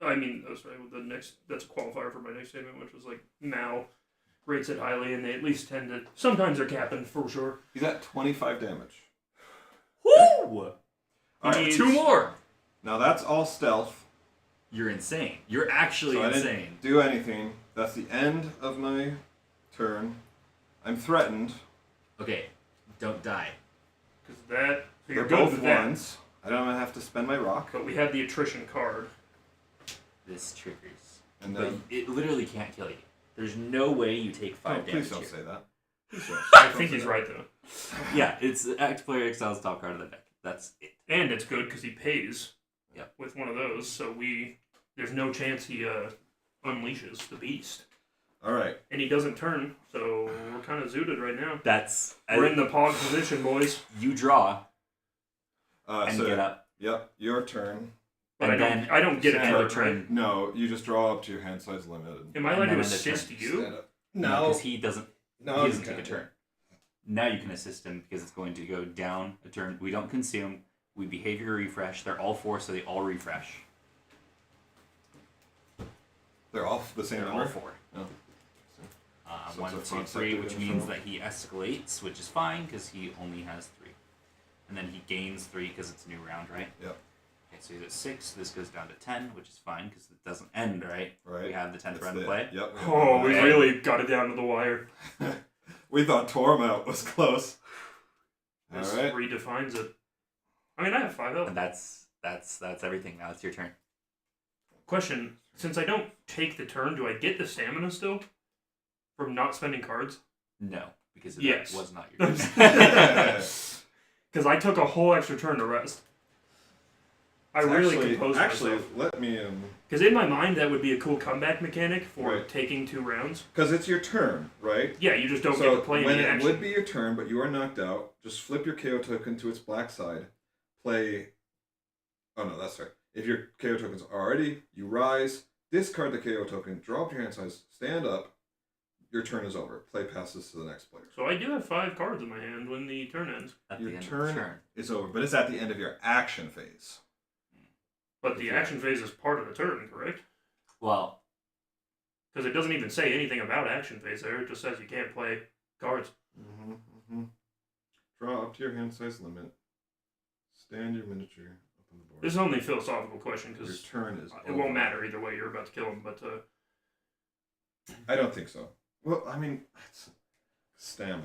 I mean, sorry. With the next, that's a qualifier for my next statement, which was like Mal rates it highly, and they at least tend to. Sometimes they're capping for sure. He's at 25 damage. Woo! Alright, He's- 2 more. Now that's all stealth. You're insane. You're actually So I insane. didn't do anything. That's the end of my turn. I'm threatened. Okay, don't die. Because that. So you're They're good both with that. ones. I don't have to spend my rock. But we have the attrition card. This triggers. And But then. it literally can't kill you. There's no way you take 5 damage Please don't here. say that. Please don't. I think he's right though. Yeah, it's the active player exiles top card of the deck. That's it. And it's good because he pays. Yep. With one of those, so there's no chance he unleashes the beast. All right. And he doesn't turn, so we're kind of zooted right now. That's We're in the pog position, boys. You draw and So, get up. Yep, your turn. But And I don't get a end card, of turn. right? No, you just draw up to your hand size limit. Am I And allowed then to end of assist turn. you? Stand up. because he doesn't. No, he you doesn't take a can't. turn. Now you can assist him because it's going to go down a turn. We don't consume. We behavior refresh. They're all 4, so they all refresh. They're all the same They're number? all 4. Oh. So 1, it's a 2, front 3, sector which control. means that he escalates, which is fine because he only has 3. And then he gains 3 because it's a new round, right? Yep. Okay, so he's at 6. This goes down to 10, which is fine because it doesn't end, right? Right. We have the 10th It's round the- to play. Yep. Oh, we Okay. really got it down to the wire. We thought Tormount was close. This All right. redefines it. I mean, I have 5 health. And that's everything. Now it's your turn. Question: since I don't take the turn, do I get the stamina still from not spending cards? No, because it Yes. was not your turn. Because I took a whole extra turn to rest. I really composed Actually, myself. let me Because in my mind, that would be a cool comeback mechanic for Right. taking 2 rounds. because it's your turn, right? Yeah, you just don't So get to play when any it action. would be your turn, but you are knocked out, just flip your KO token to its black side. Play. Oh no, that's right. If your KO token's already, you rise, discard the KO token, draw up your hand size, stand up. Your turn is over. Play passes to the next player. So I do have 5 cards in my hand when the turn ends. At Your the end turn of the turn. is over, but it's at the end of your action phase. But the action phase is part of the turn, correct? Well, Because it doesn't even say anything about action phase there. It just says you can't play cards. Draw up to your hand size limit. Stand your miniature up on the board. This is only a philosophical question Your because turn is it over. won't matter either way. You're about to kill him, but I don't think so. Well, I mean, it's stamina.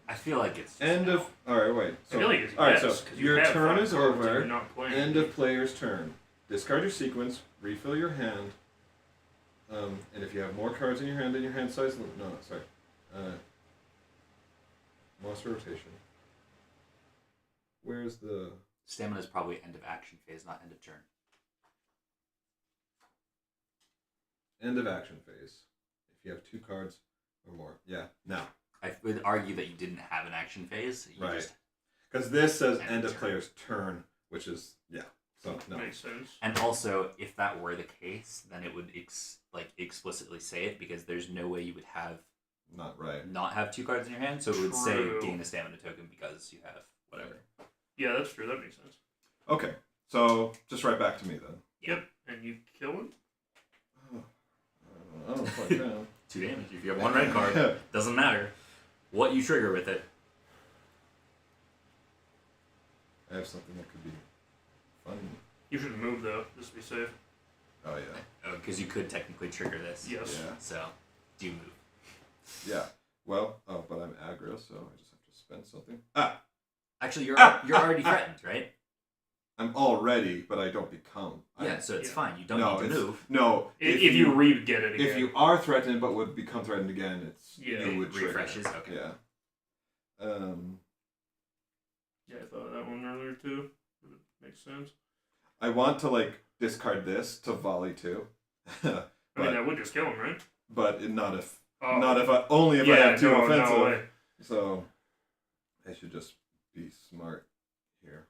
I feel like it's End of. All right, wait. I feel like it's all right, yes, so 'cause you your have turn 5 is cards and over. You're not playing. End of player's turn. Discard your sequence. Refill your hand. And if you have more cards in your hand than your hand size, no, sorry. Monster rotation. Where's the? Stamina is probably end of action phase, not end of turn. End of action phase. If you have 2 cards or more. Yeah, now. I would argue that you didn't have an action phase. You Right. just- Because this says End end of turn. player's turn, which is, yeah. So, no. Makes sense. and also, if that were the case, then it would explicitly say it because there's no way you would have Not right. not have 2 cards in your hand. So it would say True. gain a stamina token because you have whatever. Yeah, that's true. That makes sense. Okay, so just right back to me then. Yep. And you kill him? I don't quite know. 2 damage. If you have 1 red card, doesn't matter what you trigger with it. I have something that could be fun. You should move, though, just to be safe. Oh, yeah. Oh, because you could technically trigger this. Yes. Yeah. So, do move. Yeah. Well, but I'm aggro, so I just have to spend something. Ah! Actually, you're already threatened, right? I'm already, but I don't become. Yeah, so it's yeah. fine. You don't No, need to it's- move. No. If you re-get it again. If you are threatened but would become threatened again, it's Yeah. you would trigger. Refreshes. Okay. Yeah. Yeah, I thought of that one earlier, too. Makes sense. I want to discard this to volley too. I mean, But- that would just kill him, right? But not if Oh. not if I only if I Yeah, have 2 no, offensive. no way. So I should just be smart here.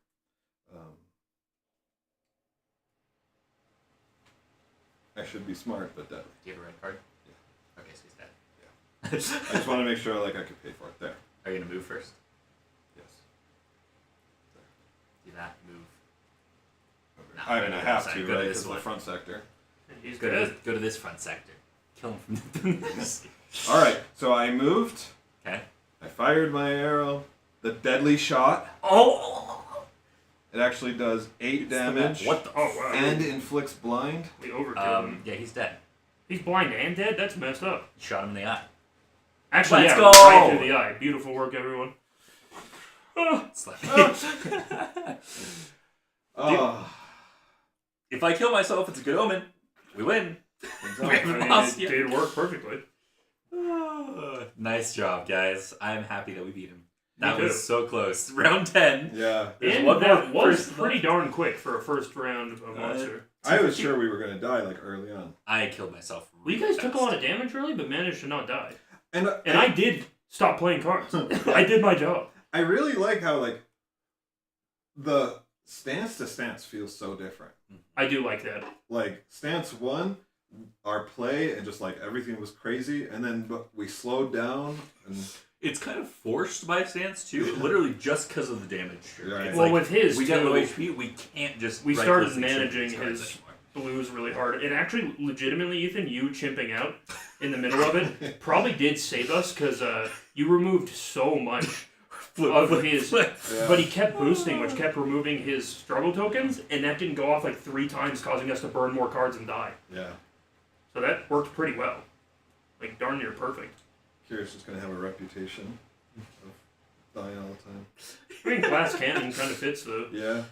I should be smart, but deadly. Do you have a red card? Yeah. Okay, so he's dead. I just want to make sure I could pay for it. There. Are you gonna move first? Yes. Do that. Move. No, I mean, I go have to to, go to right? this Because the one. front sector. And he's Go dead. to this front sector. Kill him from the. All right. So I moved. Okay. I fired my arrow. The deadly shot. Oh. It actually does 8 damage. What the? Oh wow. And inflicts blind. We overkilled him. Yeah, he's dead. He's blind and dead? That's messed up. You shot him in the eye. Actually, Let's yeah, go! right through the eye. Beautiful work, everyone. Slap Oh. If I kill myself, it's a good omen. We win. I mean, it did work perfectly. Nice job, guys. I'm happy that we beat him. Me That too. was so close. Round 10. Yeah. There's And one that more was person pretty left. darn quick for a first round of monster. I was sure we were going to die, like, early on. I killed myself. Well, you really guys took a fast. lot of damage early, but managed to not die. And I did stop playing cards. I did my job. I really like how, like, the stance to stance feels so different. I do like that. Like, stance 1, our play, and just, like, everything was crazy, and then we slowed down, and... It's kind of forced by stance, too. Literally just because of the damage. Yeah. It's Well, like, with his, we too, got low HP, we can't just... we right started click and managing shoot these his cards blues really hard. And actually, legitimately, Ethan, you chimping out in the middle of it probably did save us, because you removed so much of his... Yeah. But he kept boosting, which kept removing his struggle tokens, and that didn't go off like 3 times, causing us to burn more cards and die. Yeah. So that worked pretty well. Like, darn near perfect. Kira's just going to have a reputation of dying all the time. I mean, Glass Cannon kind of fits, though. Yeah.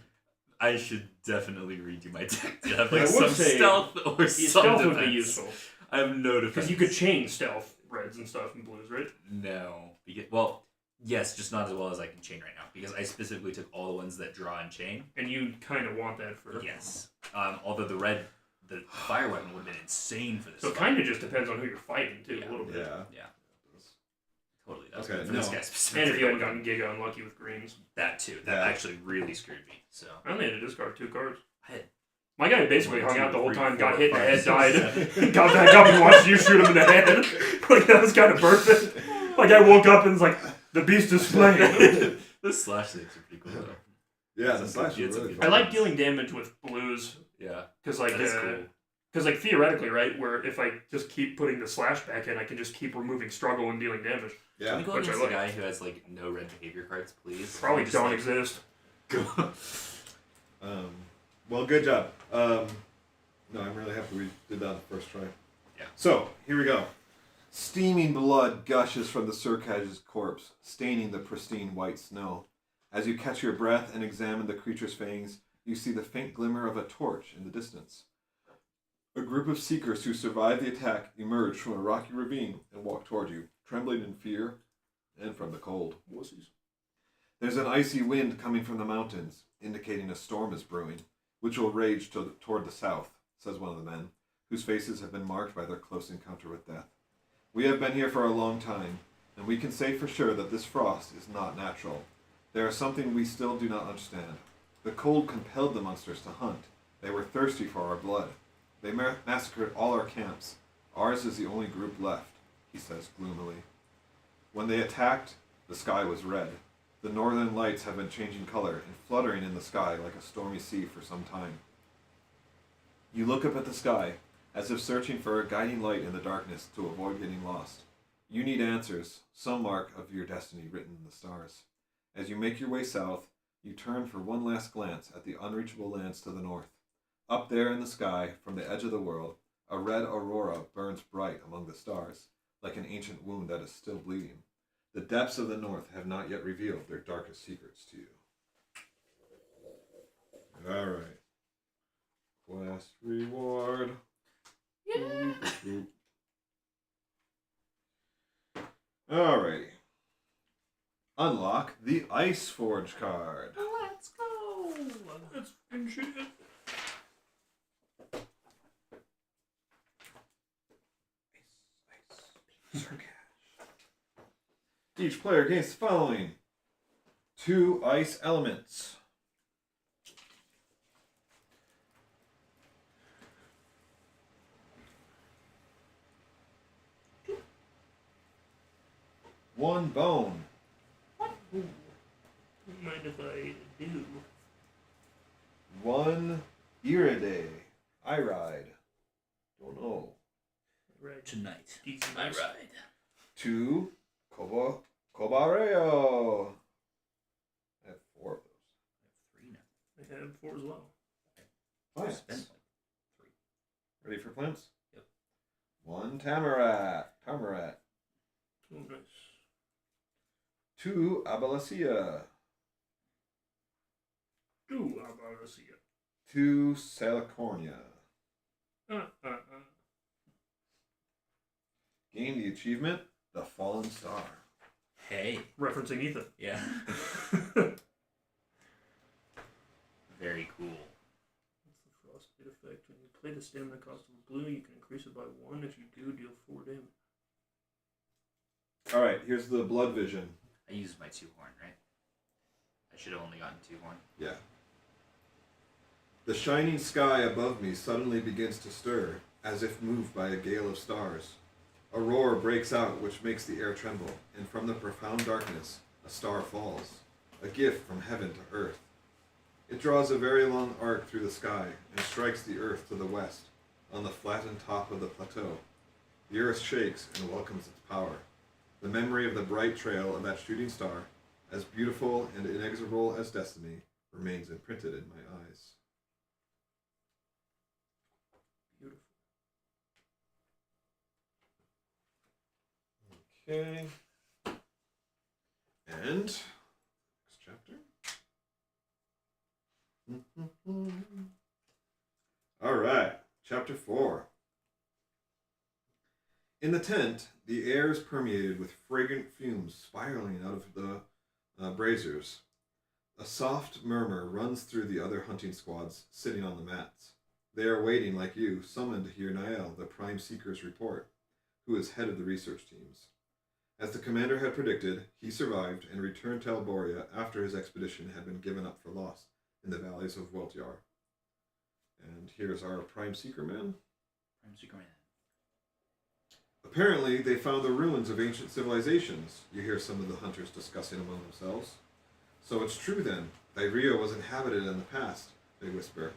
I should definitely redo my deck to have I like would some say stealth or some Stealth defense. would be useful. I have no defense. Because you could chain stealth reds and stuff and blues, right? No. Well, yes, just not as well as I can chain right now. Because I specifically took all the ones that draw and chain. And you kind of want that for... Yes. Although the fire weapon would have been insane for this So it fight. kind of just depends on who you're fighting, too, Yeah. a little bit. Yeah. Yeah. Totally does. Okay, But for this no. guy And specifically. if you hadn't gotten Giga unlucky with greens. That too. That Yeah. actually really screwed me. So I only had to discard 2 cards. I had My guy basically 1, hung 2, out the whole 3, time, 4, got hit in the 5, head, 6, died, 7. got back up and watched you shoot him in the head. Like, that was kind of perfect. Like, I woke up and was like, the beast is slain. The slash saves are pretty cool though. Yeah, the slash It's is a really good- I fun. like dealing damage with blues, Yeah. because like, That is cool. because like theoretically, right, where if I just keep putting the slash back in, I can just keep removing struggle and dealing damage. Can Yeah. we go Which I against the like. guy who has like no red behavior cards, please? Probably Just, don't like, exist. Go. Well, good job. No, I'm really happy we did that the first try. Yeah. So, here we go. Steaming blood gushes from the Surkaj's corpse, staining the pristine white snow. As you catch your breath and examine the creature's fangs, you see the faint glimmer of a torch in the distance. A group of seekers who survived the attack emerge from a rocky ravine and walk toward you, trembling in fear and from the cold. Wussies. There's an icy wind coming from the mountains, indicating a storm is brewing, which will rage toward the south, says one of the men, whose faces have been marked by their close encounter with death. We have been here for a long time, and we can say for sure that this frost is not natural. There is something we still do not understand. The cold compelled the monsters to hunt. They were thirsty for our blood. They massacred all our camps. Ours is the only group left, he says gloomily. When they attacked, the sky was red. The northern lights have been changing color and fluttering in the sky like a stormy sea for some time. You look up at the sky, as if searching for a guiding light in the darkness to avoid getting lost. You need answers, some mark of your destiny written in the stars. As you make your way south, you turn for one last glance at the unreachable lands to the north. Up there in the sky, from the edge of the world, a red aurora burns bright among the stars, like an ancient wound that is still bleeding. The depths of the north have not yet revealed their darkest secrets to you. All right. Quest reward. Yeah. Alrighty. Unlock the Ice Forge card. Let's go. Let's finish it. Each player gains the following: 2 ice elements, 1 bone, Mind if I do? 1 Iridae. I ride. Don't know. Right. Tonight, Easy I nice. ride. 2 Cobareo. I have 4 of those. 3 now. I I have 4 as well. Plants. Spend like 3. Ready for plants? Yep. 1 Tamarat. Tamarat. Oh, nice. 2 Abalacia. 2 Abaracia. 2 Salicornia. Gain the achievement, The Fallen Star. Hey. Referencing Ethan. Yeah. Very cool. What's the frostbite effect? When you play the stamina cost of blue, you can increase it by 1. If you do, deal 4 damage. Alright, here's the blood vision. I used my 2-horn, right? I should have only gotten 2-horn. Yeah. The shining sky above me suddenly begins to stir, as if moved by a gale of stars. A roar breaks out which makes the air tremble, and from the profound darkness a star falls, a gift from heaven to earth. It draws a very long arc through the sky and strikes the earth to the west, on the flattened top of the plateau. The earth shakes and welcomes its power. The memory of the bright trail of that shooting star, as beautiful and inexorable as destiny, remains imprinted in my eyes. Beautiful. Okay. And next chapter. All right, chapter 4. In the tent, the air is permeated with fragrant fumes spiraling out of the braziers. A soft murmur runs through the other hunting squads sitting on the mats. They are waiting, like you, summoned to hear Niall, the Prime Seeker's report, who is head of the research teams. As the commander had predicted, he survived and returned to Alboria after his expedition had been given up for lost in the valleys of Weltyar. And here's our Prime Seeker man. Prime Seeker man. Apparently, they found the ruins of ancient civilizations, you hear some of the hunters discussing among themselves. So it's true then, Thyrea was inhabited in the past, they whisper.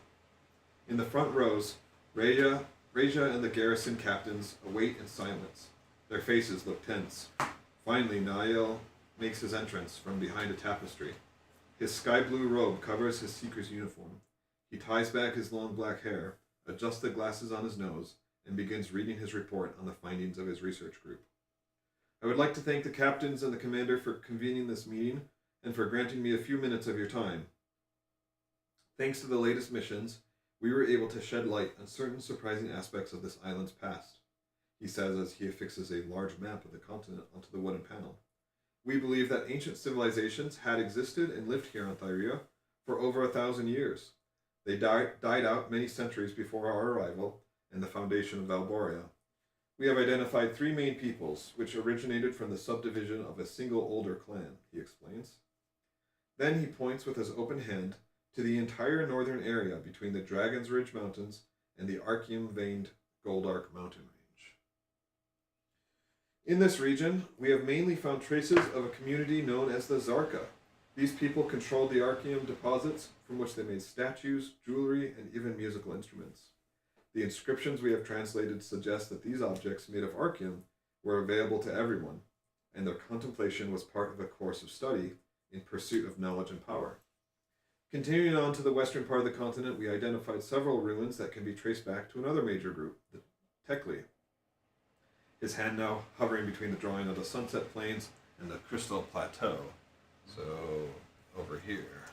In the front rows, Reja and the garrison captains await in silence. Their faces look tense. Finally, Niall makes his entrance from behind a tapestry. His sky blue robe covers his seeker's uniform. He ties back his long black hair, adjusts the glasses on his nose, and begins reading his report on the findings of his research group. I would like to thank the captains and the commander for convening this meeting and for granting me a few minutes of your time. Thanks to the latest missions, we were able to shed light on certain surprising aspects of this island's past, he says as he affixes a large map of the continent onto the wooden panel. We believe that ancient civilizations had existed and lived here on Thyrea for over 1,000 years. They died out many centuries before our arrival and the foundation of Alboria. We have identified 3 main peoples, which originated from the subdivision of a single older clan, he explains. Then he points with his open hand to the entire northern area between the Dragon's Ridge Mountains and the Archeum-veined Goldark mountain range. In this region, we have mainly found traces of a community known as the Zarka. These people controlled the Archeum deposits from which they made statues, jewelry, and even musical instruments. The inscriptions we have translated suggest that these objects made of Archeum were available to everyone, and their contemplation was part of a course of study in pursuit of knowledge and power. Continuing on to the western part of the continent, we identified several ruins that can be traced back to another major group, the Tekli. His hand now hovering between the drawing of the Sunset Plains and the Crystal Plateau. So, over here.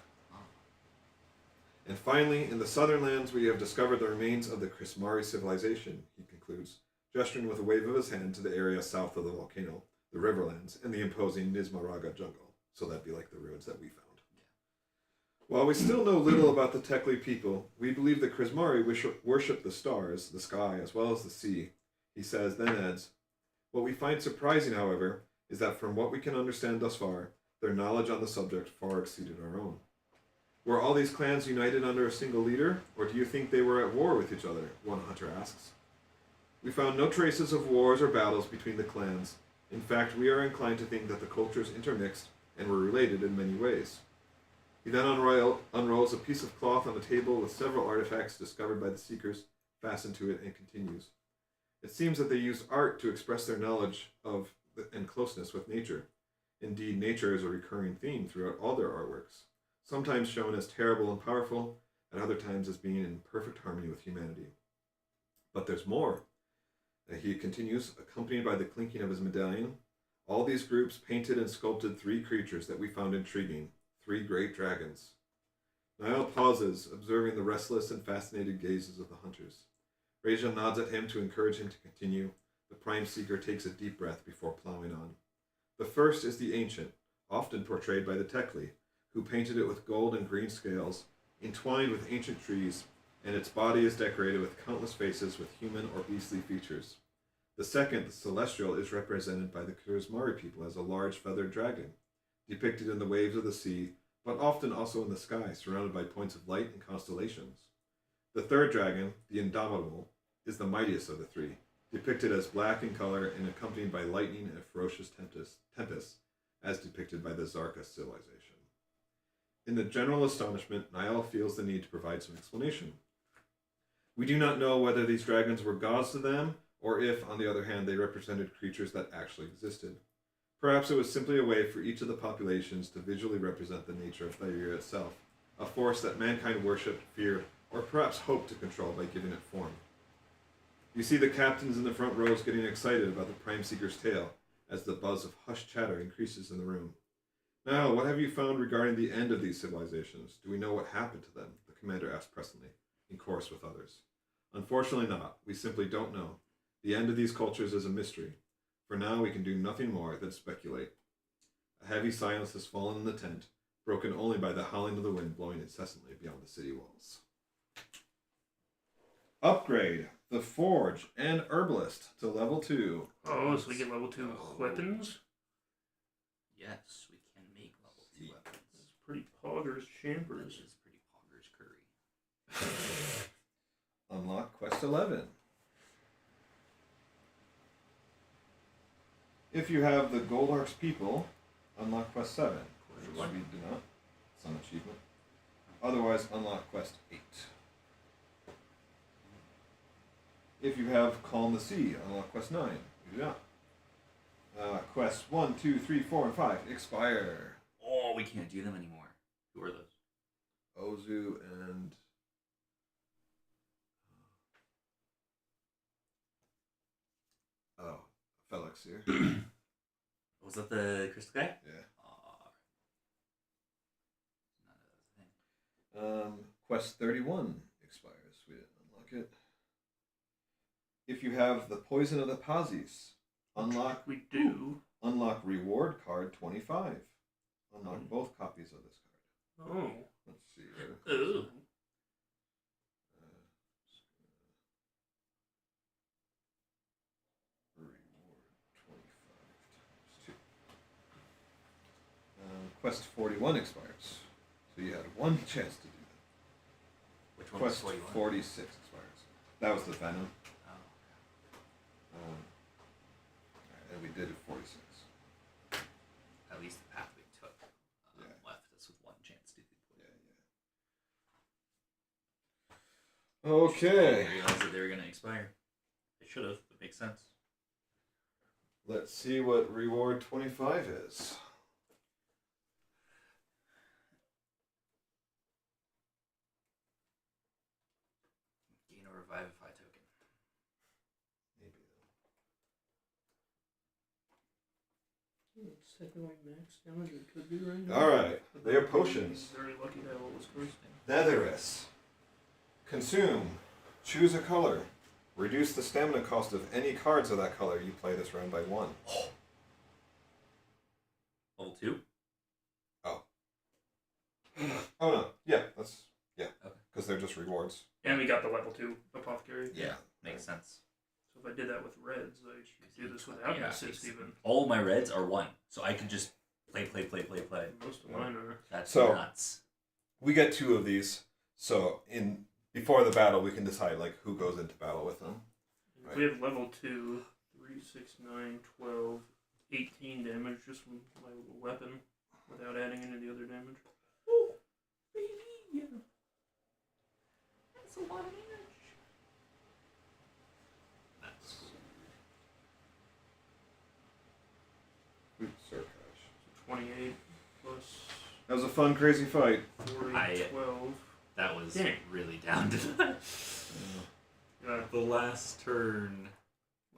And finally, in the southern lands, we have discovered the remains of the Krismari civilization, he concludes, gesturing with a wave of his hand to the area south of the volcano, the Riverlands, and the imposing Nismaraga jungle. So that'd be like the ruins that we found. While we still know little about the Tekli people, we believe the Krismari worship the stars, the sky, as well as the sea. He says, then adds, what we find surprising, however, is that from what we can understand thus far, their knowledge on the subject far exceeded our own. Were all these clans united under a single leader, or do you think they were at war with each other? One hunter asks. We found no traces of wars or battles between the clans. In fact, we are inclined to think that the cultures intermixed and were related in many ways. He then unrolls a piece of cloth on a table with several artifacts discovered by the Seekers fastened to it and continues. It seems that they used art to express their knowledge of and closeness with nature. Indeed, nature is a recurring theme throughout all their artworks. sometimes shown as terrible and powerful, at other times as being in perfect harmony with humanity. But there's more. He continues, accompanied by the clinking of his medallion. All these groups painted and sculpted 3 creatures that we found intriguing, 3 great dragons. Niall pauses, observing the restless and fascinated gazes of the hunters. Reja nods at him to encourage him to continue. The Prime Seeker takes a deep breath before plowing on. The first is the Ancient, often portrayed by the Tekli, who painted it with gold and green scales, entwined with ancient trees, and its body is decorated with countless faces with human or beastly features. The second, the Celestial, is represented by the Kurzmari people as a large feathered dragon, depicted in the waves of the sea, but often also in the sky, surrounded by points of light and constellations. The third dragon, the Indomitable, is the mightiest of the 3, depicted as black in color and accompanied by lightning and a ferocious tempest, as depicted by the Zarka civilization. In the general astonishment, Niall feels the need to provide some explanation. We do not know whether these dragons were gods to them, or if, on the other hand, they represented creatures that actually existed. Perhaps it was simply a way for each of the populations to visually represent the nature of Thyria itself, a force that mankind worshipped, feared, or perhaps hoped to control by giving it form. You see the captains in the front rows getting excited about the Prime Seeker's tale, as the buzz of hushed chatter increases in the room. Now, what have you found regarding the end of these civilizations? Do we know what happened to them? The commander asked presently, in chorus with others. Unfortunately not. We simply don't know. The end of these cultures is a mystery. For now, we can do nothing more than speculate. A heavy silence has fallen in the tent, broken only by the howling of the wind blowing incessantly beyond the city walls. Upgrade the Forge and Herbalist to level 2. Oh, so we get level 2 weapons? Yes, we can make level 2 weapons. That's pretty poggers, That champers. is pretty poggers curry. Unlock Quest 11. If you have the Goldark's People, unlock Quest 7. Which we do not. It's an achievement. Otherwise, unlock Quest 8. If you have Calm the Sea, unlock Quest 9. We do not. Quests 1, 2, 3, 4, and 5 expire. Oh, we can't do them anymore. Who are those? Ozu and... Oh, Felixir. Was that the crystal guy? Yeah. Oh, none of those things. Quest 31 expires. We didn't unlock it. If you have the Poison of the Pazis, unlock We do. unlock reward card 25. Unlock both copies of this card. Oh. Let's see. Ooh. Reward 25 times 2. Quest 41 expires. So you had one chance to do that. Which one Quest was 41? 46 expires. That was the Venom. Oh, And we did it 46. at least the path we took Yeah. left us with one chance to do the Yeah. I Okay. didn't realize that they were going to expire. They should have. That makes sense. Let's see what reward 25 is. Gain a Revivify token. Maybe. Second max damage it could be right now. Alright. They are potions. Very lucky that what was first. Netherus. Consume. Choose a color. Reduce the stamina cost of any cards of that color you play this round by 1. Level 2? Oh no. Yeah, that's... Yeah. Okay. Because they're just rewards. And we got the level 2 apothecary. Yeah, makes sense. So if I did that with reds, I could do this without an assist even. All my reds are 1, so I can just play. Most of mine are. That's So- nuts. We get 2 of these. So before the battle, we can decide like who goes into battle with them. If we have level 2, 3, 6, 9, 12, 18 damage just from my little weapon without adding any of the other damage. Oh, baby! Yeah. That's a lot of damage. That's cool. Ooh, Surcash. 28 plus. was a fun, crazy fight. 40, I- 12. That was Dang. really down to that. Yeah. The last turn.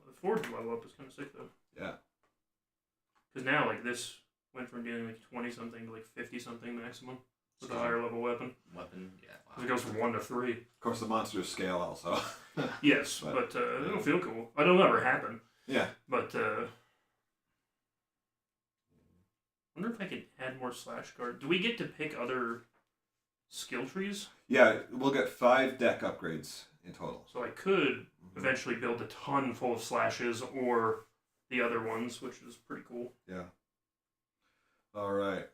The forge level up is kind of sick though. Yeah. Because now like this went from doing like 20 something to like 50 something maximum with a higher level weapon. Weapon, yeah. Wow. It goes from 1 to 3. Of course, the monsters scale also. Yes, but it'll feel cool. It'll never happen. Yeah. But wonder if I could add more slash guard. Do we get to pick other skill trees? Yeah, we'll get 5 deck upgrades in total. So I could eventually build a ton full of slashes or the other ones, which is pretty cool. Yeah. All right.